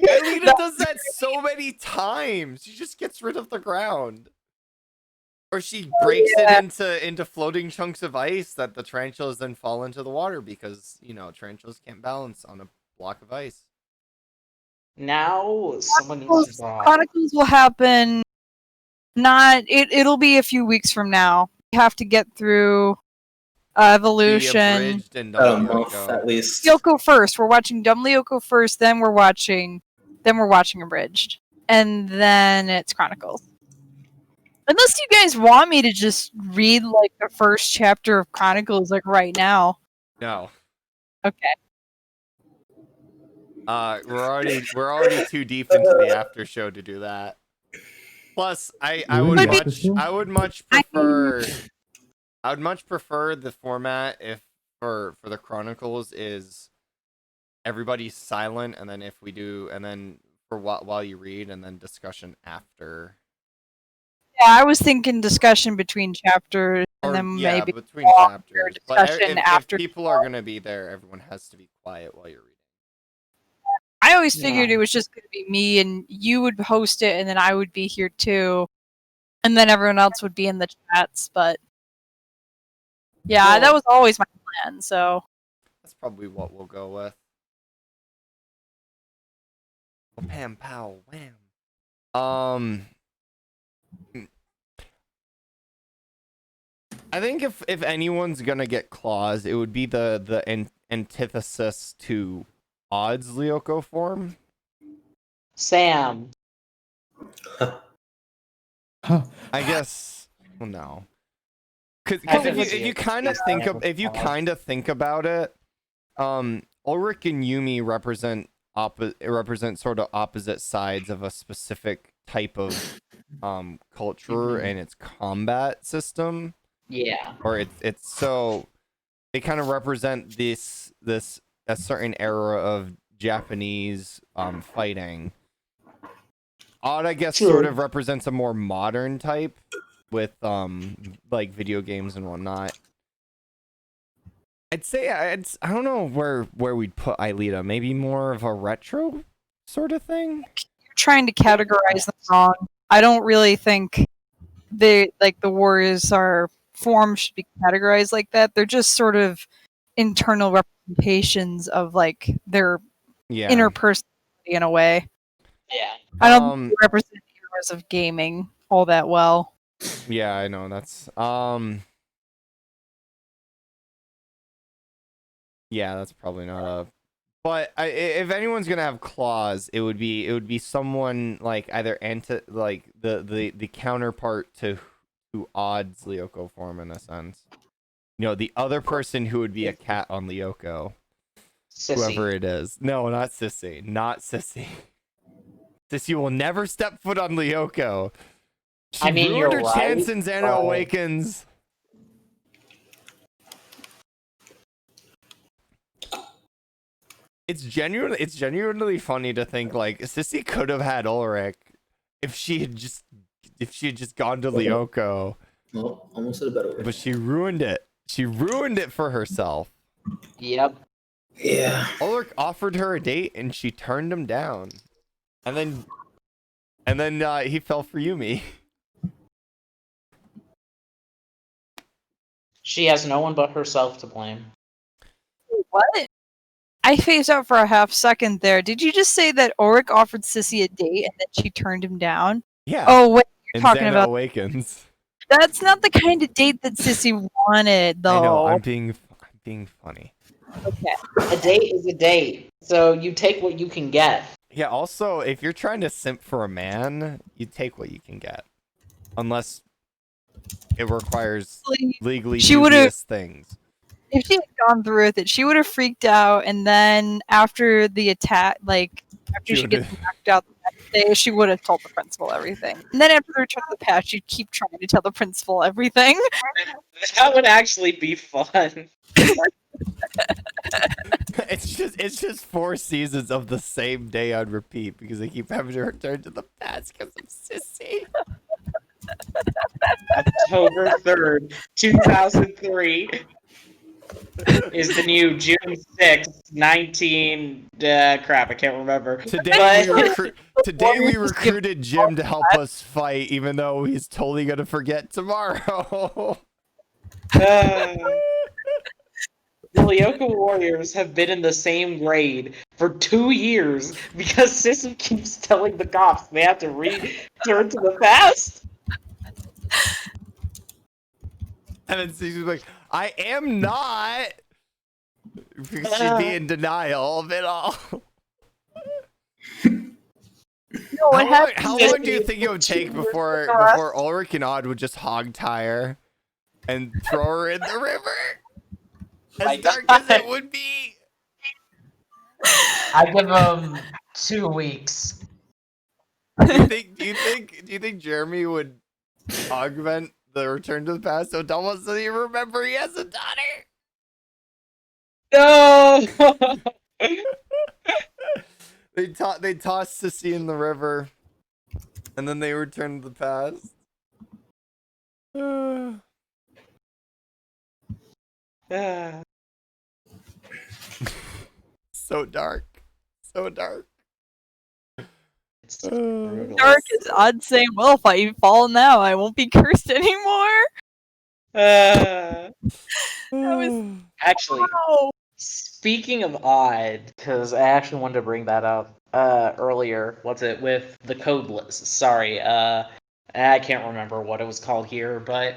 Alita does that so many times. She just gets rid of the ground. Or she breaks it into floating chunks of ice that the tarantulas then fall into the water because, tarantulas can't balance on a block of ice. Now someone needs to buy. Chronicles will happen. It'll be a few weeks from now. We have to get through Evolution. Abridged and About a month at least. Lyoko first. We're watching Dumb Lyoko first. Then we're watching Abridged, and then it's Chronicles. Unless you guys want me to just read like the first chapter of Chronicles like right now. No. Okay. We're already too deep into the after show to do that. Plus, I would much prefer the format if for the Chronicles is everybody's silent, and then for while you read, and then discussion after. Yeah, I was thinking discussion between chapters, and then maybe between chapters. Discussion But after. if people are gonna be there, everyone has to be quiet while you're reading. I always figured it was just going to be me, and you would host it, and then I would be here too, and then everyone else would be in the chats. But yeah, that was always my plan. So that's probably what we'll go with. Pam, pow, wham. I think if anyone's gonna get claws, it would be the antithesis to Odd's Lyoko form. Sam. I guess. Well, no. Because if you kind of think about it, Ulrich and Yumi represent sort of opposite sides of a specific type of culture and its combat system. Yeah. Or it's so they kind of represent a certain era of Japanese fighting. Odd, I guess, sort of represents a more modern type with like video games and whatnot. I'd say I don't know where we'd put Aelita. Maybe more of a retro sort of thing. you're trying to categorize them wrong. I don't really think the warriors are forms should be categorized like that. They're just sort of internal representations of like their inner personality in a way. Yeah. I don't think they represent heroes of gaming all that well. Yeah, I know that's yeah, that's probably not a. But if anyone's gonna have claws, it would be someone like either the counterpart to Odd's Lyoko form in a sense. The other person who would be a cat on Lyoko. Sissy. Whoever it is. No, not Sissy. Not Sissy. Sissy will never step foot on Lyoko. She ruined her chance in Xana Awakens. It's genuinely funny to think like Sissy could have had Ulrich if she had just gone to Lyoko. Well, almost said a better word. But she ruined it. She ruined it for herself. Yep. Yeah. Ulrich offered her a date and she turned him down. And then he fell for Yumi. She has no one but herself to blame. What? I phased out for a half second there. Did you just say that Ulrich offered Sissy a date and then she turned him down? Yeah. Oh, wait, you're in talking Xana about Awakens. That's not the kind of date that Sissy wanted, though. I know. I'm being funny. Okay. A date is a date, so you take what you can get. Yeah. Also, if you're trying to simp for a man, you take what you can get, unless it requires legally dubious things. If she had gone through with it, she would have freaked out, and then after the attack, after she gets knocked out the next day, she would have told the principal everything. And then after the return of the past, she'd keep trying to tell the principal everything. That would actually be fun. It's just 4 seasons of the same day on repeat because they keep having to return to the past because of Sissy. October 3rd, 2003. is the new June 6th, 19 crap, I can't remember. Today we recruited Jim to help us fight, even though he's totally gonna forget tomorrow. The Lyoko Warriors have been in the same grade for 2 years because Sissy keeps telling the cops they have to return to the past. And then she's like, I am not. Because she'd be in denial of it all. How long do you think it would take before Ulrich and Odd would just hog tie her and throw her in the river? As dark as it would be. I give them 2 weeks. Do you think Jeremy would augment the Return to the Past so Dumbo doesn't even remember he has a daughter? No. They tossed Sissy in the river, and then they returned to the past. So dark. So dark. Dark is odd saying, well, if I fall now, I won't be cursed anymore. Actually, speaking of Odd, because I actually wanted to bring that up earlier. What's it with the codeless? Sorry, I can't remember what it was called here, but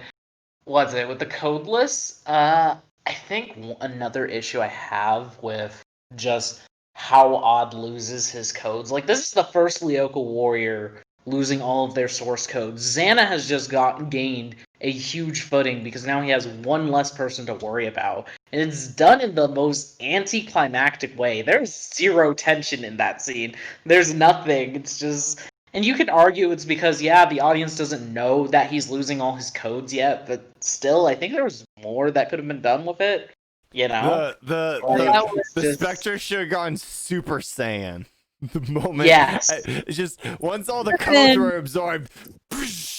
what's it with the codeless? I think another issue I have with just how Odd loses his codes. Like, this is the first Lyoko warrior losing all of their source codes. Xana has just gained a huge footing because now he has one less person to worry about. And it's done in the most anticlimactic way. There's zero tension in that scene. There's nothing. It's just... And you can argue it's because, yeah, the audience doesn't know that he's losing all his codes yet, but still, I think there was more that could have been done with it. You know? The Spectre should have gone Super Saiyan. The moment. Yes. It's just, once all the codes were absorbed,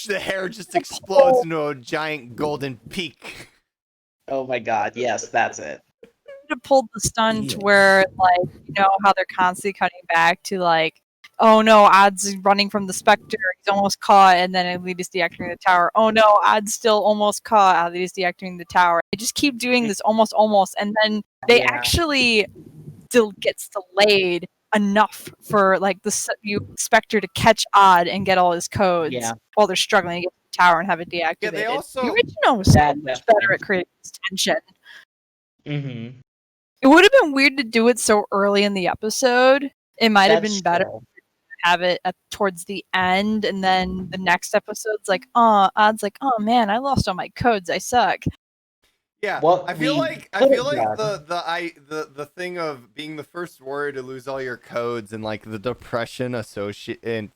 the hair just explodes into a giant golden peak. Oh my god, yes, that's it. Have pulled the stunt where, like, you know how they're constantly cutting back to, like, oh no, Odd's running from the Spectre, he's almost caught, and then Elite deactivating the tower. Oh no, Odd's still almost caught, Elite deactivating the tower. They just keep doing this almost, and then they actually still gets delayed enough for, like, the Spectre to catch Odd and get all his codes while they're struggling to get to the tower and have it deactivated. Yeah, they also... The original was so much better at creating this tension. Mm-hmm. It would have been weird to do it so early in the episode. It might have been better to have it towards the end, and then the next episode's like, Odd's like, oh man, I lost all my codes, I suck. Yeah, I feel like the thing of being the first warrior to lose all your codes and, like, the depression and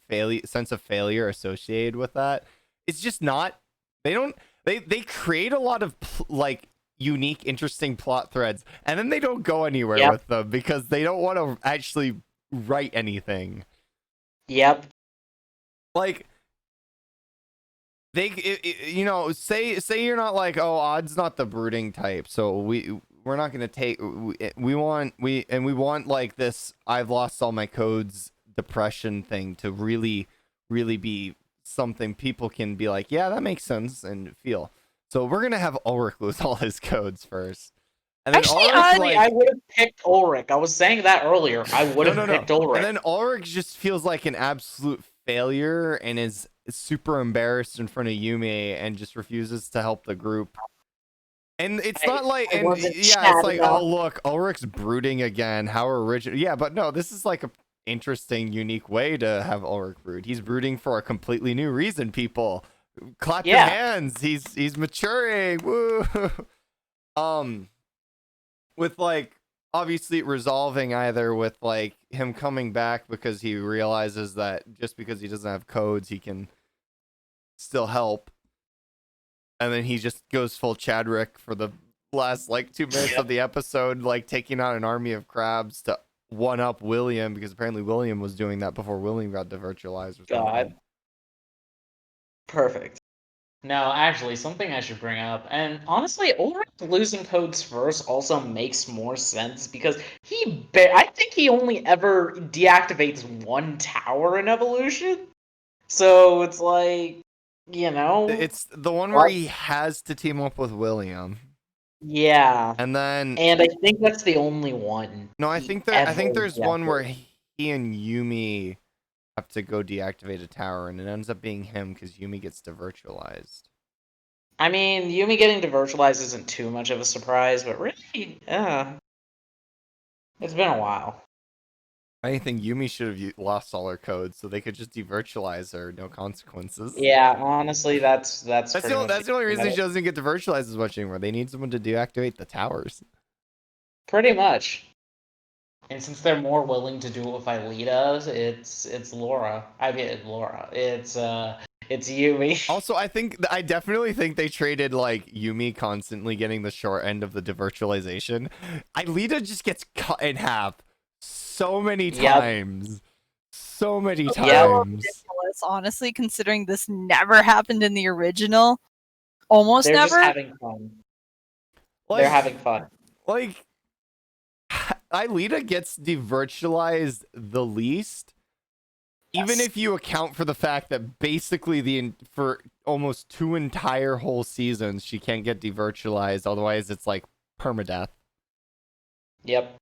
sense of failure associated with that, it's just not. They create a lot of like unique, interesting plot threads, and then they don't go anywhere with them because they don't want to actually write anything. Yep. Like, you know, say you're not like, oh, Odd's not the brooding type, so we're not gonna take. We want like this I've lost all my codes depression thing to really be something people can be like, yeah, that makes sense and feel. So we're gonna have Ulrich lose all his codes first. And then actually, I would have picked Ulrich. I was saying that earlier. I would have picked Ulrich. And then Ulrich just feels like an absolute failure and is super embarrassed in front of Yume and just refuses to help the group. And it's not like, it's like, oh look, Ulrich's brooding again. How original. Yeah, but no, this is like a interesting, unique way to have Ulrich brood. He's brooding for a completely new reason. People, clap your hands. He's maturing. Woo. With, like, obviously resolving either with, like, him coming back because he realizes that just because he doesn't have codes, he can still help. And then he just goes full Chadrick for the last, like, 2 minutes of the episode, like, taking out an army of crabs to one-up William, because apparently William was doing that before William got devirtualized or something. God. Perfect. No, actually, something I should bring up, and honestly, Ulrich losing codes first also makes more sense because I think he only ever deactivates one tower in Evolution. So it's like, It's the one where he has to team up with William. Yeah. And then And I think that's the only one. No, I think there's one where he and Yumi have to go deactivate a tower, and it ends up being him because Yumi gets devirtualized. I mean, Yumi getting devirtualized isn't too much of a surprise, but really, it's been a while. I think Yumi should have lost all her codes so they could just devirtualize her, no consequences. Yeah, honestly, that's the only reason she doesn't get devirtualized as much anymore. They need someone to deactivate the towers. Pretty much. And since they're more willing to do it with Aelita, it's Laura. I mean, Laura. It's Yumi. Also, I definitely think they traded like Yumi constantly getting the short end of the devirtualization. Aelita just gets cut in half so many times. So many times. Ridiculous, honestly, considering this never happened in the original. Almost They're never. Just having fun. They're having fun. Like, Aelita gets devirtualized the least. Even if you account for the fact that basically for almost 2 entire whole seasons she can't get devirtualized, otherwise it's like permadeath. Yep.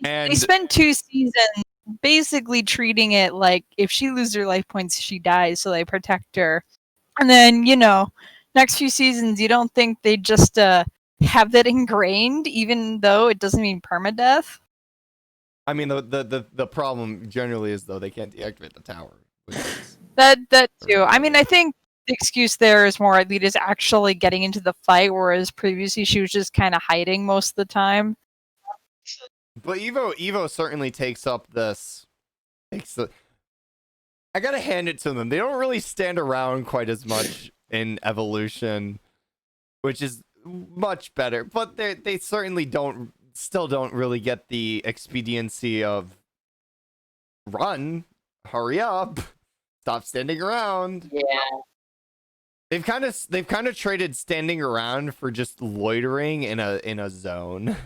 And they spend 2 seasons basically treating it like if she loses her life points, she dies, so they protect her. And then, next few seasons, you don't think they just have that ingrained, even though it doesn't mean permadeath? I mean, the problem generally is, though, they can't deactivate the tower. That too. I mean, I think the excuse there is more Aelita's actually getting into the fight, whereas previously she was just kind of hiding most of the time. But Evo certainly takes up this. I gotta hand it to them. They don't really stand around quite as much in Evolution, which is much better. But they certainly still don't really get the expediency of run, hurry up, stop standing around. Yeah. They've kind of traded standing around for just loitering in a zone.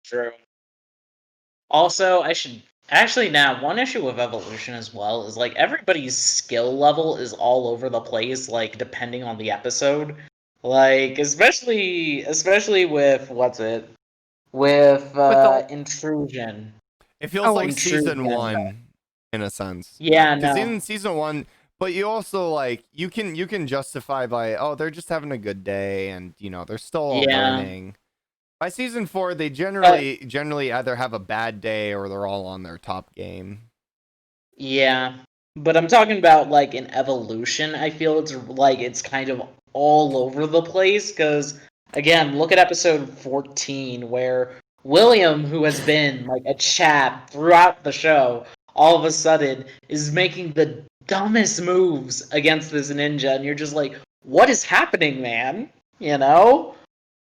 True. Also, now one issue with Evolution as well is like everybody's skill level is all over the place, like depending on the episode. Like especially with Intrusion. It feels like season 1 in a sense. Yeah, because no. in season 1, but you also like you can justify by they're just having a good day and they're still all learning. By season 4, they generally either have a bad day or they're all on their top game. Yeah, but I'm talking about like in Evolution. I feel it's kind of all over the place because again, look at episode 14 where William, who has been like a chap throughout the show, all of a sudden is making the dumbest moves against this ninja, and you're just like, what is happening, man?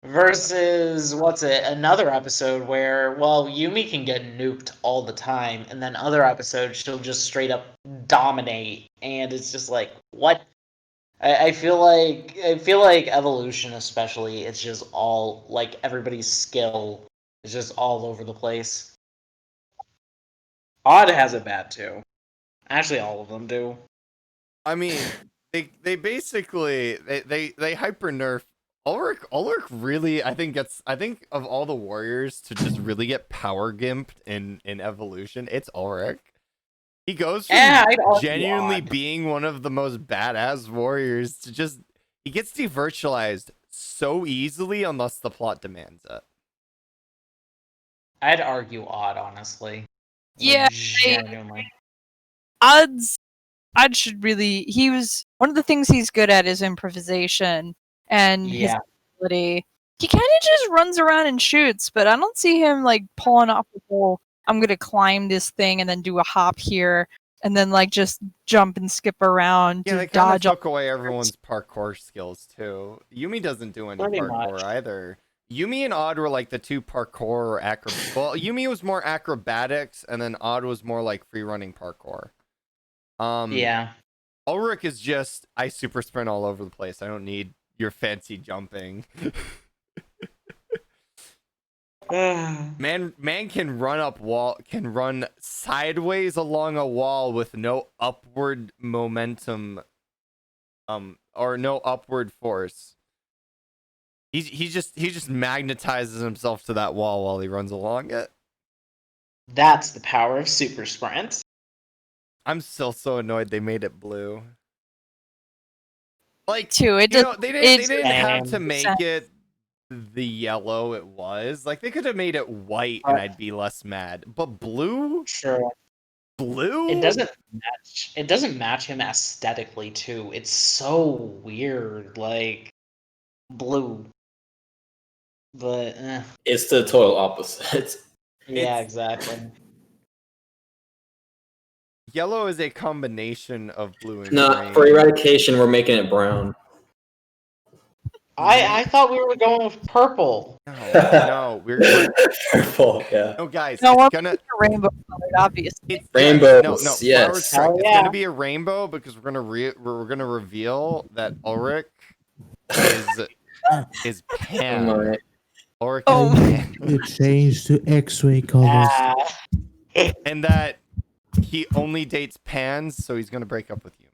Versus another episode where Yumi can get nuked all the time, and then other episodes she'll just straight up dominate, and it's just like, what? I feel like Evolution especially, it's just all like everybody's skill is just all over the place. Odd has it bad too. Actually, all of them do. I mean, they basically they hyper nerf Ulrich really, I think of all the warriors to just really get power gimped in Evolution, it's Ulrich. He goes from genuinely being one of the most badass warriors to just he gets devirtualized so easily unless the plot demands it. I'd argue Odd, honestly. Yeah, Odd should really. He was one of the things he's good at is improvisation and his ability. He kind of just runs around and shoots, but I don't see him like pulling off the whole. I'm gonna climb this thing and then do a hop here, and then like just jump and skip around. Yeah, they kind of took away everyone's parkour skills too. Yumi doesn't do any parkour either. Yumi and Odd were like the two parkour or acrobatics. Well, Yumi was more acrobatics, and then Odd was more like free running parkour. Yeah. Ulrich is just I super sprint all over the place. I don't need your fancy jumping. Man can run sideways along a wall with no upward momentum, or no upward force. He just magnetizes himself to that wall while he runs along it. That's the power of super sprint. I'm still so annoyed they made it blue. Like, Too. It you just know, they didn't have to make it the yellow it was. Like, they could have made it white and I'd be less mad. But blue? Sure. Blue? It doesn't match him aesthetically too. It's so weird, like blue. But It's the total opposite. yeah, exactly. Yellow is a combination of blue and No, green. for Eradication, we're making it brown. I thought we were going with purple. No, we're purple. Yeah. no, guys. No, It's gonna rainbow colored, obviously. Rainbows. No, Yes. Flower Strike. Oh, It's yeah. gonna be a rainbow because we're gonna reveal that Ulrich is Pan. Alright. Ulrich Oh. is Pan. It changed to X-ray colors. And that he only dates Pans, so he's gonna break up with you.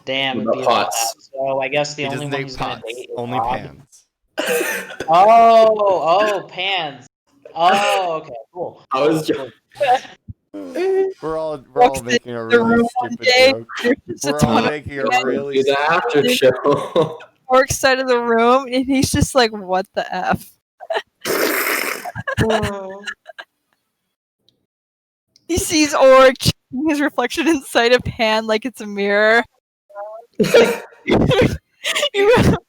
Damn, What it'd be about like pots? that. So I guess the He only doesn't one date he's gonna pots, date is only Bob. Pans. Oh, pans. Oh, okay, cool. I was Cool. We're all Walks making a the really room one stupid day, joke. there's just a We're ton all of making a men really do the after show. Orc side of the room, and he's just like, "What the f?" He sees Orc checking his reflection inside a pan like it's a mirror.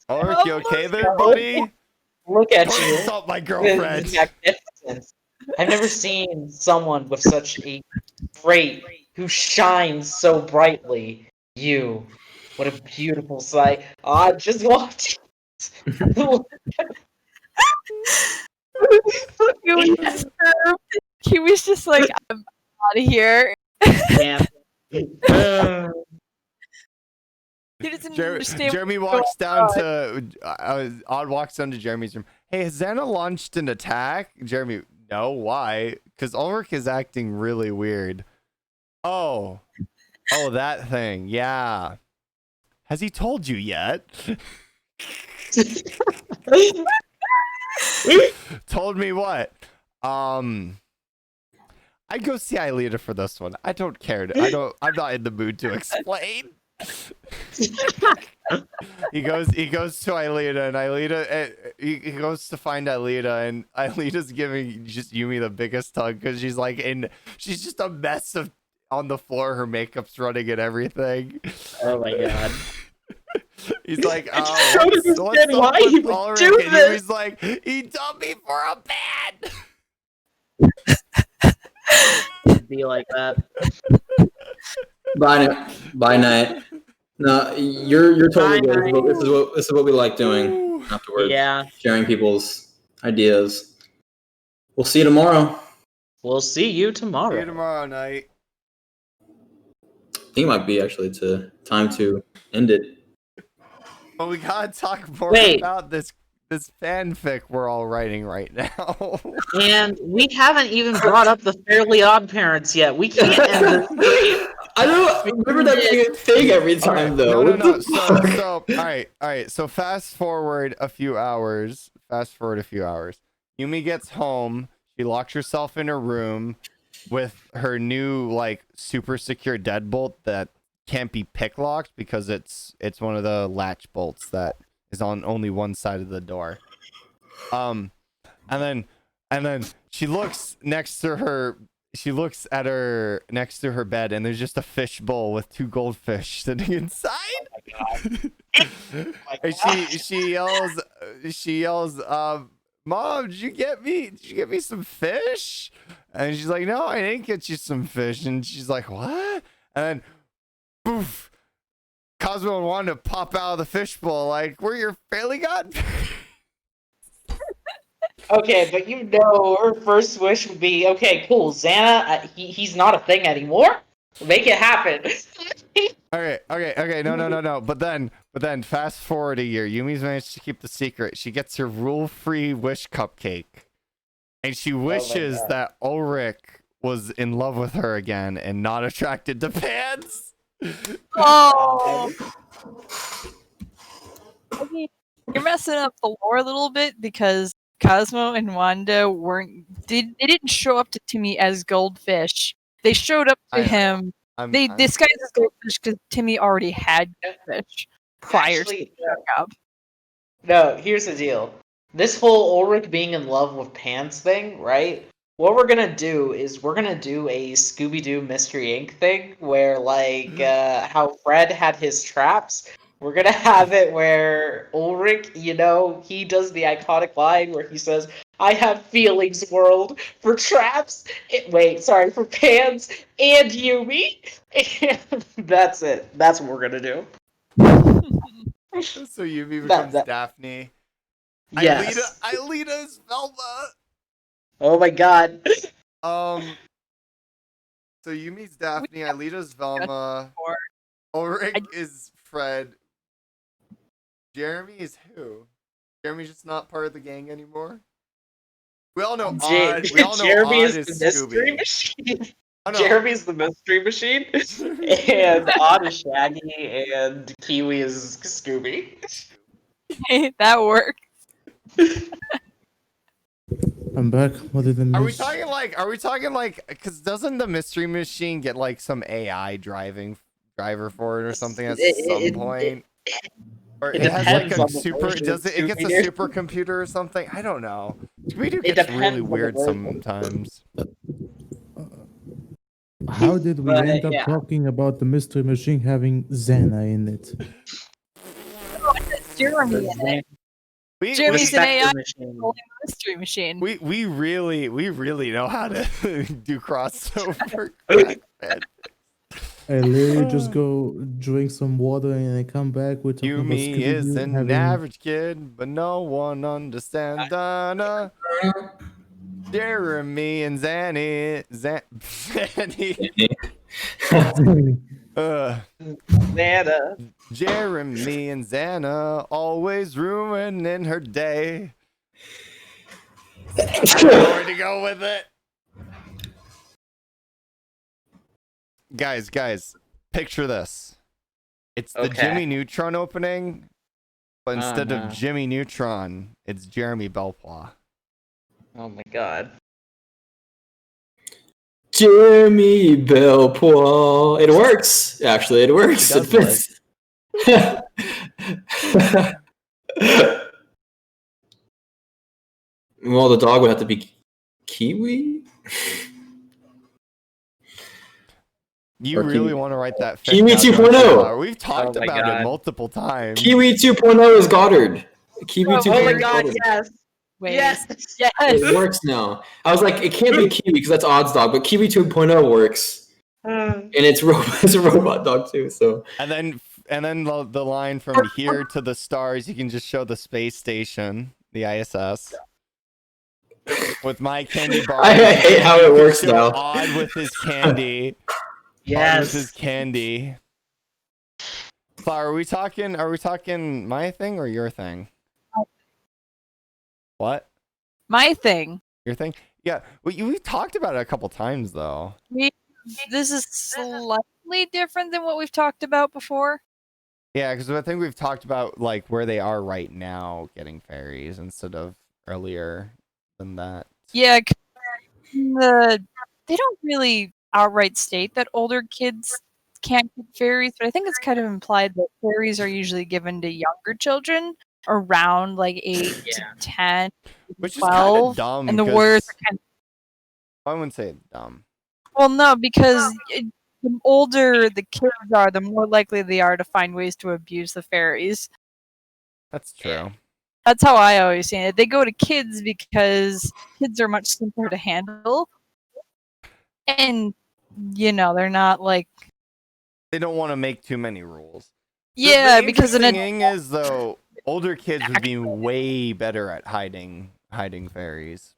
Ulrich, you okay there, buddy? Look at Don't you. insult my This girlfriend. is magnificent. I've never seen someone with such a great, who shines so brightly. You. What a beautiful sight. Ah, just watch. He was disturbed. He was just like, "I'm out of here." Damn. He doesn't understand. Jeremy what's walks going down on. to Odd walks down to Jeremy's room. Hey, has Xana launched an attack? Jeremy, no, why? Because Ulrich is acting really weird. Oh, that thing, yeah. Has he told you yet? Told me what? I'd go see Aelita for this one. I don't care. I'm not in the mood to explain. he goes to Aelita, and Aelita he goes to find Aelita, and Aelita's giving just Yumi the biggest hug because she's like she's just a mess on the floor. Her makeup's running and everything. Oh my god. He's like, I oh, just don't understand why he would Ulrich? do And this. he's like, he dumped me for a man. Be like that. Bye night. No, you're totally Bye, good. This is what we like doing afterwards. Yeah. Sharing people's ideas. We'll see you tomorrow. We'll see you See tomorrow. you tomorrow night. I think it might be actually time to end it. But we gotta talk more Wait. about this fanfic we're all writing right now. And we haven't even brought up the Fairly Odd Parents yet. We can't end this. I don't remember that being a thing every time though. No. So all right. So fast forward a few hours. Yumi gets home. She locks herself in her room with her new like super secure deadbolt that can't be pick locked because it's one of the latch bolts that is on only one side of the door. And then she looks next to her bed, and there's just a fish bowl with 2 goldfish sitting inside. And she yells, Mom, did you get me some fish? And she's like, no, I didn't get you some fish. And she's like, what? And then poof, Cosmo and Wanda pop out of the fishbowl like, we're your Fairly God. Okay, but you know her first wish would be, okay, cool, Xana, he's not a thing anymore. Make it happen. Okay. No. But then, fast forward a year. Yumi's managed to keep the secret. She gets her rule-free wish cupcake, and she wishes that Ulrich was in love with her again and not attracted to pants. Oh. I mean, you're messing up the lore a little bit because Cosmo and Wanda they didn't show up to Timmy as goldfish. They showed up to him. They disguised as goldfish because Timmy already had goldfish prior to the hookup. No, here's the deal. This whole Ulrich being in love with pants thing, right? What we're gonna do is we're gonna do a Scooby-Doo Mystery Inc. thing where, like, how Fred had his traps. We're gonna have it where Ulrich, you know, he does the iconic line where he says, "I have feelings, world, for traps." For pants and Yumi. And that's it. That's what we're gonna do. So Yumi becomes Daphne. Yes. Aelita is Velma. Oh my god. So Yumi's Daphne, Aelita's Velma, Ulrich is Fred. Jeremy is who? Jeremy's just not part of the gang anymore? We all know Odd. We all know Jeremy Odd is is the mystery Scooby. machine. Oh, no. Jeremy's the mystery machine, and Odd is Shaggy, and Kiwi is Scooby. That works. I'm back. What did I miss? Are we talking like, because doesn't the mystery machine get like some AI driver for it or something at some point? Or it has like a super, it gets a supercomputer or something? I don't know. Scooby-Doo gets really weird sometimes. How did we end up talking about the mystery machine having Xana in it? Jeremy in it. Jeremy's an AI mystery machine. We really know how to do crossover. I literally just go drink some water and I come back with Yumi is an average kid, but no one understands Donna. Jeremy and Zanny. Xana. Jeremy and Xana always ruining her day. I don't know where to go with it. Guys, picture this. It's the Jimmy Neutron opening, but instead of Jimmy Neutron, it's Jeremy Belpois. Oh my god. Jeremy Belpois. It works. Actually, it works. It fits. Well, the dog would have to be Kiwi. You really want to write that? Kiwi 2.0. We've talked about it multiple times. Kiwi 2.0 is Goddard. Kiwi 2.0. Oh my god, yes. Wait. Yes. It works now. I was like, it can't be Kiwi because that's Odds Dog, but Kiwi 2.0 works. And it's a robot dog too. So. And then the line from here to the stars, you can just show the space station, the ISS. With my candy bar. I hate how it works now. Odd with his candy. Yes. Odd with his candy. Flower, are we talking my thing or your thing? What? My thing. Your thing? Yeah. Well, we've talked about it a couple times though. This is slightly different than what we've talked about before. Yeah, because I think we've talked about like where they are right now getting fairies instead of earlier than that. Yeah, they don't really outright state that older kids can't get fairies, but I think it's kind of implied that fairies are usually given to younger children around like 8 to 10, which 12, is kind of dumb. And the warriors are kind of... I wouldn't say it's dumb. Well, no, because the older the kids are, the more likely they are to find ways to abuse the fairies. That's true. That's how I always see it. They go to kids because kids are much simpler to handle. And, they're not like... They don't want to make too many rules. Yeah, the because... The thing is, though, older kids would be way better at hiding fairies.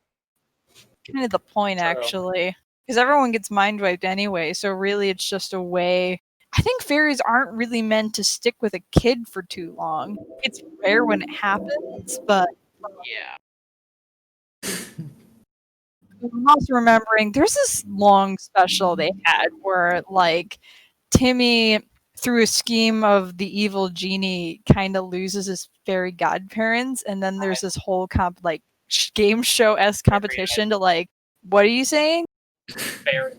Kind of the point, actually. Because everyone gets mind wiped anyway, so really it's just a way I think fairies aren't really meant to stick with a kid for too long. It's rare when it happens, but yeah. I'm also remembering there's this long special they had where like Timmy, through a scheme of the evil genie, kind of loses his fairy godparents, and then there's this whole game show esque competition to like, what are you saying? Fairy.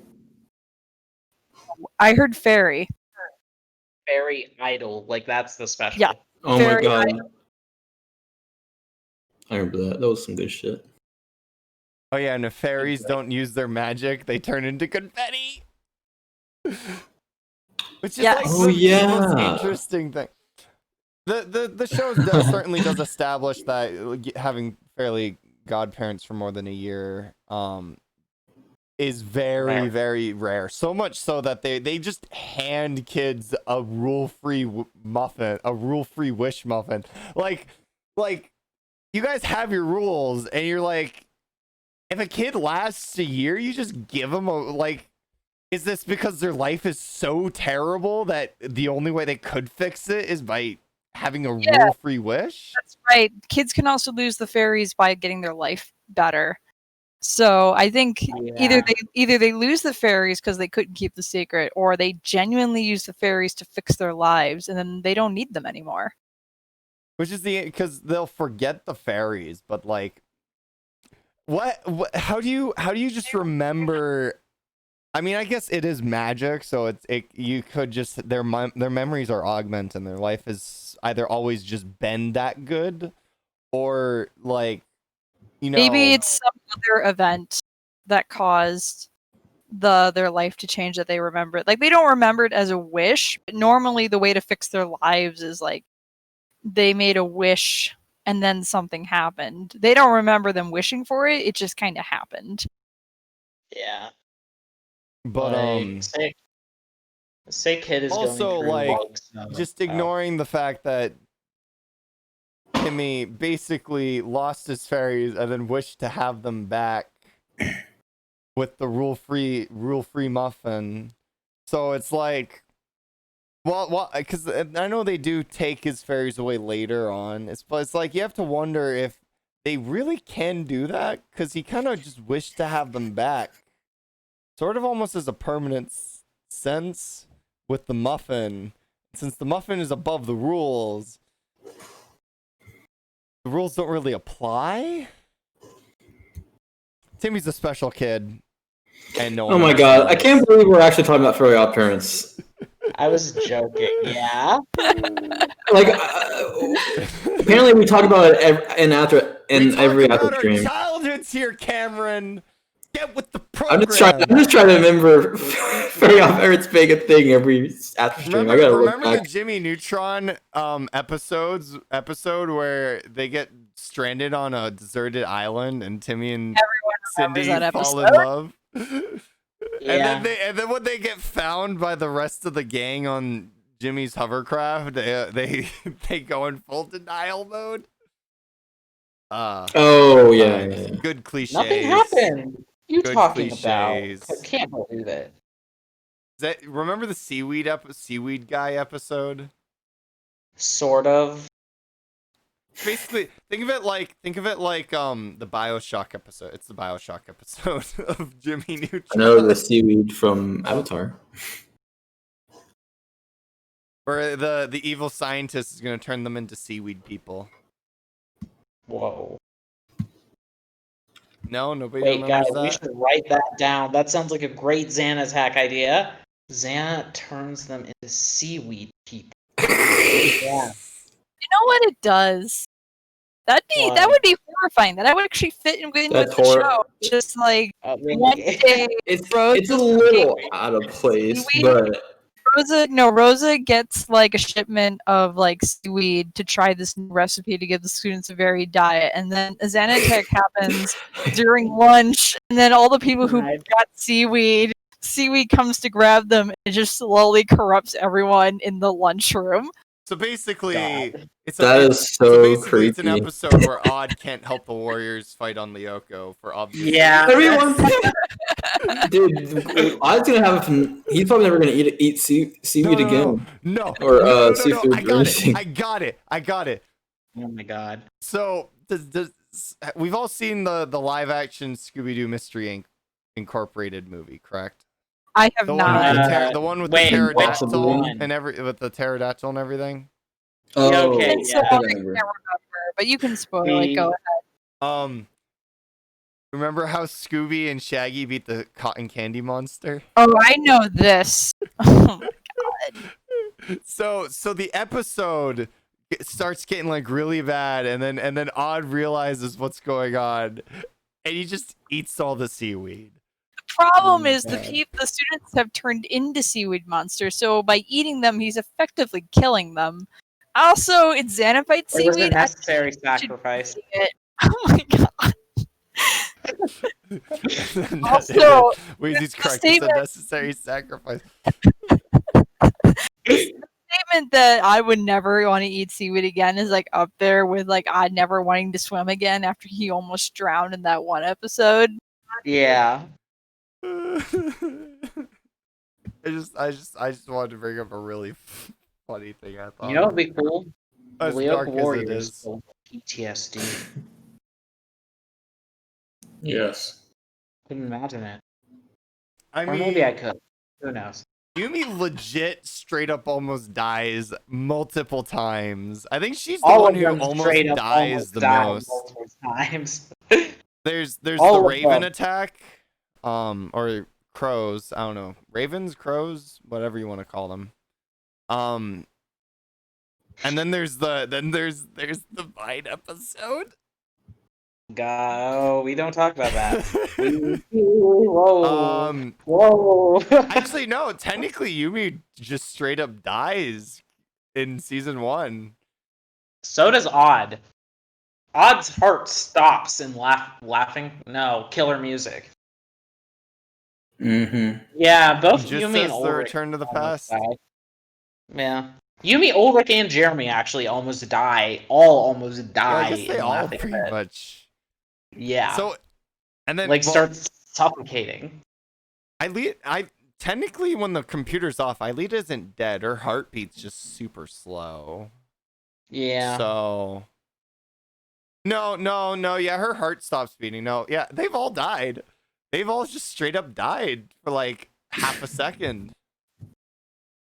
I heard fairy. Fairy idol, like that's the special. Yeah. Oh Fairy my god. idol. I remember that. That was some good shit. Oh yeah, and if fairies don't use their magic, they turn into confetti. Which is like Oh, the yeah. most interesting thing. The show certainly does establish that having fairly godparents for more than a year is very, very rare. So much so that they just hand kids a rule-free muffin, a rule-free wish muffin. Like you guys have your rules, and you're like, if a kid lasts a year, you just give them a like. Is this because their life is so terrible that the only way they could fix it is by having a rule-free wish? That's right. Kids can also lose the fairies by getting their life better. So I think either they lose the fairies because they couldn't keep the secret, or they genuinely use the fairies to fix their lives, and then they don't need them anymore. Which is because they'll forget the fairies, but like, what? How do you just remember? I mean, I guess it is magic, so you could just their memories are augmented, and their life is either always just been that good, or like, you know, Maybe it's some other event that caused their life to change that they remember it. Like they don't remember it as a wish, but normally the way to fix their lives is like they made a wish and then something happened. They don't remember them wishing for it, it just kind of happened. Yeah. but say kid is also going through like just ignoring the fact that Timmy basically lost his fairies and then wished to have them back with the rule-free muffin. So it's like, well, because I know they do take his fairies away later on. But it's like you have to wonder if they really can do that, because he kind of just wished to have them back, sort of almost as a permanent sense with the muffin. Since the muffin is above the rules don't really apply. Timmy's a special kid, and no one Oh my god, I can't believe we're actually talking about fairy godparents. I was joking. Yeah. Like, apparently we talk about it in every after stream. Childhoods here, Cameron. Get with the program. I'm just trying to remember fairy godparents being a thing every after stream. I gotta look remember back. the Jimmy Neutron episode where they get stranded on a deserted island and Timmy and Cindy fall in love. Yeah. And then when they get found by the rest of the gang on Jimmy's hovercraft, they go in full denial mode. Yeah. Good cliches. Nothing happened. You Good talking cliches. about? I can't believe it. Remember the seaweed guy episode? Sort of. Basically, think of it like the BioShock episode. It's the BioShock episode of Jimmy Neutron. I know the seaweed from Avatar. Where the evil scientist is gonna turn them into seaweed people. Whoa. No, nobody Wait, guys, remembers that. we should write that down. That sounds like a great Xana's hack idea. Xana turns them into seaweed people. Yeah. You know what it does? That would be horrifying. That would actually fit in with the show. Just like one day, it's a little out of place, but Rosa gets like a shipment of like seaweed to try this new recipe to give the students a varied diet, and then a Xanatek happens during lunch, and then all the people who got seaweed comes to grab them and it just slowly corrupts everyone in the lunchroom. So basically, God. it's That a, is so basically it's an creepy. episode where Odd can't help the Warriors fight on Lyoko for obvious Yeah. Everyone, dude, I was gonna have. He's probably never gonna eat seaweed again, No, or no. seafood or anything. I got it. Oh my god. So we've all seen the live action Scooby Doo Mystery Inc. Incorporated movie, correct? I have The not. one with the one with wait, the which pterodactyl one? and with the pterodactyl and everything. Oh, okay, It's so yeah. long I can't remember, but you can spoil it. Go ahead. Remember how Scooby and Shaggy beat the cotton candy monster? Oh, I know this. Oh my god. So the episode starts getting like really bad, and then Odd realizes what's going on, and he just eats all the seaweed. The problem is the students have turned into seaweed monsters, so by eating them, he's effectively killing them. Also, it's Xanafite It was a seaweed. necessary sacrifice. Oh my god. Also, Wheezy's correct. It's a statement- necessary sacrifice. Statement that I would never want to eat seaweed again is like up there with like I never wanting to swim again after he almost drowned in that one episode. Yeah. I just wanted to bring up a really funny thing I thought. You know what'd be cool? As Lyoko dark as it Warriors is. full of PTSD. yes. Couldn't imagine it. I Or mean, maybe I could. Who knows? Yumi legit straight up almost dies multiple times. I think she's the All one of who them almost straight up dies almost the died most. multiple times. There's All the of Raven them. attack, or crows. I don't know, ravens, crows, whatever you want to call them. And then there's the Vine episode. Go. We don't talk about that. Whoa. Whoa. Actually, no. Technically, Yumi just straight up dies in season 1. So does Odd. Odd's heart stops in laughing. No, killer music. Mm-hmm. Yeah, both Just Yumi says and the Ulrich Return to the almost Past. die. Yeah. Yumi, Ulrich, and Jeremy actually almost die. All almost die. I guess they in all laughing pretty fit. much. Yeah. So, and then like starts suffocating. I technically when the computer's off, Aelita isn't dead. Her heartbeat's just super slow. Yeah. So. No. Yeah, her heart stops beating. No, yeah, they've all died. They've all just straight up died for like half a second,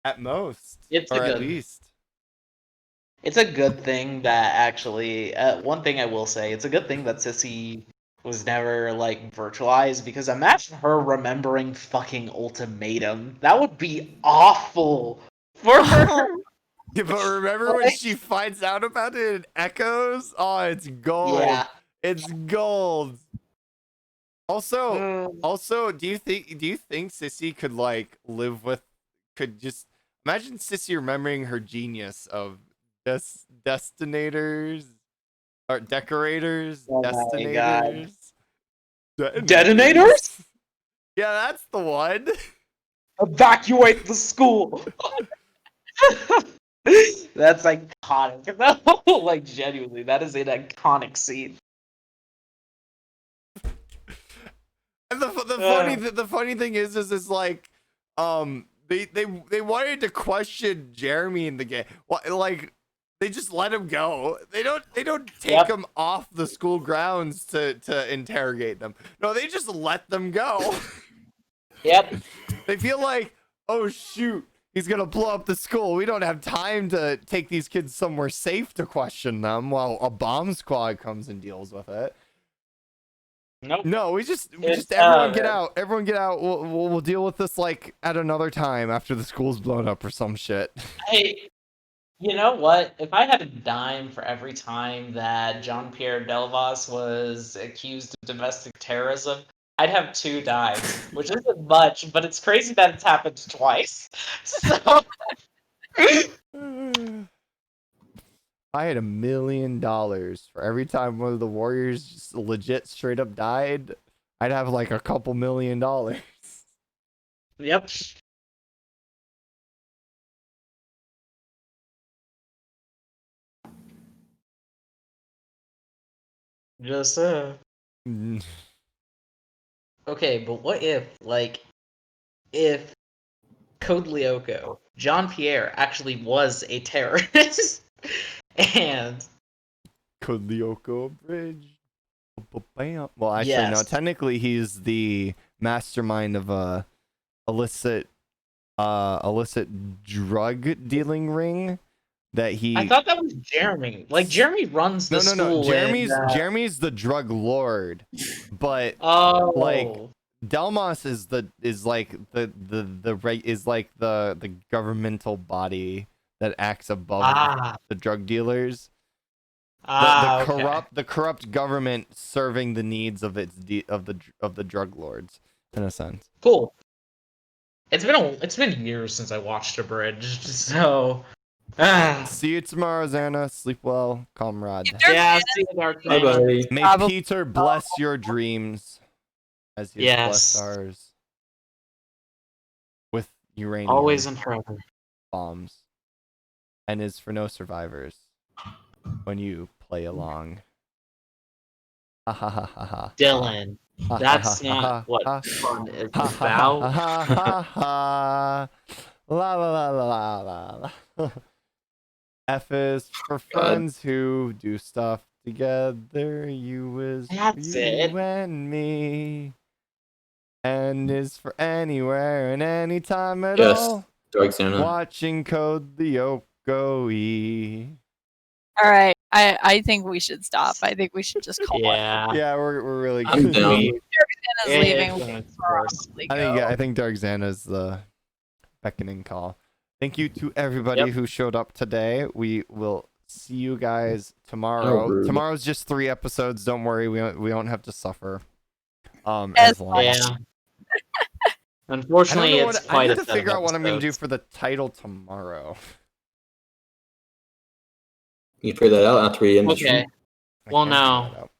at most, or at least. It's a good thing that actually. One thing I will say, it's a good thing that Sissy was never like virtualized, because imagine her remembering fucking Ultimatum. That would be awful for her. Yeah, but remember when she finds out about it in Echoes? Oh, it's gold. Yeah. It's gold. Also, do you think Sissy could like could just imagine Sissy remembering her genius of destinators or decorators, Oh my destinators. Detonators? Yeah, that's the one. Evacuate the school. That's iconic. Like genuinely, that is an iconic scene. And the funny thing is like, they wanted to question Jeremy in the game. Like, they just let him go. They don't take him off the school grounds to interrogate them. No, they just let them go. Yep. They feel like, oh shoot, he's gonna blow up the school. We don't have time to take these kids somewhere safe to question them while a bomb squad comes and deals with it. Nope. No, we just everyone get out. Everyone get out. We'll deal with this like at another time after the school's blown up or some shit. Hey, you know what? If I had a dime for every time that Jean-Pierre Delvas was accused of domestic terrorism, I'd have 2 dimes, which isn't much, but it's crazy that it's happened twice. So I had $1 million for every time one of the Warriors just legit straight up died. I'd have like a couple $1 million. Yep. Just Okay, but what if, like, if Code Lyoko, Jean Pierre actually was a terrorist, and Could Lyoko Bridge? Bam. Well, actually, no. Yes. Technically, he's the mastermind of a illicit drug dealing ring that he. I thought that was Jeremy. Like Jeremy runs the No. school. Jeremy's the drug lord, but Oh, like Delmas is like the governmental body that acts above the drug dealers. The corrupt government serving the needs of of the drug lords, in a sense. Cool. It's been years since I watched A Bridge, so. See you tomorrow, Xana. Sleep well, comrade. Yeah, see you, Dark Bye, Knight. buddy. May Peter bless your dreams as he has blessed ours with uranium. Always and forever. Bombs. And is for no survivors when you play along. Ha ha ha ha ha. Dylan, that's not what fun is about. La la la la la la. F is for friends who do stuff together. U is That's you it. and me. N is for anywhere and anytime at Yes, all. Dark Xana. Watching Code Lyoko E. All right, I think we should stop. I think we should just call it. Yeah, we're really I'm good. down. Xana's leaving. We can probably go. I think Dark Xana's the beckoning call. Thank you to everybody who showed up today. We will see you guys tomorrow. rude. Tomorrow's just 3 episodes. Don't worry, we don't have to suffer. As long. Yeah. Unfortunately, it's I quite need a to set of figure out what I'm gonna do episodes. for the title tomorrow. You figure that out after we end the Okay. stream. Well, I can't figure no. that out.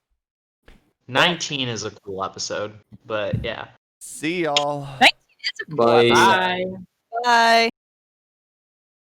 19 is a cool episode, but yeah. See y'all. It's a cool Bye. episode. Bye.